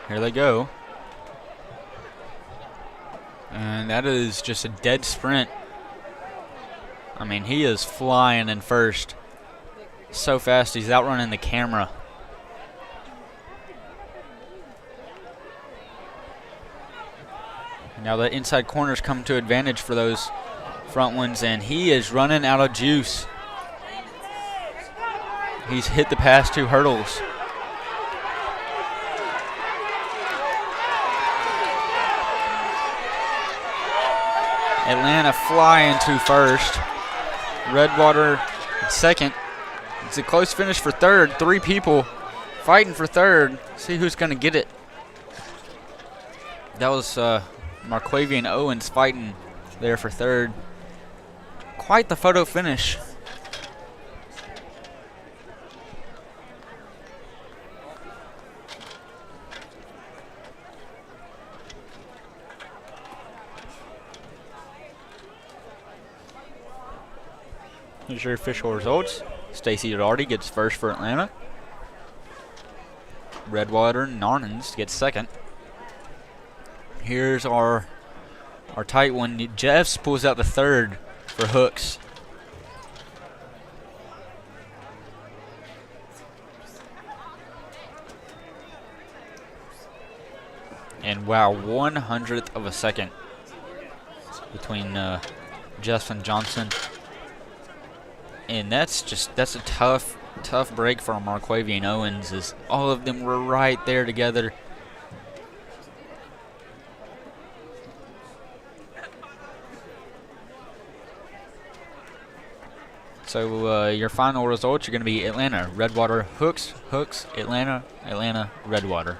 Here they go. And that is just a dead sprint. I mean, he is flying in first. So fast, he's outrunning the camera. Now the inside corners come to advantage for those front ones, and he is running out of juice. He's hit the past two hurdles. Atlanta flying to first. Redwater second. It's a close finish for third. Three people fighting for third. See who's going to get it. That was Marquavian Owens fighting there for third. Quite the photo finish. Here's your official results. Stacy Girardi gets first for Atlanta. Redwater Narnans gets second. Here's our tight one. Jeffs pulls out the third for Hooks. And wow, 1/100th of a second between Jeffs and Johnson. And that's a tough break for Marquavian Owens, as all of them were right there together. So your final results are going to be Atlanta, Redwater, Hooks, Atlanta, Redwater.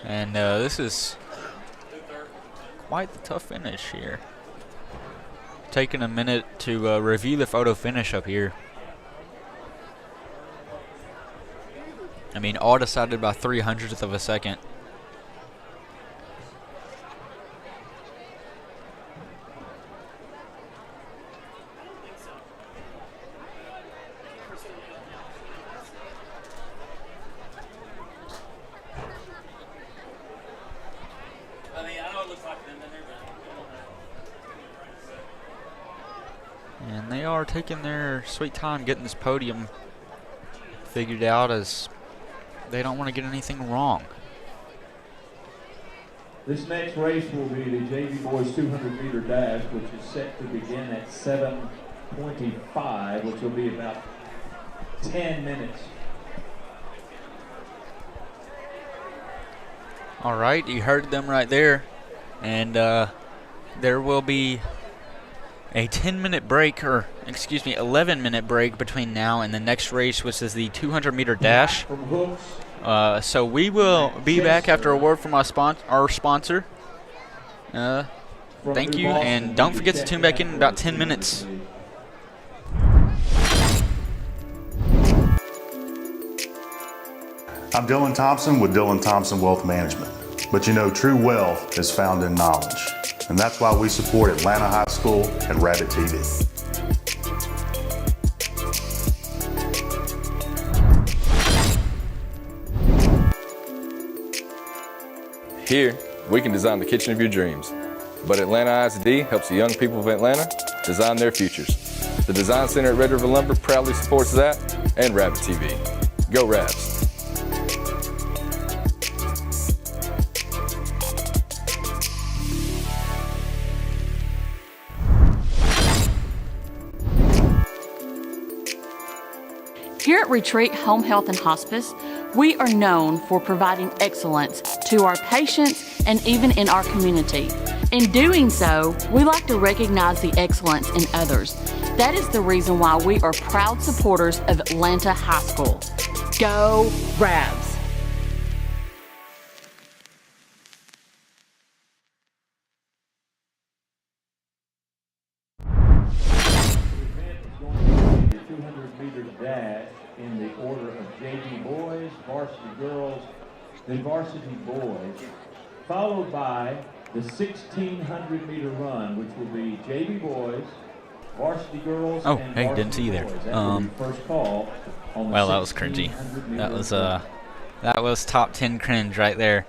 And this is quite the tough finish here. Taking a minute to review the photo finish up here. I mean, all decided by 3/100th of a second. And they are taking their sweet time getting this podium figured out, as they don't want to get anything wrong. This next race will be the JV Boys 200-meter dash, which is set to begin at 7:25, which will be about 10 minutes. All right, you heard them right there. And there will be a 10-minute break, or excuse me, 11-minute break between now and the next race, which is the 200-meter dash. From Hooks, So we will be back after a word from our sponsor. Thank you, and don't forget to tune back in about 10 minutes. I'm Dylan Thompson with Dylan Thompson Wealth Management. But you know, true wealth is found in knowledge. And that's why we support Atlanta High School and Rabbit TV. Here, we can design the kitchen of your dreams. But Atlanta ISD helps the young people of Atlanta design their futures. The Design Center at Red River Lumber proudly supports that and Rabbit TV. Go Rabs! Here at Retreat Home Health and Hospice, we are known for providing excellence to our patients and even in our community. In doing so, we like to recognize the excellence in others. That is the reason why we are proud supporters of Atlanta High School. Go Rabs! The 200-meter dash in the order of JV boys, varsity girls, then varsity boys, followed by the 1,600-meter run, which will be JV boys, varsity girls, Oh, and hey, varsity didn't see you there. boys. That will be first call on the Well, that was cringy. 1,600-meter That was top 10 cringe right there.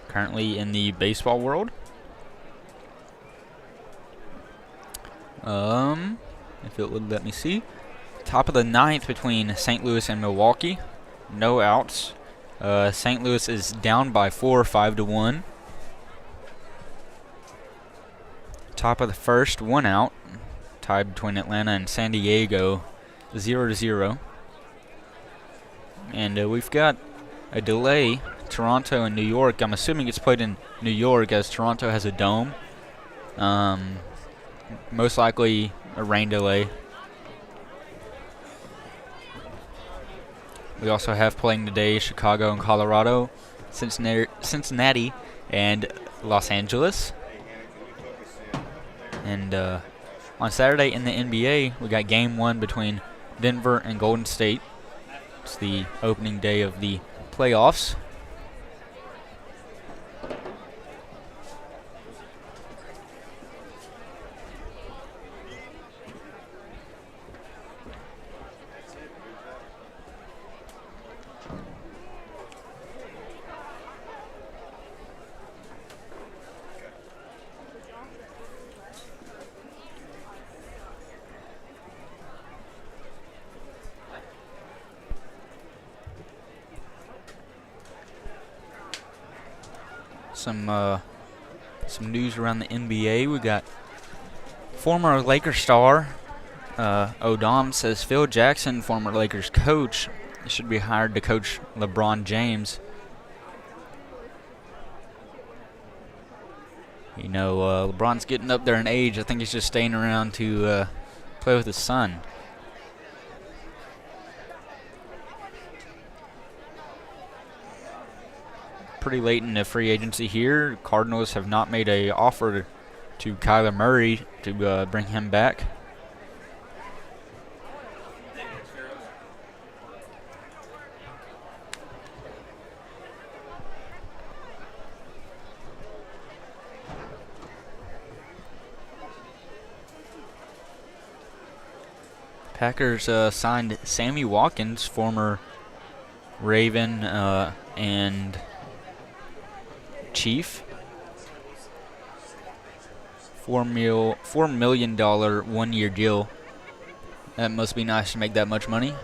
Currently in the baseball world. If it would let me see. Top of the ninth between St. Louis and Milwaukee. No outs. St. Louis is down by 4, 5-1. Top of the first, 1 out. Tied between Atlanta and San Diego, 0-0. And we've got a delay. Toronto and New York. I'm assuming it's played in New York as Toronto has a dome. Most likely a rain delay. We also have playing today Chicago and Colorado, Cincinnati and Los Angeles. And on Saturday in the NBA, we got Game 1 between Denver and Golden State. It's the opening day of the playoffs. Some news around the NBA. We got former Lakers star Odom says Phil Jackson, former Lakers coach, should be hired to coach LeBron James. You know, LeBron's getting up there in age. I think he's just staying around to play with his son. Pretty late in the free agency here. Cardinals have not made an offer to Kyler Murray to bring him back. Packers signed Sammy Watkins, former Raven and Chief. $4 million 1-year deal. That must be nice to make that much money.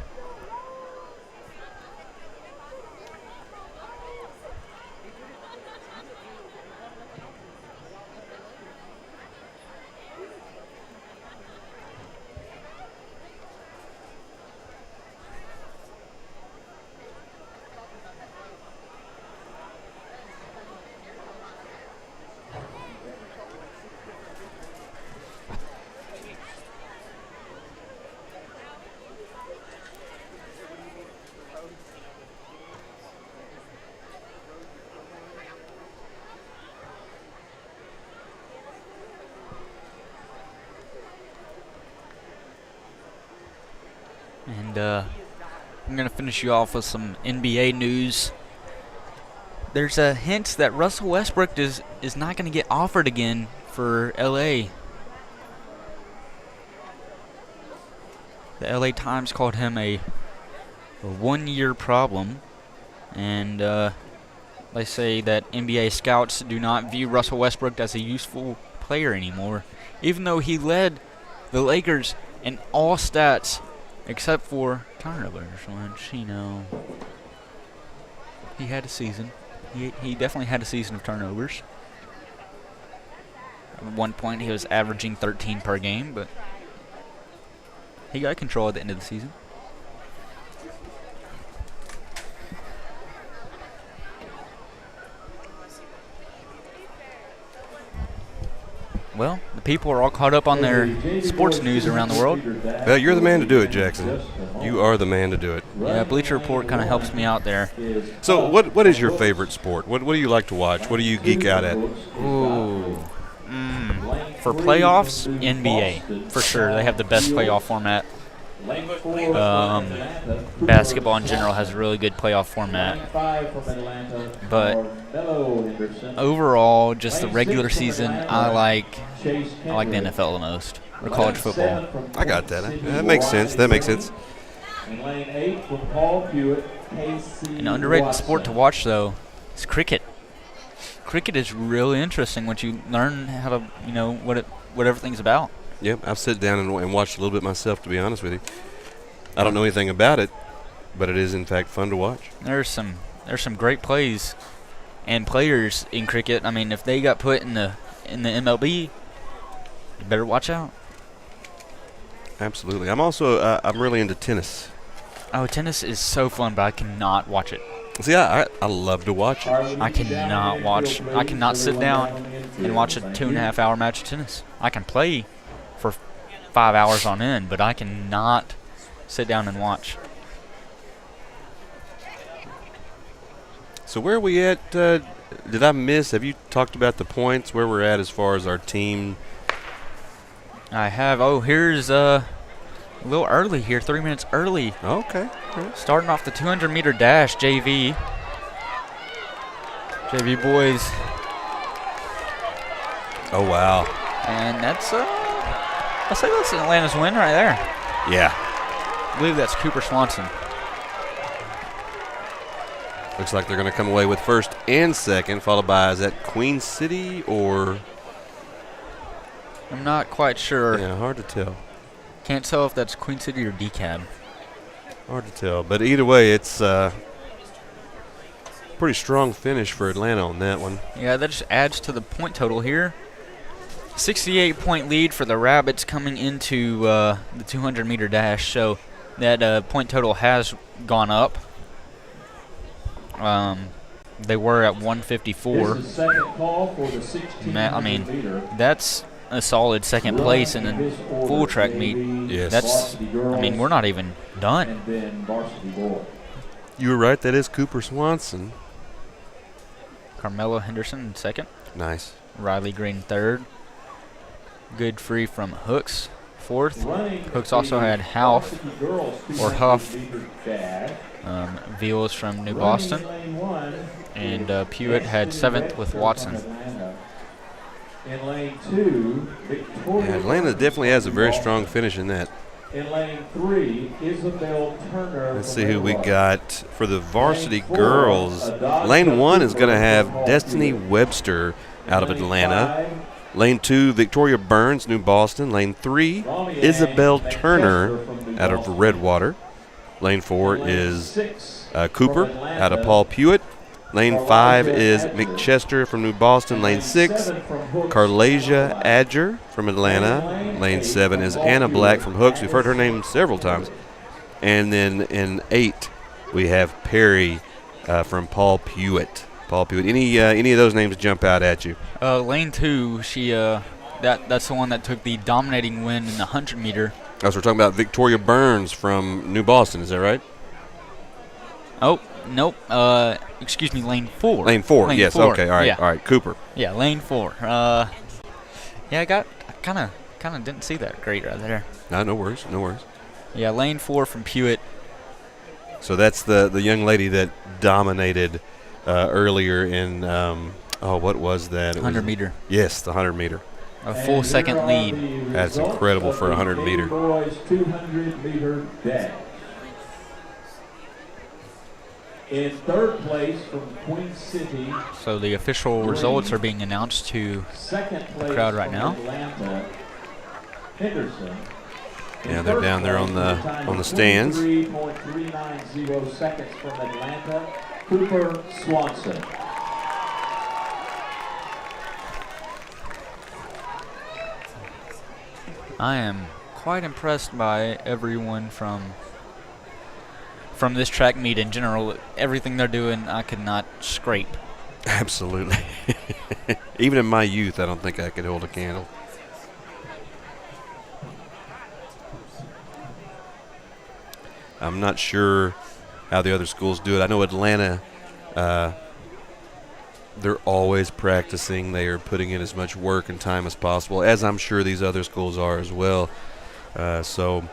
And I'm going to finish you off with some NBA news. There's a hint that Russell Westbrook is not going to get offered again for LA. The LA Times called him a one-year problem, and they say that NBA scouts do not view Russell Westbrook as a useful player anymore, even though he led the Lakers in all stats except for turnovers, which, you know, he had a season. He definitely had a season of turnovers. At one point, he was averaging 13 per game, but he got control at the end of the season. Well, the people are all caught up on their sports news around the world. Well, you're the man to do it, Jackson. You are the man to do it. Yeah, Bleacher Report kind of helps me out there. So what is your favorite sport? What do you like to watch? What do you geek out at? Ooh. For playoffs, NBA, for sure. They have the best playoff format. Basketball in general has a really good playoff format. But overall, just the regular season, I like the NFL the most, or college football. I got that. That makes sense. That makes sense. An underrated sport to watch, though, is cricket. Cricket is really interesting once you learn how to, you know, what everything's about. Yep, I've sat down and watched a little bit myself, to be honest with you. I don't know anything about it, but it is in fact fun to watch. There's some great plays and players in cricket. I mean, if they got put in the MLB, you better watch out. Absolutely. I'm also I'm really into tennis. Oh, tennis is so fun, but I cannot watch it. See, I love to watch it. I cannot sit down and watch a 2.5 hour match of tennis. I can play for 5 hours on end, but I cannot sit down and watch. So where are we at? Did I miss? Have you talked about the points, where we're at as far as our team? I have. Oh, here's a little early here, 3 minutes early. Okay. Starting off the 200-meter dash, JV boys. Oh, wow. And that's Atlanta's win right there. Yeah. I believe that's Cooper Swanson. Looks like they're going to come away with first and second, followed by, is that Queen City or? I'm not quite sure. Yeah, hard to tell. Can't tell if that's Queen City or DeKalb. Hard to tell. But either way, it's pretty strong finish for Atlanta on that one. Yeah, that just adds to the point total here. 68-point lead for the Rabbits coming into the 200-meter dash. So that point total has gone up. They were at 154. I mean, that's a solid second place in a full track meet. Yes. I mean, we're not even done. You were right. That is Cooper Swanson. Carmelo Henderson in second. Nice. Riley Green third. Good free from Hooks fourth. Hooks also had Huff. Veals from New Boston. And Pewitt had seventh with Watson. In lane 2, Victoria. Yeah, Atlanta definitely has a very strong finish in that. In lane 3, Isabel Turner. Let's see who we got for the varsity girls. Lane 1 is going to have Destiny Webster out of Atlanta. Lane 2, Victoria Burns, New Boston. Lane 3, Isabel Turner out of Redwater. Lane 4 is Cooper out of Paul Pewitt. Lane 5 is McChester from New Boston. Lane 6, Carlasia Adger from Atlanta. Lane 7 is Anna Black from Hooks. We've heard her name several times. And then in 8, we have Perry from Paul Pewitt. Paul Pewitt. Any of those names jump out at you? Lane 2, she that's the one that took the dominating win in the 100-meter. Oh, so we're talking about Victoria Burns from New Boston. Is that right? Oh, nope. Excuse me, lane 4. Lane 4, yes. 4. Okay, all right, yeah. All right. Cooper. Yeah, lane 4. Yeah, I kind of didn't see that great right there. No worries, no worries. Yeah, lane 4 from Pewitt. So that's the young lady that dominated earlier in, what was that? It 100 was, meter. Yes, the 100 meter. A full second lead. That's incredible for a 100 meter. Boys 200 meter dash. In third place from Queen City. So the official results are being announced to Second the place crowd right from now. Atlanta, Henderson. Yeah, they're down there on the stands. 3.390 seconds from Atlanta, Cooper Swanson. I am quite impressed by everyone from this track meet in general. Everything they're doing, I could not scrape. Absolutely. Even in my youth, I don't think I could hold a candle. I'm not sure how the other schools do it. I know Atlanta, they're always practicing. They are putting in as much work and time as possible, as I'm sure these other schools are as well. So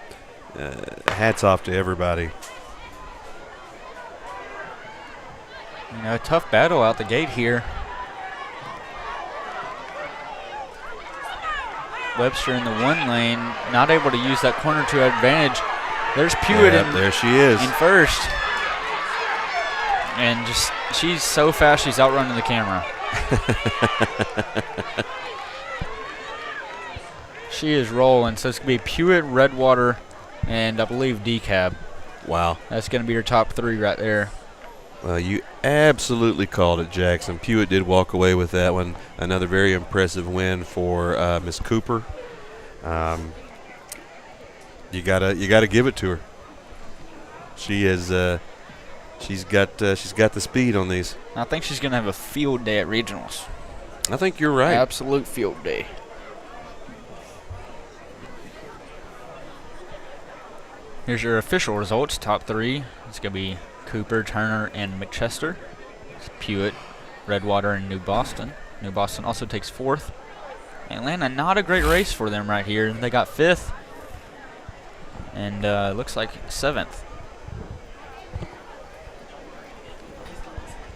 hats off to everybody. You know, a tough battle out the gate here. Webster in the 1 lane, not able to use that corner to advantage. There's Pewitt there she is. in first. And just, she's so fast, she's outrunning the camera. She is rolling. So it's going to be Pewitt, Redwater, and I believe DeKalb. Wow. That's going to be your top 3 right there. Well, you absolutely called it, Jackson. Pewitt did walk away with that one. Another very impressive win for Miss Cooper. You gotta give it to her. She is she's got the speed on these. I think she's going to have a field day at regionals. I think you're right. Absolute field day. Here's your official results. Top 3. It's going to be Cooper, Turner, and McChester. It's Pewitt, Redwater, and New Boston. New Boston also takes 4th. Atlanta, not a great race for them right here. They got 5th. And looks like 7th.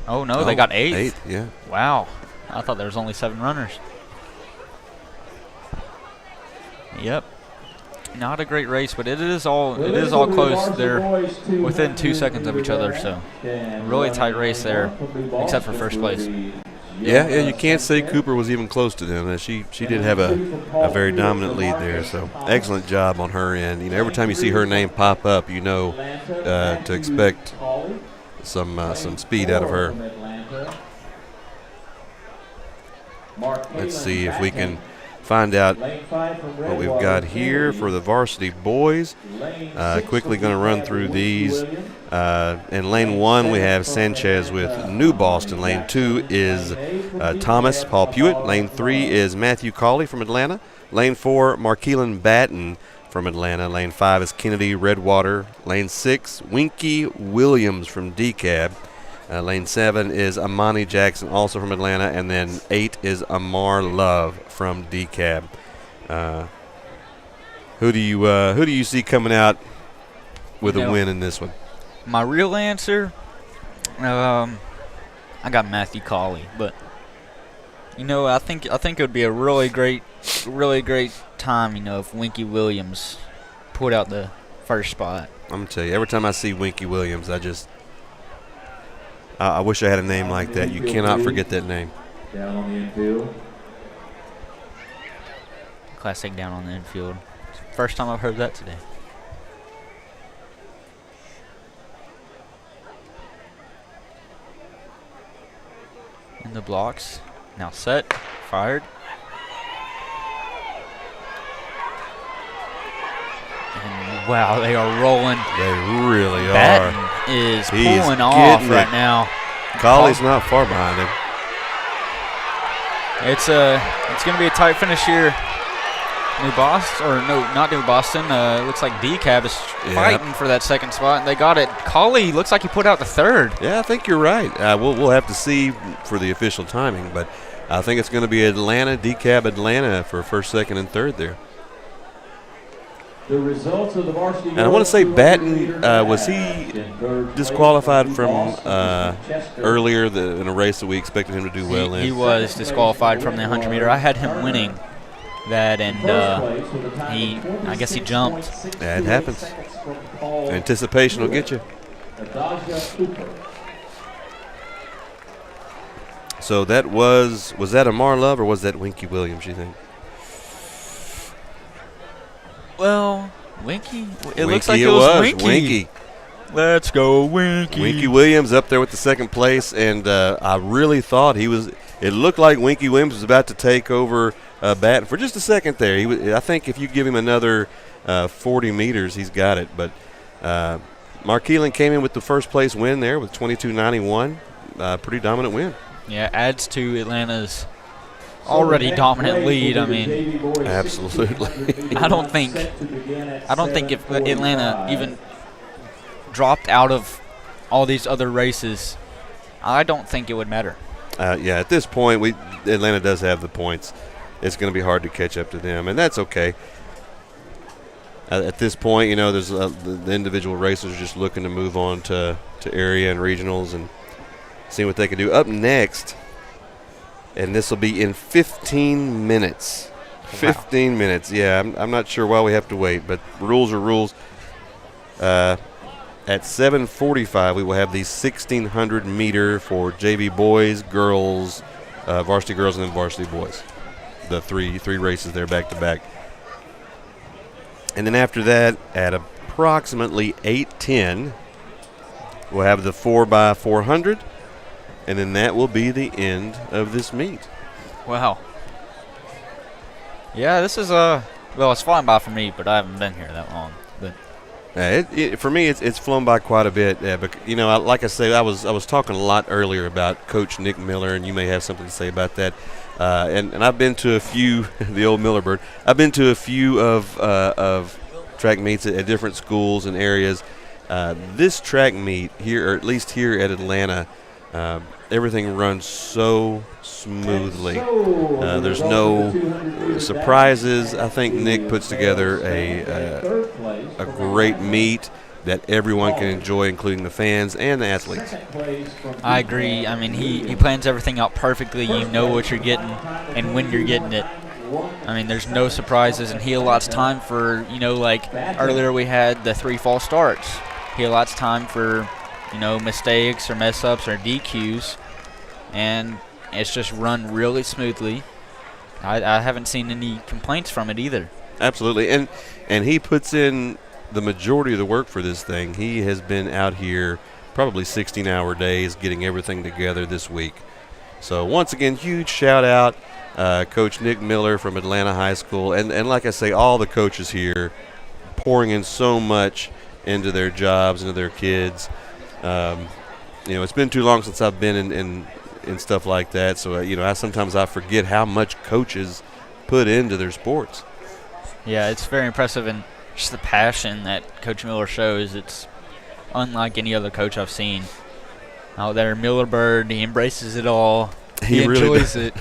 Oh, no, they got 8th. 8th, yeah. Wow. I thought there was only 7 runners. Yep. Not a great race, but it is all close. They're within 2 seconds of each other, so really tight race there, except for first place. Yeah, you can't say Cooper was even close to them. She did have a very dominant lead there, so excellent job on her end. You know, every time you see her name pop up, you know to expect some speed out of her. Let's see if we can find out what we've got here for the varsity boys. Quickly going to run through these. In lane 1, we have Sanchez with New Boston. Lane 2 is Thomas Paul Pewitt. Lane 3 is Matthew Cawley from Atlanta. Lane 4, Markeelan Batten from Atlanta. Lane 5 is Kennedy Redwater. Lane 6, Winky Williams from DeKalb. Lane 7 is Amani Jackson, also from Atlanta, and then 8 is Amar Love from DeKalb. Who do you see coming out with a win in this one? My real answer, I got Matthew Cawley, but you know, I think it would be a really great time, you know, if Winky Williams put out the first spot. I'm gonna tell you, every time I see Winky Williams, I wish I had a name like that. You cannot forget that name. Down on the infield. Classic down on the infield. First time I've heard that today. In the blocks. Now set. Fired. And wow, they are rolling. They really are. Batten is He's pulling off right it. now. Cawley's not far behind him. It's going to be a tight finish here. New Boston, or no, not New Boston. Looks like DeKalb is fighting for that second spot, and they got it. Cawley looks like he put out the third. Yeah, I think you're right. We'll have to see for the official timing, but I think it's going to be DeKalb Atlanta for first, second, and third there. The results of the varsity. And I want to say Batten, was he disqualified from earlier in a race that we expected him to do well in? He was disqualified from the 100 meter. I had him winning that, and I guess he jumped. Yeah, it happens. Anticipation will get you. So that was that Amar Love or was that Winky Williams, you think? Well, Winky. It Winky looks like it was Winky. Let's go, Winky. Winky Williams up there with the second place, and I really thought it looked like Winky Williams was about to take over Batten for just a second there. I think if you give him another 40 meters, he's got it. But Mark Keelan came in with the first place win there with 22.91. Pretty dominant win. Yeah, adds to Atlanta's already dominant lead. I mean, absolutely. I don't think if Atlanta even dropped out of all these other races, I don't think it would matter. Yeah, at this point, Atlanta does have the points. It's going to be hard to catch up to them, and that's okay. At this point, there's the individual racers are just looking to move on to area and regionals and see what they can do. Up next, and this will be in 15 minutes. 15 minutes, yeah. I'm not sure why we have to wait, but rules are rules. At 7:45, we will have the 1,600 meter for JV boys, girls, varsity girls, and then varsity boys. The three races there back to back. And then after that, at approximately 8:10, we'll have the 4x400, and then that will be the end of this meet. Wow. Yeah, this is it's flying by for me, but I haven't been here that long. But for me, it's flown by quite a bit. But like I say, I was talking a lot earlier about Coach Nick Miller, and you may have something to say about that. And I've been to a few, the old Miller bird. I've been to a few of track meets at different schools and areas. This track meet here, or at least here at Atlanta, everything runs so smoothly. There's no surprises. I think Nick puts together a great meet that everyone can enjoy, including the fans and the athletes. I agree. I mean, he plans everything out perfectly. You know what you're getting and when you're getting it. I mean, there's no surprises, and he allots time for, like earlier we had the 3 false starts. He allots time for, mistakes or mess-ups or DQs, and it's just run really smoothly. I haven't seen any complaints from it either. Absolutely, and he puts in the majority of the work for this thing. He has been out here probably 16-hour days getting everything together this week. So once again, huge shout out, Coach Nick Miller from Atlanta High School, and like I say, all the coaches here pouring in so much into their jobs, into their kids. It's been too long since I've been in stuff like that, so I sometimes forget how much coaches put into their sports. Yeah, it's very impressive, and just the passion that Coach Miller shows, it's unlike any other coach I've seen out there. Miller Bird, he embraces it all. He enjoys it.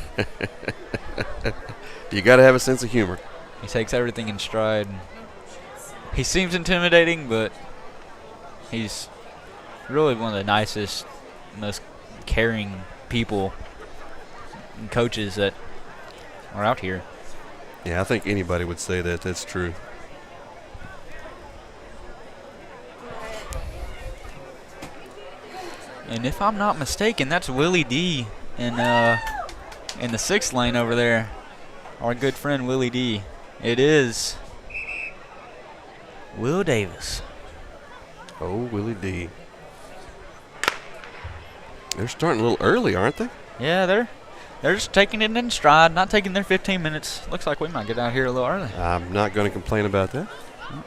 You got to have a sense of humor. He takes everything in stride. He seems intimidating, but he's really one of the nicest, most caring people and coaches that are out here. Yeah, I think anybody would say that. That's true. And if I'm not mistaken, that's Willie D in the 6th lane over there. Our good friend Willie D. It is Will Davis. Oh, Willie D. They're starting a little early, aren't they? Yeah, they're just taking it in stride, not taking their 15 minutes. Looks like we might get out here a little early. I'm not going to complain about that.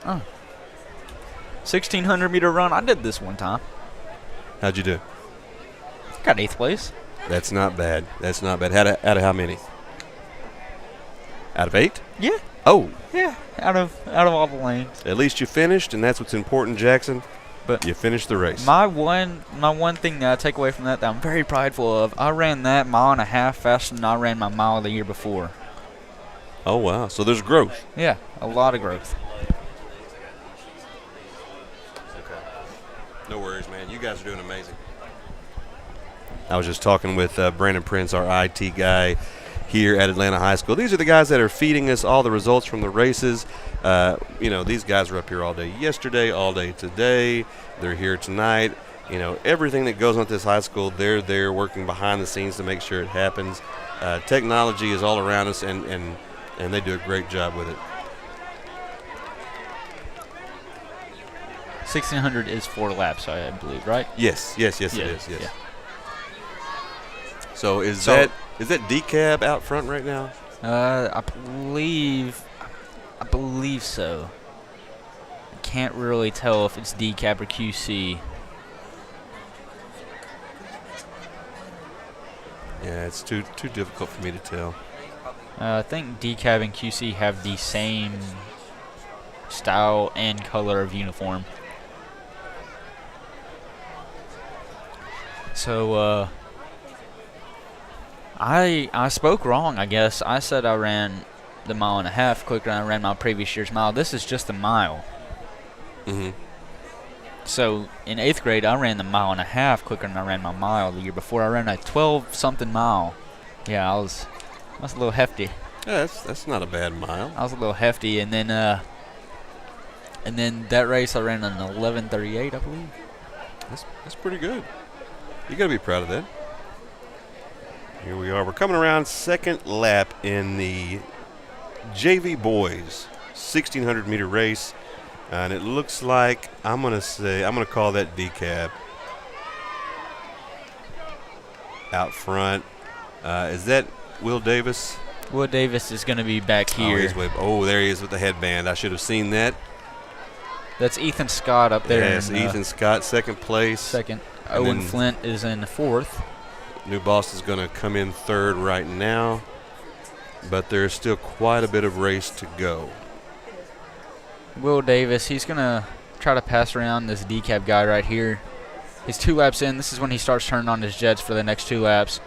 1,600 meter run. I did this one time. How'd you do? Got 8th place. That's not bad. That's not bad. Out of how many? Out of 8? Yeah. Oh. Yeah. Out of all the lanes. At least you finished, and that's what's important, Jackson. But you finished the race. My one thing that I take away from that I'm very prideful of, I ran that 1.5 miles faster than I ran my mile the year before. Oh, wow. So there's growth. Yeah, a lot of growth. No worries, man. You guys are doing amazing. I was just talking with Brandon Prince, our IT guy here at Atlanta High School. These are the guys that are feeding us all the results from the races. These guys were up here all day yesterday, all day today. They're here tonight. Everything that goes on at this high school, they're there working behind the scenes to make sure it happens. Technology is all around us, and they do a great job with it. 1600 is 4 laps, I believe, right? Yes, it is. Yes. Yeah. So is that decab out front right now? I believe so. I can't really tell if it's decab or QC. Yeah, it's too difficult for me to tell. I think decab and QC have the same style and color of uniform. So I spoke wrong, I guess. I said I ran the 1.5 miles quicker than I ran my previous year's mile. This is just a mile. Mm-hmm. So in 8th grade, I ran the 1.5 miles quicker than I ran my mile the year before. I ran a 12-something mile. Yeah, I was a little hefty. Yeah, that's not a bad mile. I was a little hefty, and then that race I ran an 11:38, I believe. That's pretty good. You got to be proud of that. Here we are. We're coming around second lap in the JV boys 1,600 meter race, and it looks like I'm gonna call that decab out front. Is that Will Davis? Will Davis is going to be back here. There he is with the headband. I should have seen that. That's Ethan Scott up there. Yes, Ethan Scott, second place. Second. Owen Flint is in 4th. New Boston's going to come in 3rd right now, but there's still quite a bit of race to go. Will Davis, he's going to try to pass around this decab guy right here. He's 2 laps in. This is when he starts turning on his jets for the next 2 laps.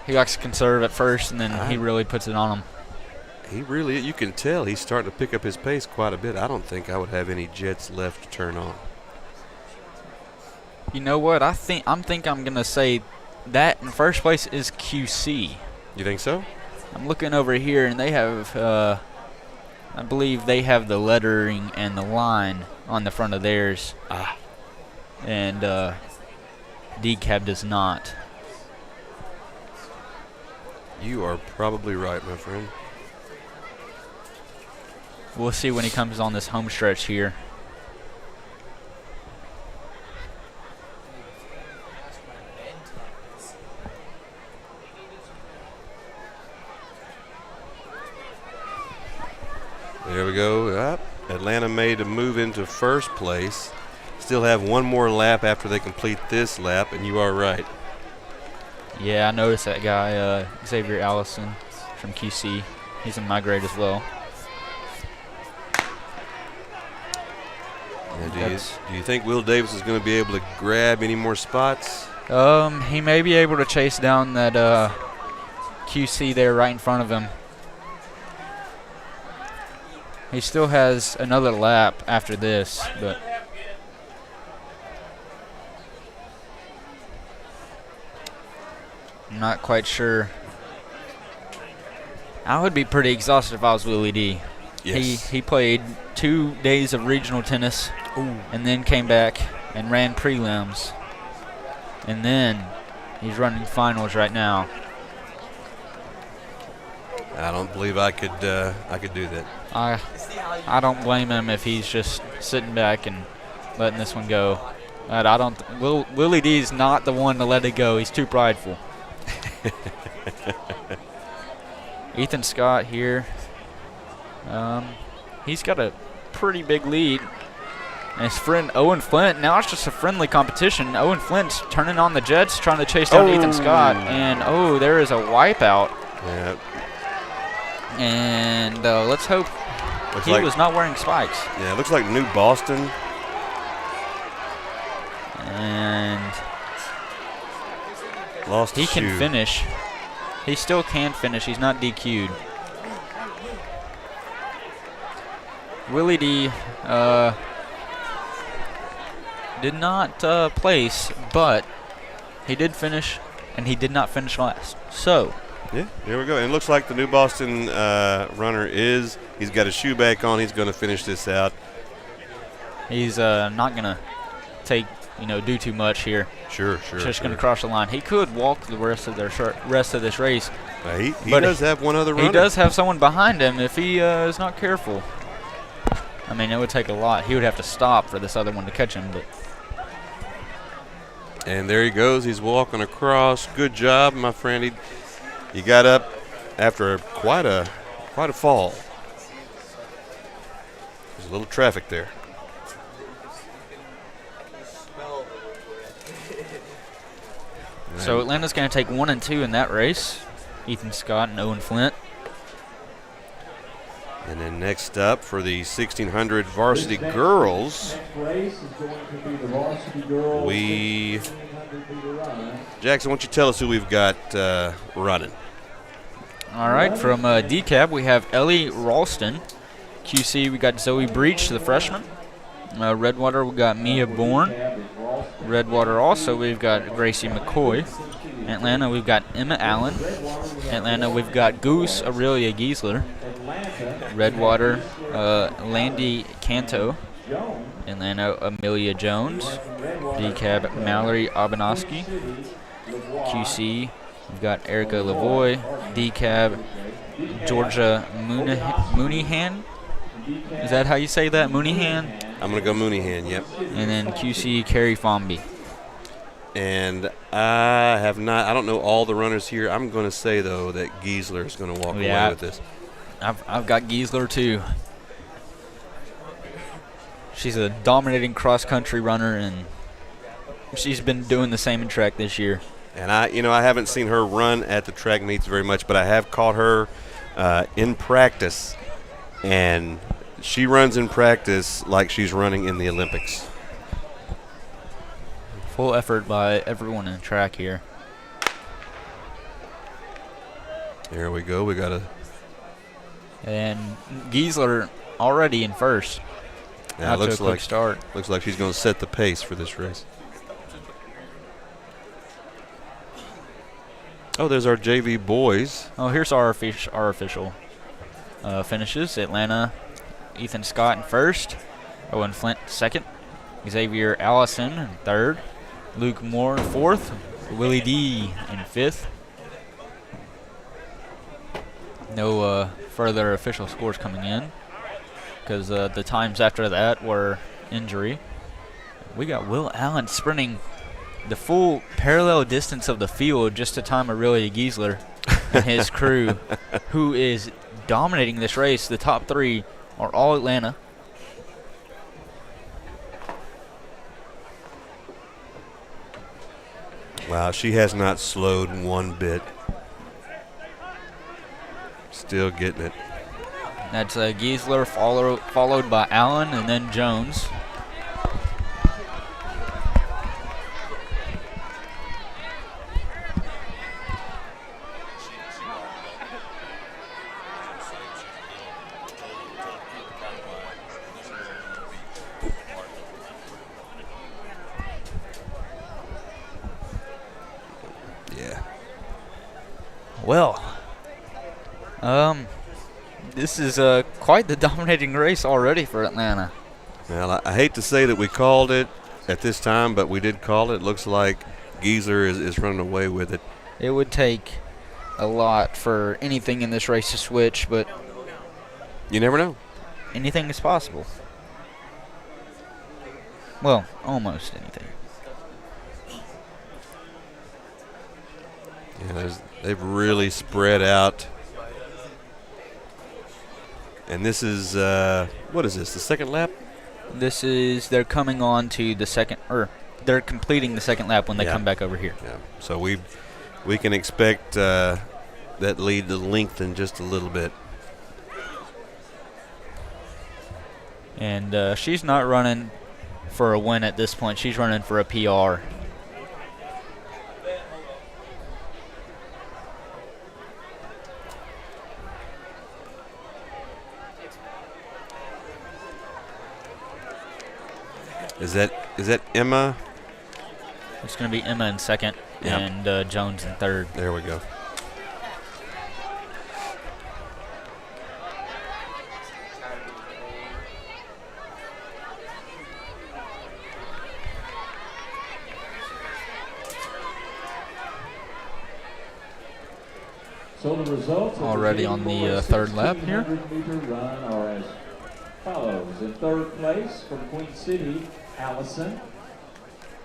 He likes to conserve at first, and then he really puts it on him. You can tell he's starting to pick up his pace quite a bit. I don't think I would have any jets left to turn on. You know what? I'm going to say that in first place is QC. You think so? I'm looking over here, and they have, I believe they have the lettering and the line on the front of theirs. And decab does not. You are probably right, my friend. We'll see when he comes on this home stretch here. There we go. Atlanta made a move into first place. Still have one more lap after they complete this lap, and you are right. Yeah, I noticed that guy, Xavier Allison from QC. He's in my grade as well. Do you think Will Davis is going to be able to grab any more spots? He may be able to chase down that QC there right in front of him. He still has another lap after this, but I'm not quite sure. I would be pretty exhausted if I was Willie D. Yes. He played 2 days of regional tennis. And then came back and ran prelims. And then he's running finals right now. I don't believe I could do that. I don't blame him if he's just sitting back and letting this one go. But Willie D's not the one to let it go. He's too prideful. Ethan Scott here. He's got a pretty big lead. And his friend Owen Flint, now it's just a friendly competition. Owen Flint's turning on the jets, trying to chase down Ethan Scott. And, there is a wipeout. Yeah. And let's hope he was not wearing spikes. Yeah, it looks like New Boston. And lost he can finish. He still can finish. He's not DQ'd. Willie D, did not place, but he did finish, and he did not finish last. So, yeah, there we go. And it looks like the New Boston runner he's got his shoe back on. He's going to finish this out. He's not going to do too much here. Sure. Just going to cross the line. He could walk the rest of this race. He does have one other runner. He does have someone behind him if he is not careful. I mean, it would take a lot. He would have to stop for this other one to catch him. But and there he goes. He's walking across. Good job, my friend. He got up after quite a fall. There's a little traffic there. So Atlanta's going to take 1 and 2 in that race. Ethan Scott and Owen Flint. And then next up for the 1600 varsity girls, Jackson, why don't you tell us who we've got running? All right, from DCAB, we have Ellie Ralston. QC, we got Zoe Breach, the freshman. Redwater, we got Mia Bourne. Redwater also, we've got Gracie McCoy. Atlanta, we've got Emma Allen. Atlanta, we've got Goose Aurelia Giesler. Redwater, Landy Canto. Atlanta, Amelia Jones. DCAB, Mallory Abanowski. QC, we've got Erica Lavoie. DCAB, Georgia Mooneyhan. Is that how you say that, Mooneyhan? I'm going to go Mooneyhan, yep. And then QC, Carrie Fomby. And I don't know all the runners here. I'm going to say, though, that Giesler is going to walk away with this. I've got Giesler, too. She's a dominating cross-country runner, and she's been doing the same in track this year. And I haven't seen her run at the track meets very much, but I have caught her in practice, and she runs in practice like she's running in the Olympics. Full effort by everyone in track here. There we go. We got a. And Giesler already in first. Yeah, it looks like start. Looks like she's going to set the pace for this race. Oh, there's our JV boys. Oh, here's our official finishes. Atlanta, Ethan Scott in first. Owen Flint second. Xavier Allison in third. Luke Moore in fourth. Willie D in fifth. No further official scores coming in because the times after that were injury. We got Will Allen sprinting the full parallel distance of the field just to time Aurelia Giesler and his crew, who is dominating this race. The top three are all Atlanta. Wow, she has not slowed one bit. Still getting it. That's Giesler followed by Allen and then Jones. Yeah. Well, this is quite the dominating race already for Atlanta. Well, I hate to say that we called it at this time, but we did call it. It looks like Giesler is running away with it. It would take a lot for anything in this race to switch, but you never know. Anything is possible. Well, almost anything. Yeah, they've really spread out. And this is, what is this, the second lap? They're coming on to the second, or they're completing the second lap when they come back over here. Yeah. So we can expect that lead to lengthen just a little bit. And she's not running for a win at this point. She's running for a PR. Is that Emma? It's going to be Emma in second and Jones in third. There we go. So the results Already on the third lap here. 1600-meter run are as follows. In third place from Queen City, Allison.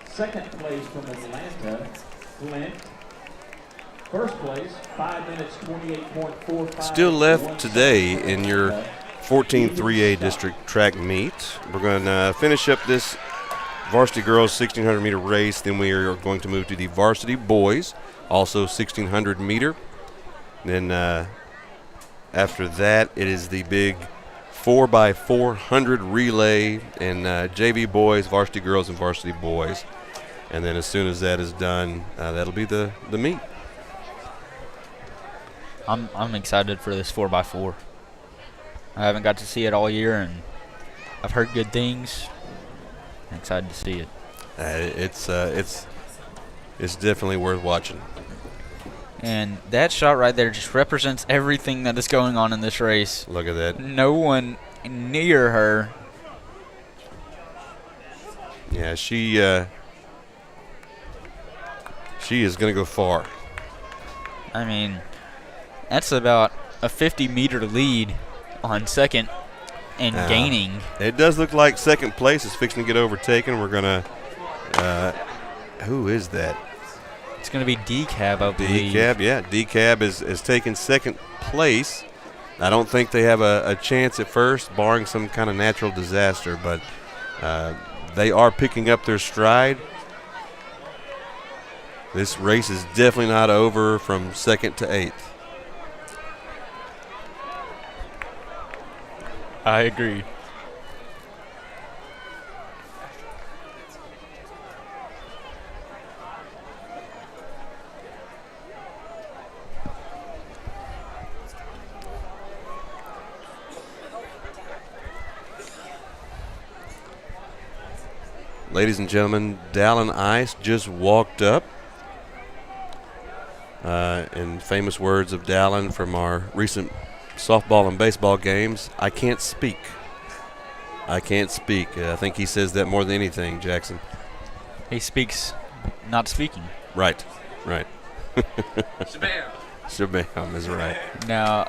Second place from Atlanta, Clint. First place, 5 minutes 28.45. Still left today in your 14 3A district track meet. We're going to finish up this varsity girls 1600 meter race. Then we are going to move to the varsity boys, also 1600 meter. Then after that, it is the big 4x400 relay and JV boys, varsity girls, and varsity boys. And then as soon as that is done, that'll be the meet. I'm excited for this 4x4. I haven't got to see it all year, and I've heard good things. I'm excited to see it. It's definitely worth watching. And that shot right there just represents everything that is going on in this race. Look at that. No one near her. Yeah, she is going to go far. I mean, that's about a 50-meter lead on second and gaining. It does look like second place is fixing to get overtaken. We're going to who is that? It's going to be DCAB, I believe. DCAB, yeah. DCAB is taking second place. I don't think they have a chance at first, barring some kind of natural disaster, but they are picking up their stride. This race is definitely not over from second to eighth. I agree. Ladies and gentlemen, Dallin Ice just walked up. In famous words of Dallin from our recent softball and baseball games, I can't speak. I can't speak. I think he says that more than anything, Jackson. He speaks not speaking. Right. Shabam. Shabam is right. Now,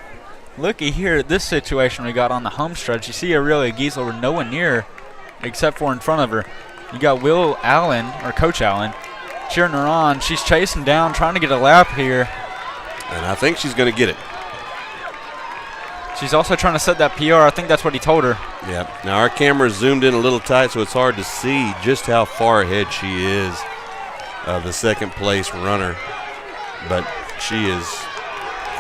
looky here at this situation we got on the home stretch. You see Aurelia Giesler with no one near except for in front of her. You got Will Allen, or Coach Allen, cheering her on. She's chasing down, trying to get a lap here. And I think she's going to get it. She's also trying to set that PR. I think that's what he told her. Yep. Now our camera zoomed in a little tight, so it's hard to see just how far ahead she is of the second place runner. But she is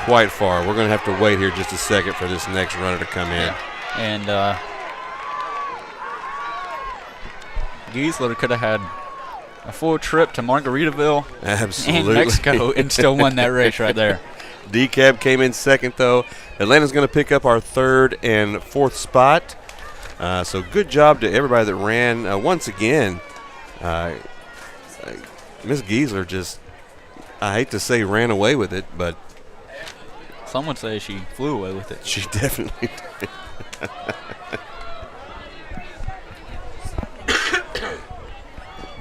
quite far. We're going to have to wait here just a second for this next runner to come in. Yeah. And Giesler could have had a full trip to Margaritaville Absolutely. and Mexico and still won that race right there. DCAB came in second, though. Atlanta's going to pick up our third and fourth spot. So good job to everybody that ran. Once again, Miss Giesler just, I hate to say ran away with it, but some would say she flew away with it. She definitely did.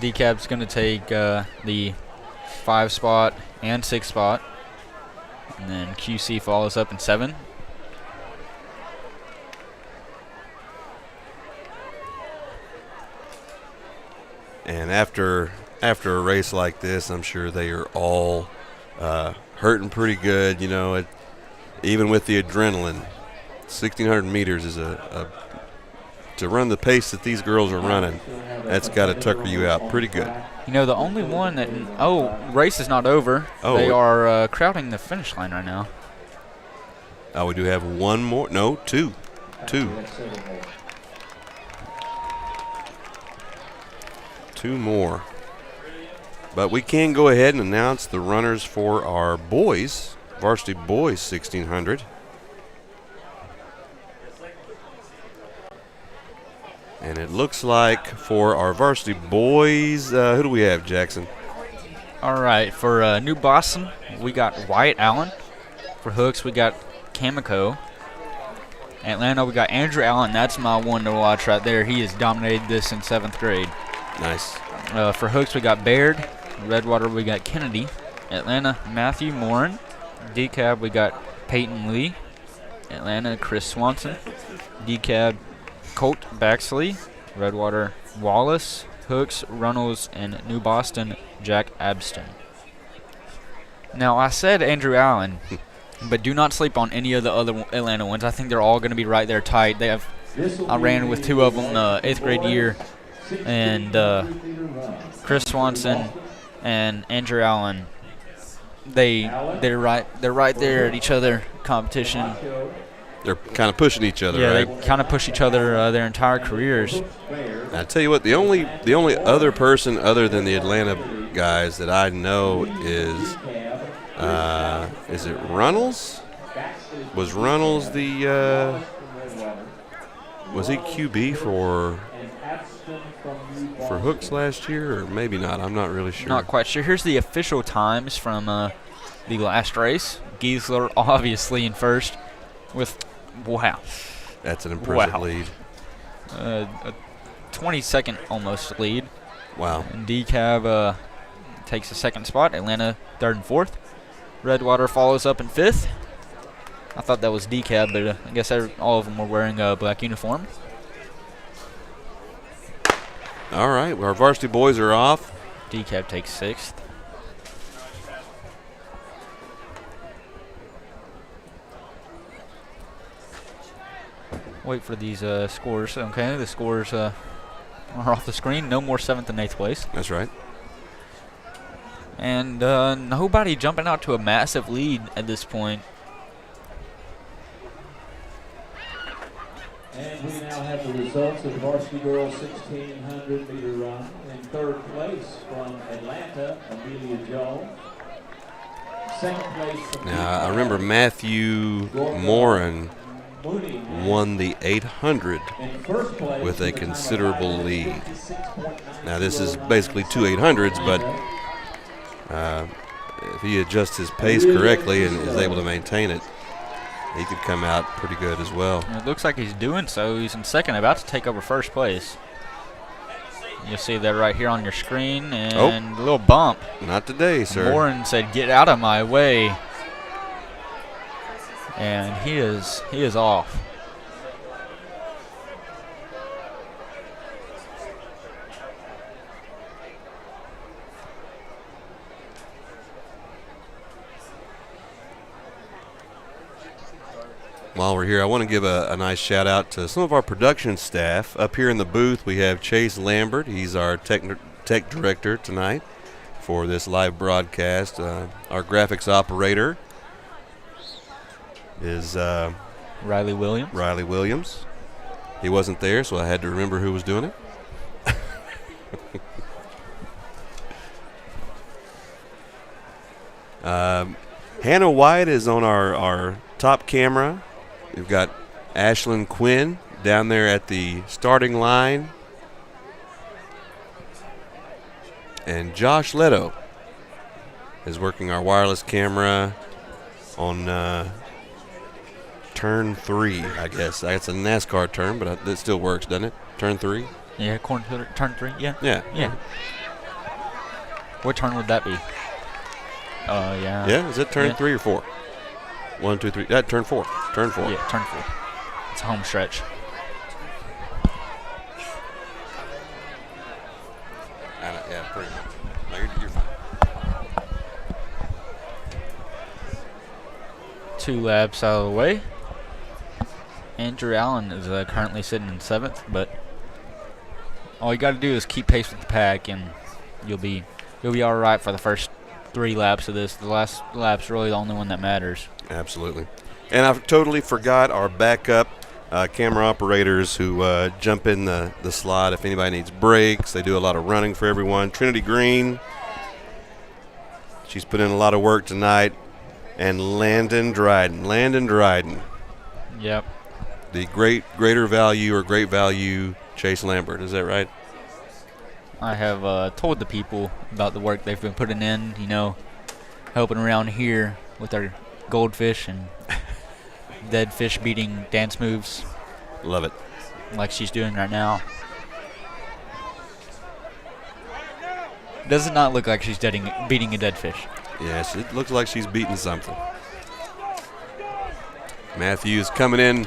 DCAB's going to take the 5 spot and 6 spot. And then QC follows up in 7. And after a race like this, I'm sure they are all hurting pretty good. You know, even with the adrenaline, 1,600 meters is to run the pace that these girls are running. That's got to tucker you out pretty good. You know, the only one that race is not over. Oh, they are crowding the finish line right now. Oh, we do have one more. No, two. Two more. But we can go ahead and announce the runners for our boys, varsity boys 1,600. And it looks like for our varsity boys, who do we have, Jackson? All right, for New Boston, we got Wyatt Allen. For hooks, we got Kamiko. Atlanta, we got Andrew Allen. That's my one to watch right there. He has dominated this in 7th grade. Nice. For hooks, we got Baird. Redwater, we got Kennedy. Atlanta, Matthew Morin. Decab, we got Peyton Lee. Atlanta, Chris Swanson. Decab, Colt Baxley. Redwater, Wallace. Hooks, Runnels, and New Boston, Jack Abston. Now, I said Andrew Allen, but do not sleep on any of the other Atlanta ones. I think they're all going to be right there tight. I ran with 2 of them 8th grade year, and Chris Swanson and Andrew Allen. They're right there at each other competition. They're kind of pushing each other, yeah, right? They kind of push each other their entire careers. I tell you what, the only other person other than the Atlanta guys that I know is it Runnels? Was Runnels was he QB for hooks last year, or maybe not? I'm not really sure. Not quite sure. Here's the official times from the last race. Giesler obviously in first with, wow. That's an impressive Wow. lead. A 20-second almost lead. Wow. And Decab takes the 2nd spot. Atlanta 3rd and 4th. Redwater follows up in 5th. I thought that was Decab, but I guess all of them were wearing a black uniform. All right, well, our varsity boys are off. Decab takes 6th. Wait for these scores. Okay, the scores are off the screen. No more 7th and 8th place. That's right. And nobody jumping out to a massive lead at this point. And we now have the results of the varsity girls 1600 meter run. In 3rd place from Atlanta, Amelia Jones. 2nd place from Now, I remember Matthew Morin won the 800 with a considerable lead. Now, this is basically 2 800s, but if he adjusts his pace correctly and is able to maintain it, he could come out pretty good as well. It looks like he's doing so. He's in 2nd, about to take over 1st place. You'll see that right here on your screen, and a little bump. Not today, sir. Morin said, "Get out of my way," and he is off. While we're here, I want to give a nice shout out to some of our production staff. Up here in the booth, we have Chase Lambert. He's our tech director tonight for this live broadcast. Our graphics operator is Riley Williams. Riley Williams. He wasn't there, so I had to remember who was doing it. Hannah White is on our top camera. We've got Ashlyn Quinn down there at the starting line. And Josh Leto is working our wireless camera on turn 3, I guess. That's a NASCAR term, but it still works, doesn't it? Turn 3? Yeah, turn 3, yeah. Yeah. Yeah. What turn would that be? Yeah. Yeah, is it turn 3 or 4? 1, 2, 3. Turn 4. Turn 4. Yeah, turn 4. It's a home stretch. Yeah, pretty much. No, you're fine. 2 laps out of the way. Andrew Allen is currently sitting in 7th, but all you got to do is keep pace with the pack, and you'll be all right for the first 3 laps of this. The last lap's really the only one that matters. Absolutely. And I totally forgot our backup camera operators who jump in the slot if anybody needs breaks. They do a lot of running for everyone. Trinity Green, she's put in a lot of work tonight. And Landon Dryden. Yep. The great value Chase Lambert. Is that right? I have told the people about the work they've been putting in, you know, helping around here with their goldfish and dead fish beating dance moves. Love it. Like she's doing right now. Does it not look like she's beating a dead fish? Yes, it looks like she's beating something. Matthews coming in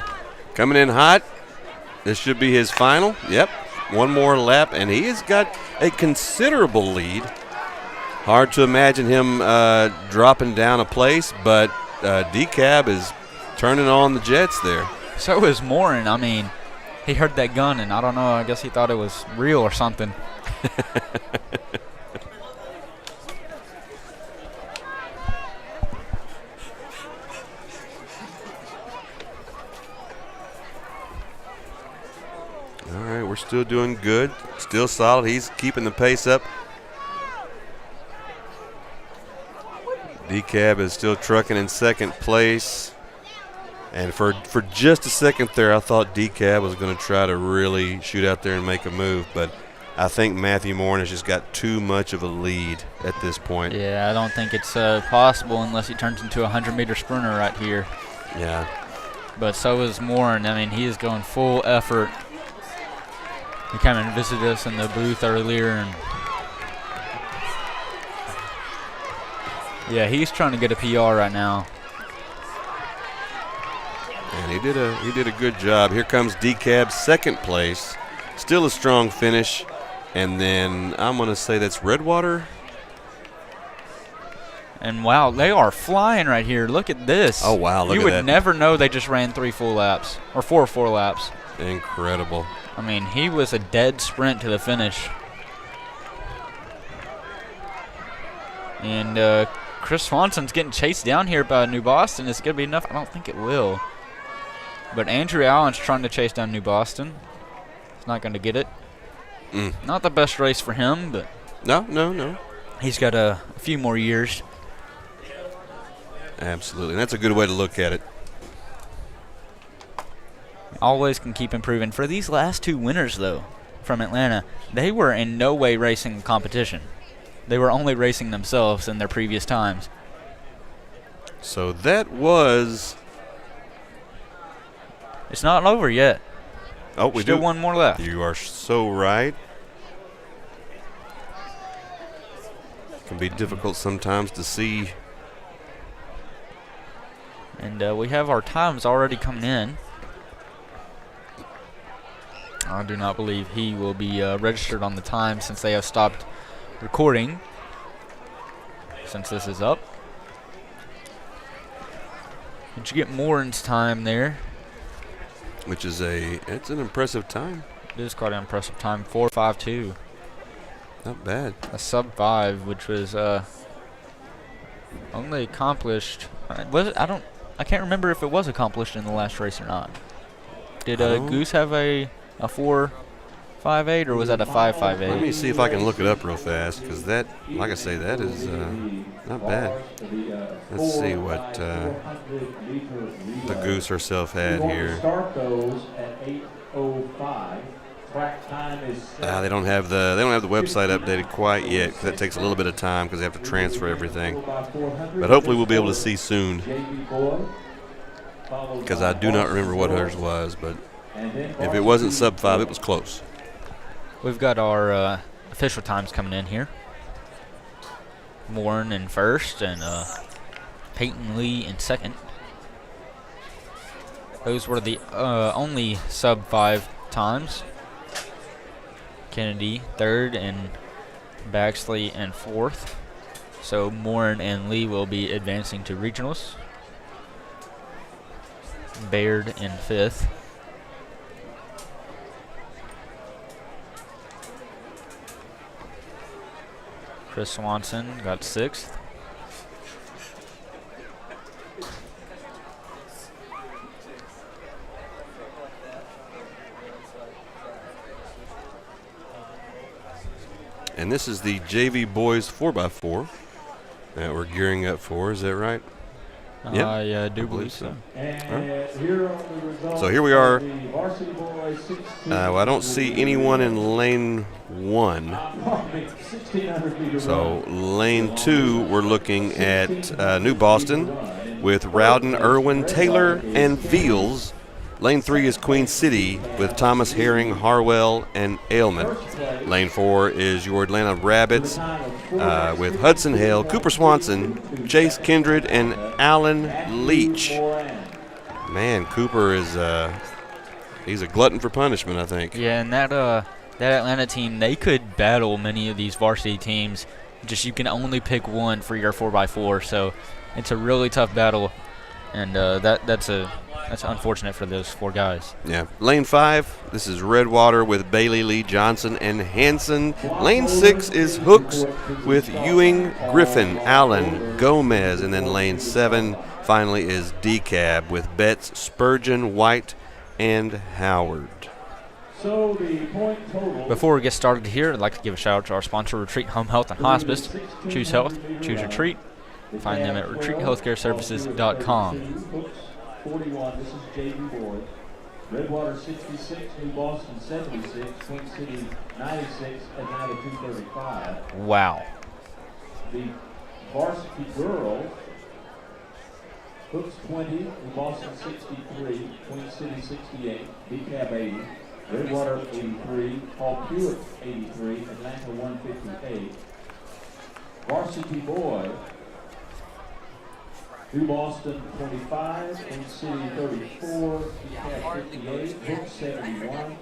hot. This should be his final. Yep, one more lap, and he has got a considerable lead. Hard to imagine him dropping down a place, but DeKalb is turning on the jets there. So is Morin. I mean, he heard that gun, and I don't know, I guess he thought it was real or something. All right, we're still doing good. Still solid. He's keeping the pace up. DeKalb is still trucking in second place. And for just a second there, I thought DeKalb was going to try to really shoot out there and make a move. But I think Matthew Morin has just got too much of a lead at this point. Yeah, I don't think it's possible unless he turns into a 100-meter sprinter right here. Yeah. But so is Morin. I mean, he is going full effort. He came and visited us in the booth earlier, and yeah, he's trying to get a PR right now. And he did a good job. Here comes DeKalb, second place. Still a strong finish. And then I'm going to say that's Redwater. And wow, they are flying right here. Look at this. Oh, wow, look at that. You would never know they just ran 3 full laps, or 4 full laps. Incredible. I mean, he was a dead sprint to the finish. And Chris Swanson's getting chased down here by New Boston. Is it going to be enough? I don't think it will. But Andrew Allen's trying to chase down New Boston. He's not going to get it. Not the best race for him, but No. he's got a few more years. Absolutely. And that's a good way to look at it. Always can keep improving. For these last 2 winners, though, from Atlanta, they were in no way racing competition. They were only racing themselves in their previous times. So that was... It's not over yet. Oh, we Still do. one more left. You are so right. It can be difficult sometimes to see. And we have our times already coming in. I do not believe he will be registered on the time since they have stopped recording since this is up. Did you get Morin's time there? Which is it's an impressive time. It is quite an impressive time, 4:52. Not bad. A sub-5, which was only accomplished. Was it? I can't remember if it was accomplished in the last race or not. Did Goose have a 4.58 or was that a 5.58? Let me see if I can look it up real fast, because that, like I say, that is not bad. Let's see what the Goose herself had here. Start those at 8:05. Track time is They don't have the website updated quite yet, because that takes a little bit of time because they have to transfer everything. But hopefully we'll be able to see soon, because I do not remember what hers was, but if it wasn't sub-5, it was close. We've got our official times coming in here. Morin in first and Peyton Lee in second. Those were the only sub-5 times. Kennedy third and Baxley in fourth. So Morin and Lee will be advancing to regionals. Baird in fifth. Chris Swanson got sixth. And this is the JV Boys 4x4 that we're gearing up for. Is that right? Yeah, Yeah, I do I believe believe so. And here are the results. So here we are. of the Varsity boys 16. Well, I don't see anyone in lane 1. 1600 meter So run. lane 2, we're looking at New Boston with Rowden, Irwin, Taylor, and Fields. Lane 3 is Queen City with Thomas, Herring, Harwell, and Ailman. Lane 4 is your Atlanta Rabbits with Hudson Hale, Cooper Swanson, Chase Kindred, and Alan Leach. Man, Cooper is he's a glutton for punishment, I think. Yeah, and that Atlanta team, they could battle many of these varsity teams. Just you can only pick one for your 4x4, so it's a really tough battle, and that's unfortunate for those 4 guys. Yeah. Lane 5, this is Redwater with Bailey, Lee, Johnson, and Hanson. Lane 6 is Hooks with Ewing, Griffin, Allen, Gomez. And then lane 7 finally is Decab with Betts, Spurgeon, White, and Howard. So the point total. Before we get started here, I'd like to give a shout out to our sponsor, Retreat Home Health and Hospice. Choose health, choose retreat. Find them at retreathealthcareservices.com. 41, this is JV Boyd. Redwater 66, New Boston 76, Queen City 96, Atlanta 235. Wow. The Varsity girls, Hooks 20, New Boston 63, Queen City 68, DCAB 80, Redwater 83, Paul Hewitt 83, Atlanta 158. Varsity boy, New Boston 25, Queen City 34, DCAB 58, Hooks 71,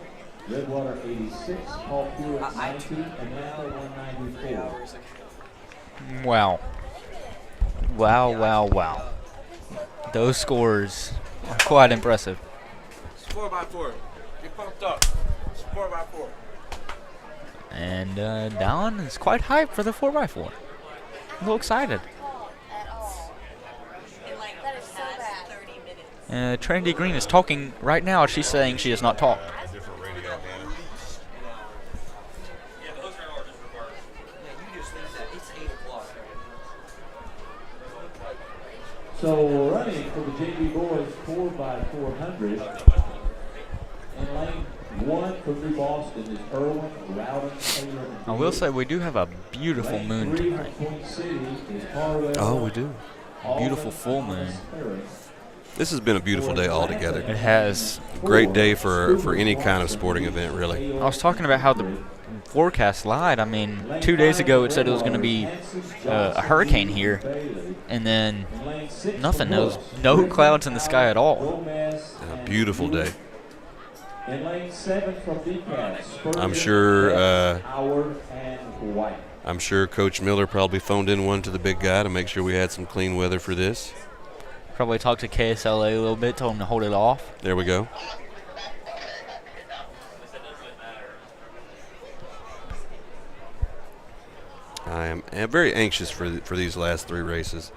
Redwater 86, Paul Hewitt 90, Atlanta 194. Wow. Wow. Those scores are quite impressive. It's 4x4. Get pumped up. It's 4x4. And Dallin is quite hyped for the 4x4. A little excited. Trinity Green is talking right now. She's saying she has not talked. So running for the JV boys 4x400. In lane 1 for New Boston is Irwin, Rowden, Taylor, and I will say we do have a beautiful lane moon 3 tonight. for Queen City is Harwell, Oh, we do. Beautiful full moon. This has been a beautiful day altogether. It has. Great day for any kind of sporting event, really. I was talking about how the forecast lied. I mean, 2 days ago it said it was going to be a hurricane here, and then nothing. There was no clouds in the sky at all. A beautiful day. In lane 7 from DCAB, I'm sure. Howard and White. I'm sure Coach Miller probably phoned in one to the big guy to make sure we had some clean weather for this. Probably talked to KSLA a little bit, told them to hold it off. There we go. I am very anxious for these last 3 races.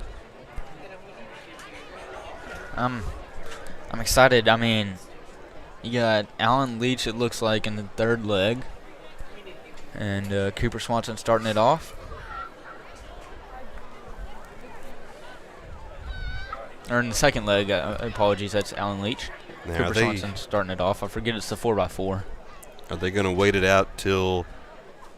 I'm excited. I mean, you got Alan Leach, it looks like, in the 3rd leg, and Cooper Swanson starting it off. Or in the 2nd leg, apologies, that's Alan Leach. Now, Cooper Swanson starting it off. I forget it's the 4x4. Are they going to wait it out till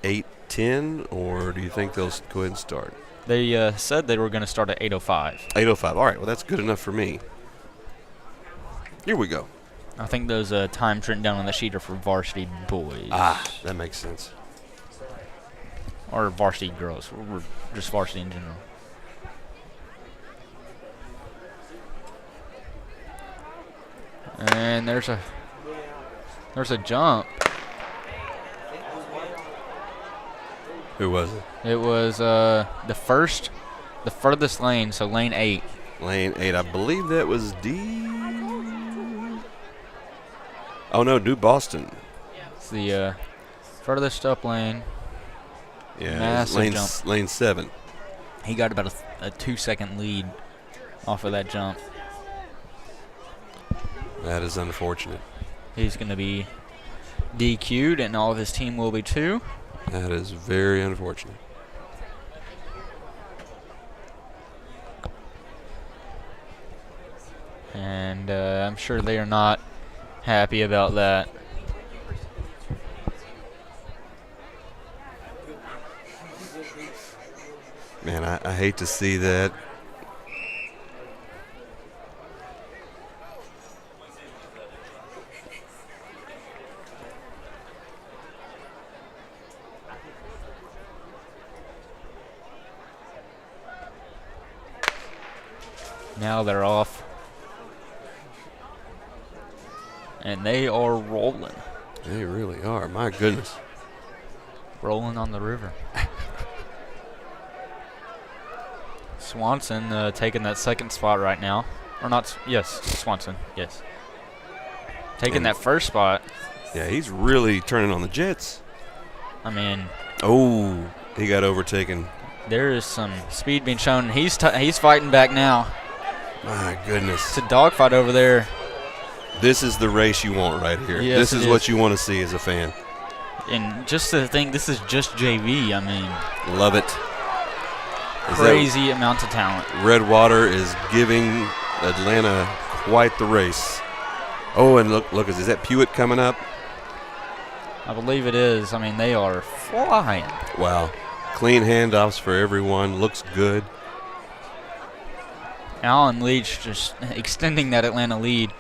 8:10, or do you think they'll go ahead and start? They said they were going to start at 8:05. 8:05. All right, well, that's good enough for me. Here we go. I think those times written down on the sheet are for varsity boys. Ah, that makes sense. Or varsity girls. We're just varsity in general. And there's a jump. Who was it? It was the furthest lane, so lane 8. Lane 8. I believe that was D. Oh, no, New Boston. It's the furthest up lane. Yeah, Massive jump. Lane 7. He got about a 2-second lead off of that jump. That is unfortunate. He's going to be DQ'd, and all of his team will be too. That is very unfortunate. And I'm sure they are not happy about that. Man, I hate to see that. Now they're off. And they are rolling. They really are. My goodness. Rolling on the river. Swanson taking that second spot right now. Or not, yes, Swanson, yes. Taking that first spot. Yeah, he's really turning on the Jets. I mean. Oh, he got overtaken. There is some speed being shown. He's fighting back now. My goodness. It's a dogfight over there. This is the race you want right here. Yes, this is what you want to see as a fan. And just to think, this is just JV. I mean. Love it. Crazy amount of talent. Redwater is giving Atlanta quite the race. Oh, and look, is that Pewitt coming up? I believe it is. I mean, they are flying. Wow. Clean handoffs for everyone. Looks good. Allen Leach just extending that Atlanta lead.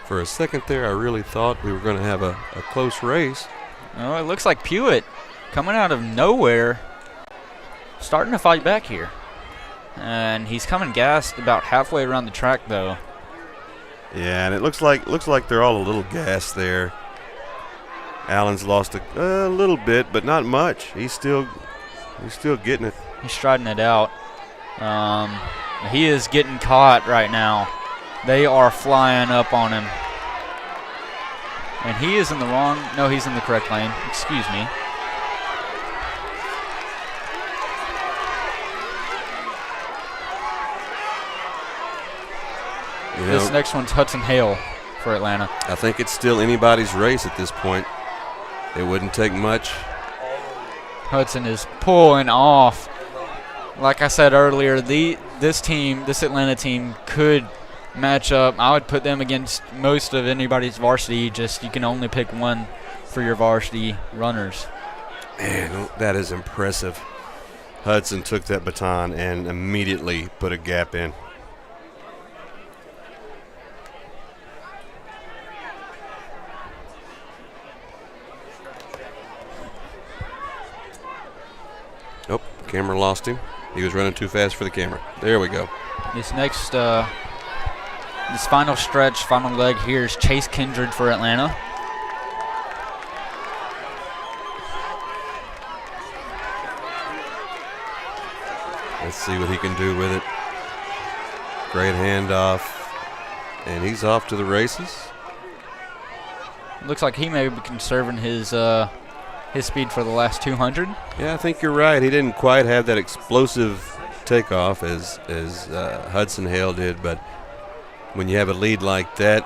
For a second there, I really thought we were going to have a close race. Oh, it looks like Pewitt coming out of nowhere, starting to fight back here. And he's coming gassed about halfway around the track, though. Yeah, and it looks like they're all a little gassed there. Allen's lost a little bit, but not much. He's still getting it. He's striding it out. He is getting caught right now. They are flying up on him. And he is in the wrong. No, he's in the correct lane. Excuse me. This next one's Hudson Hale for Atlanta. I think it's still anybody's race at this point. It wouldn't take much. Hudson is pulling off. Like I said earlier, this Atlanta team could match up. I would put them against most of anybody's varsity. Just you can only pick one for your varsity runners. Man, that is impressive. Hudson took that baton and immediately put a gap in. Nope, camera lost him. He was running too fast for the camera. There we go. This next, this final stretch, final leg here is Chase Kindred for Atlanta. Let's see what he can do with it. Great handoff. And he's off to the races. Looks like he may be conserving his speed for the last 200. Yeah, I think you're right. He didn't quite have that explosive takeoff as Hudson Hale did, but when you have a lead like that,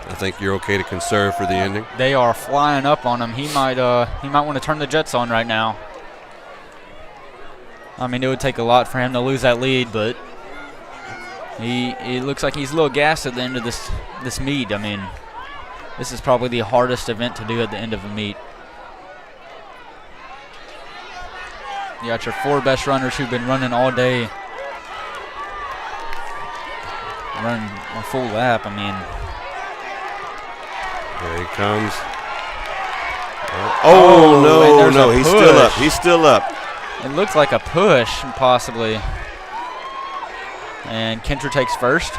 I think you're okay to conserve for the ending. They are flying up on him. He might want to turn the jets on right now. I mean, it would take a lot for him to lose that lead, but he looks like he's a little gassed at the end of this meet. I mean, this is probably the hardest event to do at the end of a meet. You got your 4 best runners who've been running all day, running a full lap. I mean, here he comes. Oh, no, he's still up. He's still up. It looks like a push, possibly. And Kindred takes first.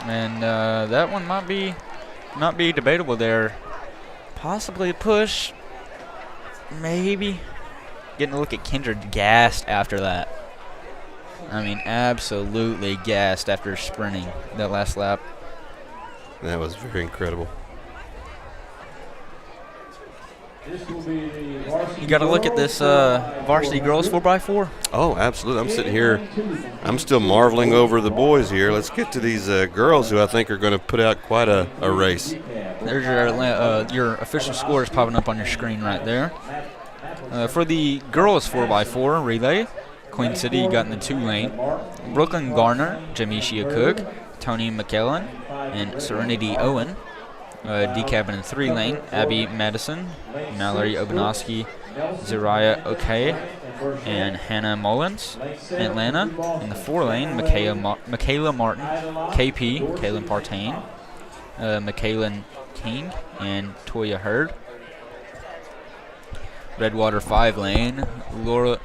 And that one might be debatable there. Possibly a push. Maybe. Getting a look at Kindred gassed after that. I mean, absolutely gassed after sprinting that last lap. That was very incredible. You got to look at this varsity girls 4x4. Oh, absolutely. I'm sitting here. I'm still marveling over the boys here. Let's get to these girls who I think are going to put out quite a race. There's your official scores popping up on your screen right there. For the girls 4x4 relay, Queen City got in the 2 lane. Brooklyn Garner, Jamisha Cook, Tony McKellen, and Serenity Owen. Decab in the 3 lane, Abby Madison, Mallory Obanowski, Zariah O'Kay, and Hannah Mullins. Atlanta in the 4 lane, Michaela Martin, KP, Kaylin Partain, Michaela King, and Toya Hurd. Redwater 5 lane, Laura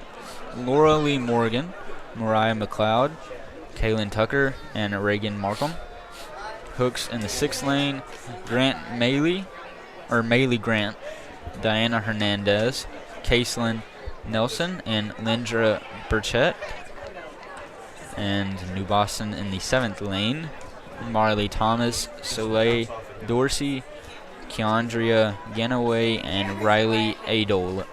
Lee Morgan, Mariah McLeod, Kaylin Tucker, and Reagan Markham. Hooks in the 6th lane, Mayley Grant, Diana Hernandez, Kaislyn Nelson, and Lindra Burchett. And New Boston in the 7th lane, Marley Thomas, Soleil Dorsey, Keandria Ganaway, and Riley Adelot.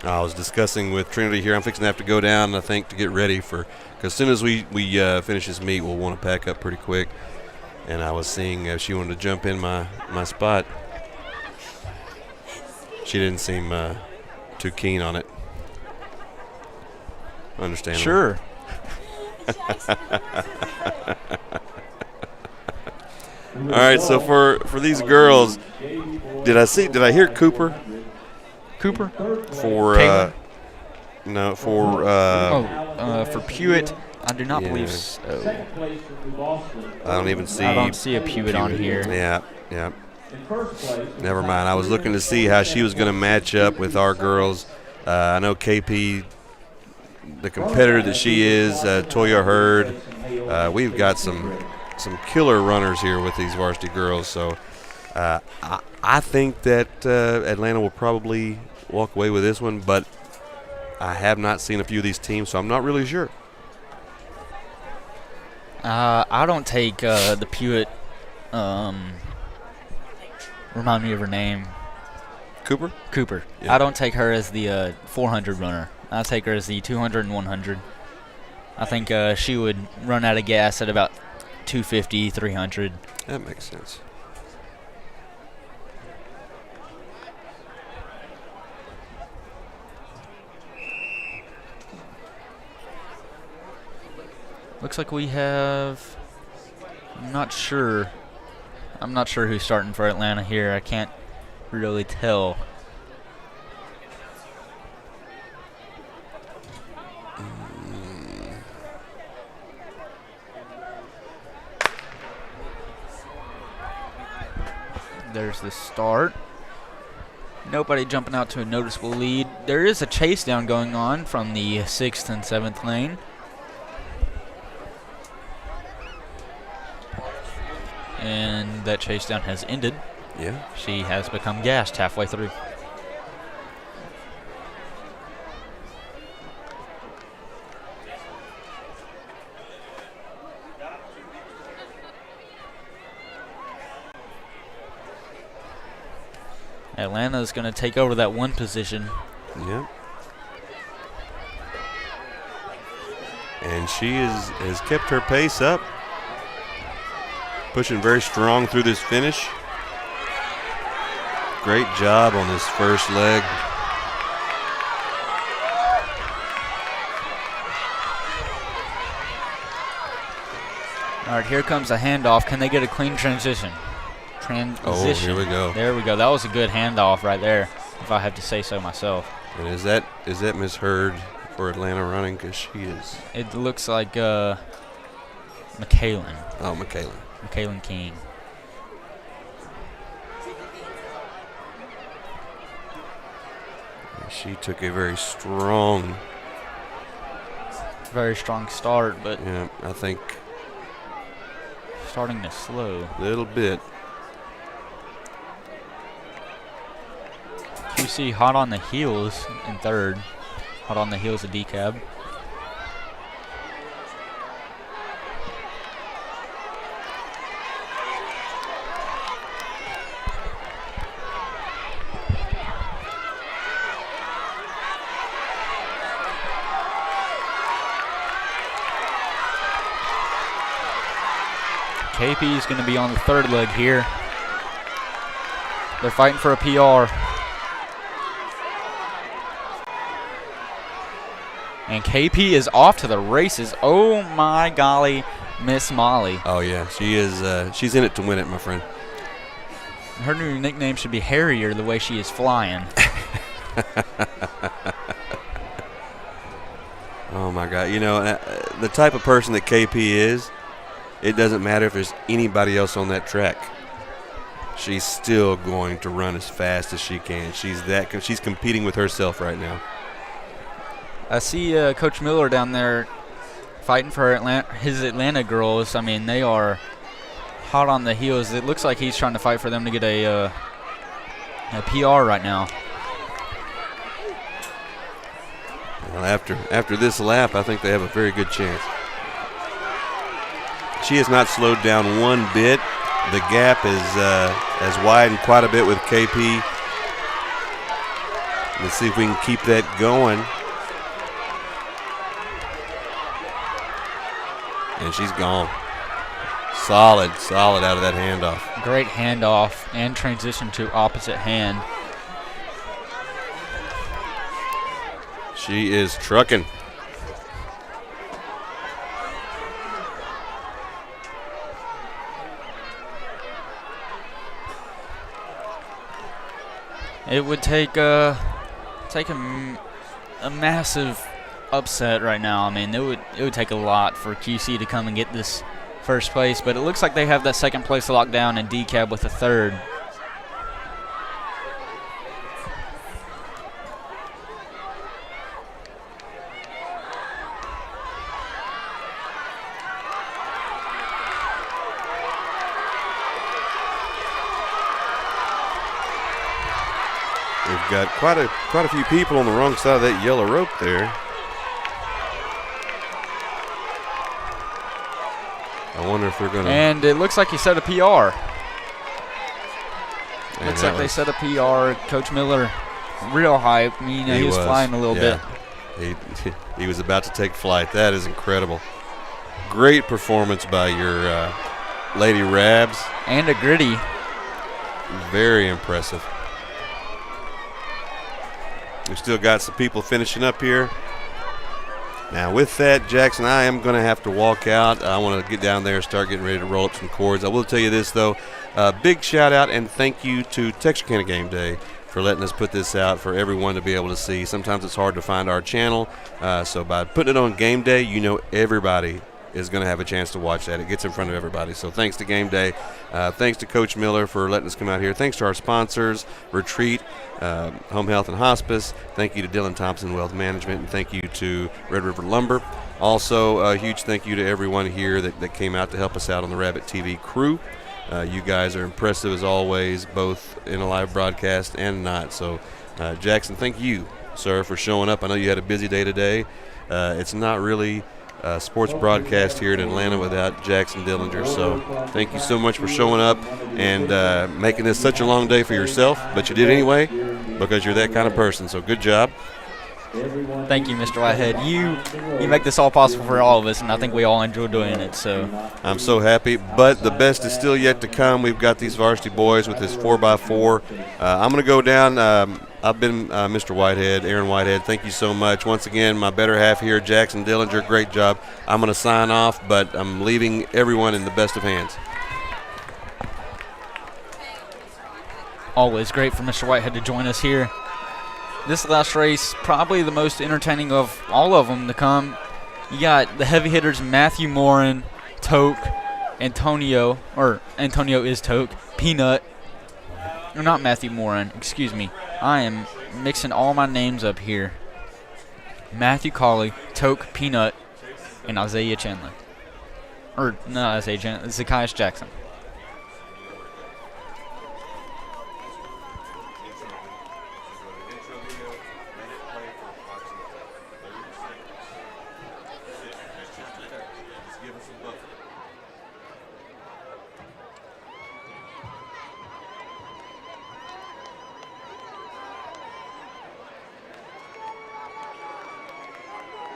I was discussing with Trinity here. I'm fixing to have to go down, I think, to get ready for, because as soon as we finish this meet, we'll want to pack up pretty quick. And I was seeing if she wanted to jump in my spot. She didn't seem too keen on it. Understandable. Sure. All right, so for these girls, did I hear Cooper? Cooper? For no, for for Pewitt, I do not believe so. I don't even see. I don't see a Pewitt on here. Yeah. Never mind. I was looking to see how she was going to match up with our girls. I know KP, the competitor that she is, Toya Hurd. We've got some killer runners here with these varsity girls. So I think that Atlanta will probably walk away with this one, but I have not seen a few of these teams, so I'm not really sure. I don't take the Pewitt. Remind me of her name. Cooper? Cooper. Yeah. I don't take her as the 400 runner. I take her as the 200 and 100. I think she would run out of gas at about 250, 300. That makes sense. Looks like we have. I'm not sure who's starting for Atlanta here. I can't really tell. There's the start. Nobody jumping out to a noticeable lead. There is a chase down going on from the 6th and 7th lane. And that chase down has ended. Yeah. She has become gassed halfway through. Atlanta's going to take over that 1 position. Yep. And she has kept her pace up. Pushing very strong through this finish. Great job on this first leg. All right, here comes a handoff. Can they get a clean transition? Oh, here we go. There we go. That was a good handoff right there, if I have to say so myself. And is that Miss Hurd for Atlanta running? Because she is. It looks like McKaylin. Oh, McKaylin. McKaylin King. She took a very strong start, but yeah, I think starting to slow. A little bit. QC hot on the heels in 3rd. Hot on the heels of DCAB. KP is going to be on the third leg here. They're fighting for a PR. And KP is off to the races. Oh, my golly, Miss Molly. Oh, yeah. She is. She's in it to win it, my friend. Her new nickname should be Harrier, the way she is flying. Oh, my God. You know, the type of person that KP is, it doesn't matter if there's anybody else on that track. She's still going to run as fast as she can. She's competing with herself right now. I see Coach Miller down there fighting for his Atlanta girls. I mean, they are hot on the heels. It looks like he's trying to fight for them to get a PR right now. Well, after this lap, I think they have a very good chance. She has not slowed down one bit. The gap has widened quite a bit with KP. Let's see if we can keep that going. And she's gone. Solid out of that handoff. Great handoff and transition to opposite hand. She is trucking. It would take a massive upset right now. I mean, it would take a lot for QC to come and get this first place, but it looks like they have that second place locked down and DCAB with a third. We've got quite a few people on the wrong side of that yellow rope there. I wonder if they're going to. And it looks like he set a PR. Looks like they set a PR. Coach Miller, real hype. I mean, he was flying a little bit. He was about to take flight. That is incredible. Great performance by your Lady Rabs. And a gritty. Very impressive. We've still got some people finishing up here. Now, with that, Jackson, I am going to have to walk out. I want to get down there and start getting ready to roll up some cords. I will tell you this, though. Big shout-out and thank you to Texarkana Game Day for letting us put this out for everyone to be able to see. Sometimes it's hard to find our channel, so by putting it on Game Day, you know everybody is going to have a chance to watch that. It gets in front of everybody. So thanks to Game Day. Thanks to Coach Miller for letting us come out here. Thanks to our sponsors, Retreat, Home Health and Hospice. Thank you to Dylan Thompson Wealth Management, and thank you to Red River Lumber. Also, a huge thank you to everyone here that came out to help us out on the Rabbit TV crew. You guys are impressive as always, both in a live broadcast and not. So, Jackson, thank you, sir, for showing up. I know you had a busy day today. It's not really sports broadcast here in Atlanta without Jackson Dillinger. So thank you so much for showing up and making this such a long day for yourself, but you did anyway because you're that kind of person. So good job. Thank you, Mr. Whitehead. You make this all possible for all of us, and I think we all enjoy doing it. So I'm so happy, but the best is still yet to come. We've got these varsity boys with this 4x4. I'm going to go down. I've been Mr. Whitehead, Aaron Whitehead. Thank you so much. Once again, my better half here, Jackson Dillinger, great job. I'm going to sign off, but I'm leaving everyone in the best of hands. Always great for Mr. Whitehead to join us here. This last race, probably the most entertaining of all of them to come. You got the heavy hitters Matthew Morin, Toke, Antonio is Toke, Peanut. Or not Matthew Morin, excuse me. I am mixing all my names up here. Matthew Colley, Toke, Peanut, and Isaiah Chandler. Or not Isaiah Chandler, Zacchaeus Jackson.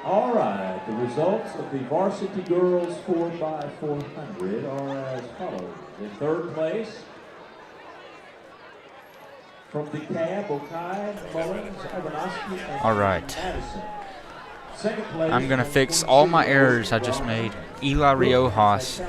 All right. The results of the Varsity Girls 4x400 are as follows. In third place, from DeKalb, Okai, Mullins, Abernowski, and All right. Madison. Second place, I'm going to from fix Twin all my City, errors I just made. Eli Riojas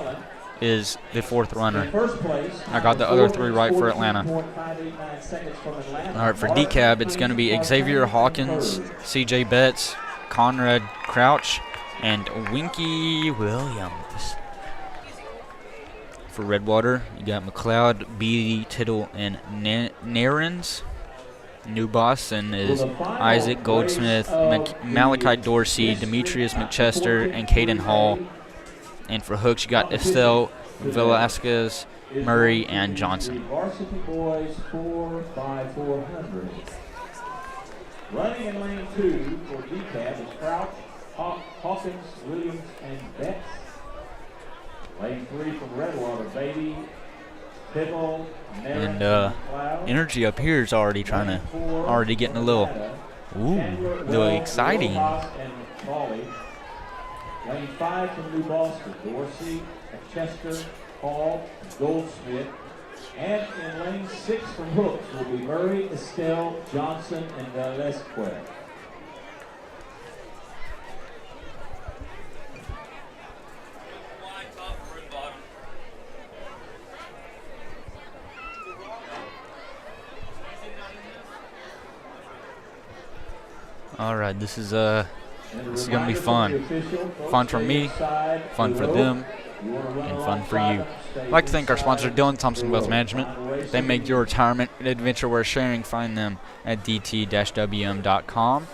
is the fourth runner. In first place, I got the other three right for Atlanta. 14.589 seconds from Atlanta. All right, for DeKalb, it's going to be Xavier Hawkins, CJ Betts, Conrad Crouch, and Winky Williams. For Redwater, you got McLeod, Beatty, Tittle, and Narins. New Boston is Isaac Goldsmith, Malachi Dorsey, Demetrius McChester, and Caden Hall. And for hooks, you got Estelle, Velasquez, Murray, and Johnson. Varsity Boys 4x400. Running in lane 2 for DeKalb is Crouch, Hawkins, Williams, and Betts. Lane 3 from Redwater, Beatty, Tibble, And energy up here is already getting a little exciting. Lane 5 from New Boston, Dorsey, Chester, Hall, Goldsmith. And in lane 6 from hooks will be Murray, Estelle, Johnson, and Velasquez. All right, this is gonna be fun. Fun for me, fun for them, and fun for you. I'd like to thank our sponsor, Dylan Thompson Wealth Management. They make your retirement an adventure worth sharing. Find them at dt-wm.com.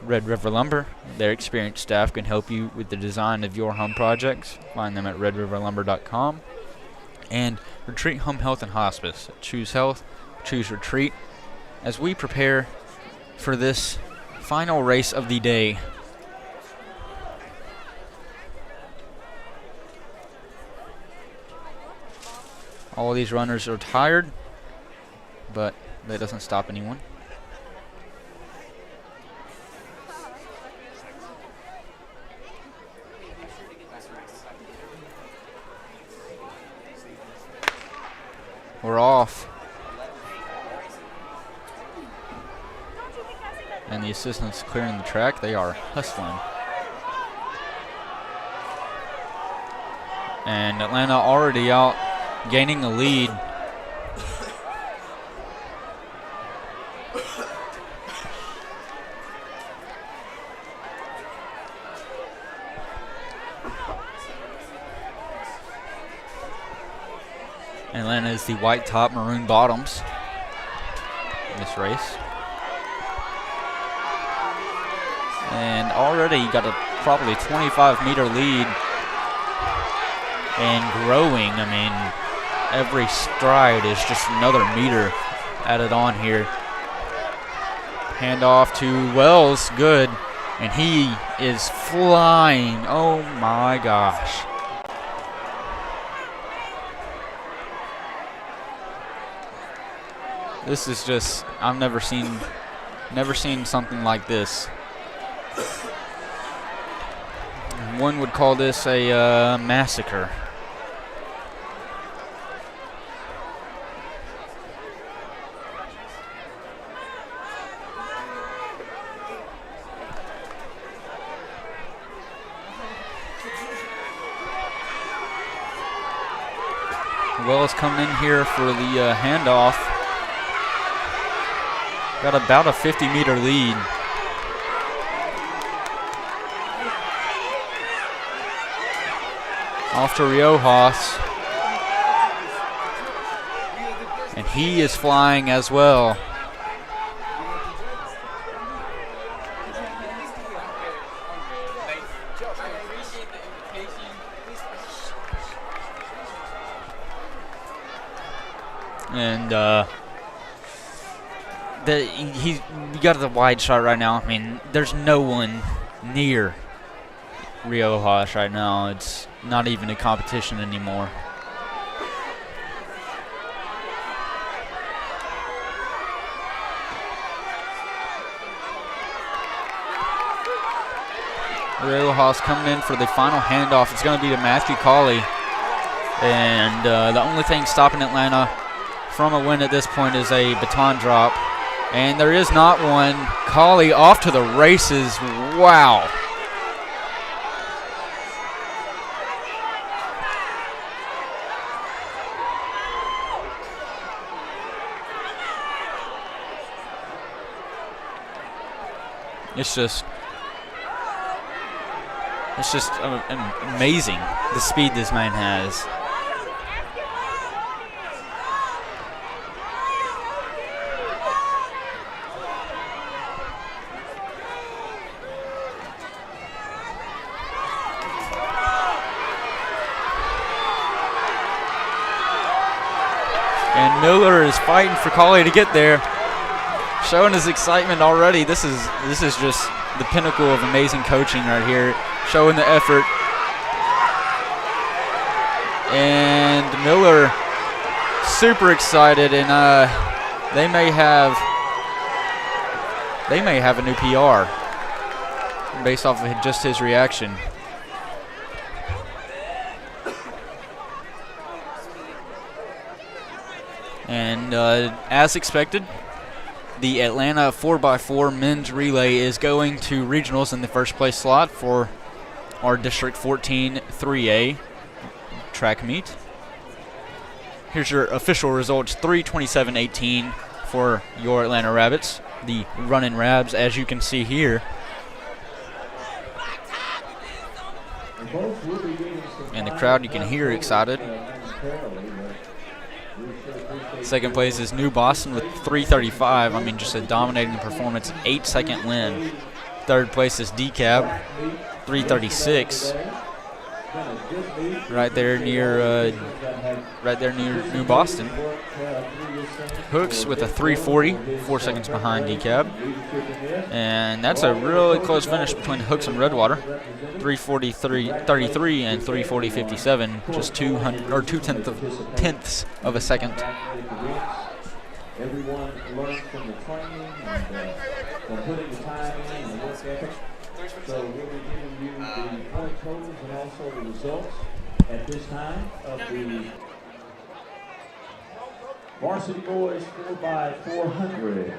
Red River Lumber, their experienced staff can help you with the design of your home projects. Find them at redriverlumber.com. And Retreat Home Health and Hospice. Choose health, choose retreat. As we prepare for this final race of the day, all of these runners are tired, but that doesn't stop anyone. We're off. And the assistants clearing the track. They are hustling. And Atlanta already out, gaining the lead. Atlanta is the white top, maroon bottoms in this race. And already got a probably 25-meter lead and growing. I mean, every stride is just another meter added on here. Handoff to Wells, good. And he is flying. Oh my gosh. This is just, I've never seen something like this. One would call this a massacre. Wells coming in here for the handoff. Got about a 50-meter lead. Off to Riojas. And he is flying as well. And he got the wide shot right now. I mean, there's no one near Riojas right now. It's not even a competition anymore. Rojas coming in for the final handoff. It's going to be to Matthew Cawley. And the only thing stopping Atlanta from a win at this point is a baton drop. And there is not one. Cawley off to the races. Wow. It's just amazing the speed this man has. And Miller is fighting for Cawley to get there, showing his excitement already. This is just the pinnacle of amazing coaching right here, showing the effort. And Miller super excited, and they may have a new PR based off of just his reaction. And as expected, the Atlanta 4x4 men's relay is going to regionals in the first place slot for our District 14 3A track meet. Here's your official results: 3:27.18 for your Atlanta Rabbits, the running Rabs, as you can see here. And the crowd, you can hear excited. Second place is New Boston with 3:35. I mean, just a dominating performance, 8-second win. Third place is DCAB, 3:36. Right there near New Boston. Hooks with a 3:40, 4 seconds behind DCAB. And that's a really close finish between Hooks and Redwater. 3:43.33 and 3:40.57, just 2/10ths of a second. Everyone learns from the training and from putting the time in and the work ethic. So we'll be giving you the point totals and also the results at this time of the Varsity Boys 4x400.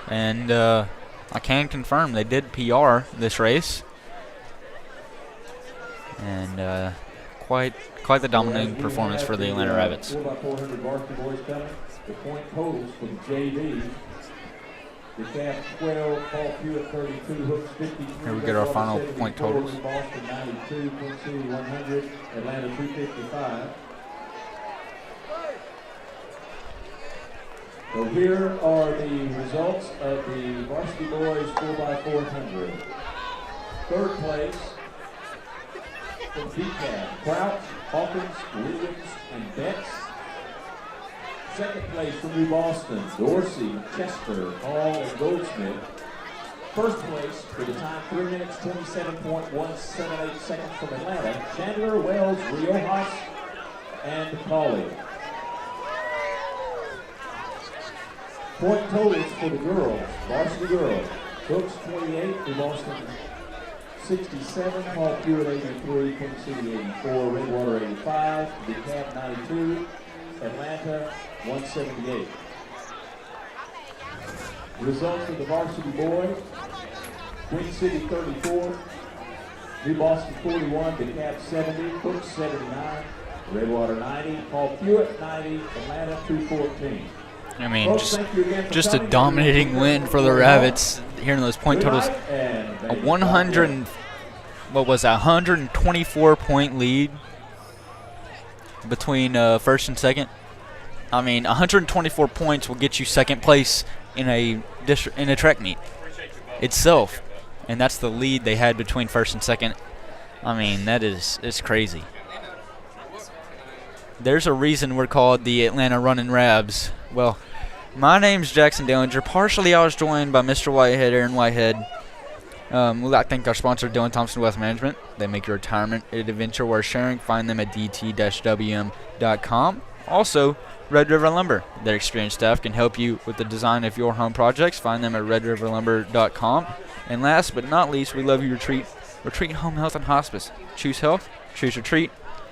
And I can confirm they did PR this race. And quite the dominating performance for the Atlanta Rabbits. 4x400 Varsity Boys coming. The point totals for the JV. The Cab 12, Paul Hewitt 32, Hooks 53. Here we get our final point totals. Boston 92, Queen City 100, Atlanta 255. So here are the results of the Varsity Boys 4x400. Third place from DCAB, Crouch, Hawkins, Williams, and Betts. Second place from New Boston, Dorsey, Chester, Hall, and Goldsmith. First place for the time 3 minutes 27.178 seconds from Atlanta, Chandler, Wells, Riojas, and Cawley. Point totals for the girls, Varsity girls. Hooks 28, New Boston 67, Paul Hewitt 83, Queen City 84, Redwater 85, DeKalb 92, Atlanta 178. Results of the Varsity boys: Queen City 34, New Boston 41, DeKalb 70, Hooks 79, Redwater 90, Paul Hewitt 90, Atlanta 214. I mean, just a dominating win for the Rabbits. Hearing those point totals, a 124-point lead between first and second. I mean, 124 points will get you second place in a track meet itself, and that's the lead they had between first and second. I mean, it's crazy. There's a reason we're called the Atlanta Running Rabs. Well, My name's Jackson Dillinger. Partially, I was joined by Mr. Whitehead, Aaron Whitehead. We'd like to thank our sponsor, Dylan Thompson Wealth Management. They make your retirement an adventure worth sharing. Find them at dt-wm.com. Also, Red River Lumber. Their experienced staff can help you with the design of your home projects. Find them at redriverlumber.com. And last but not least, we love you, Retreat Home Health and Hospice. Choose health, choose Retreat.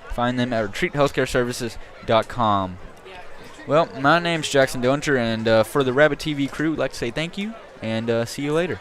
Find them at retreathealthcareservices.com. Well, my name's Jackson Dillinger, and for the Rabbit TV crew, we'd like to say thank you and see you later.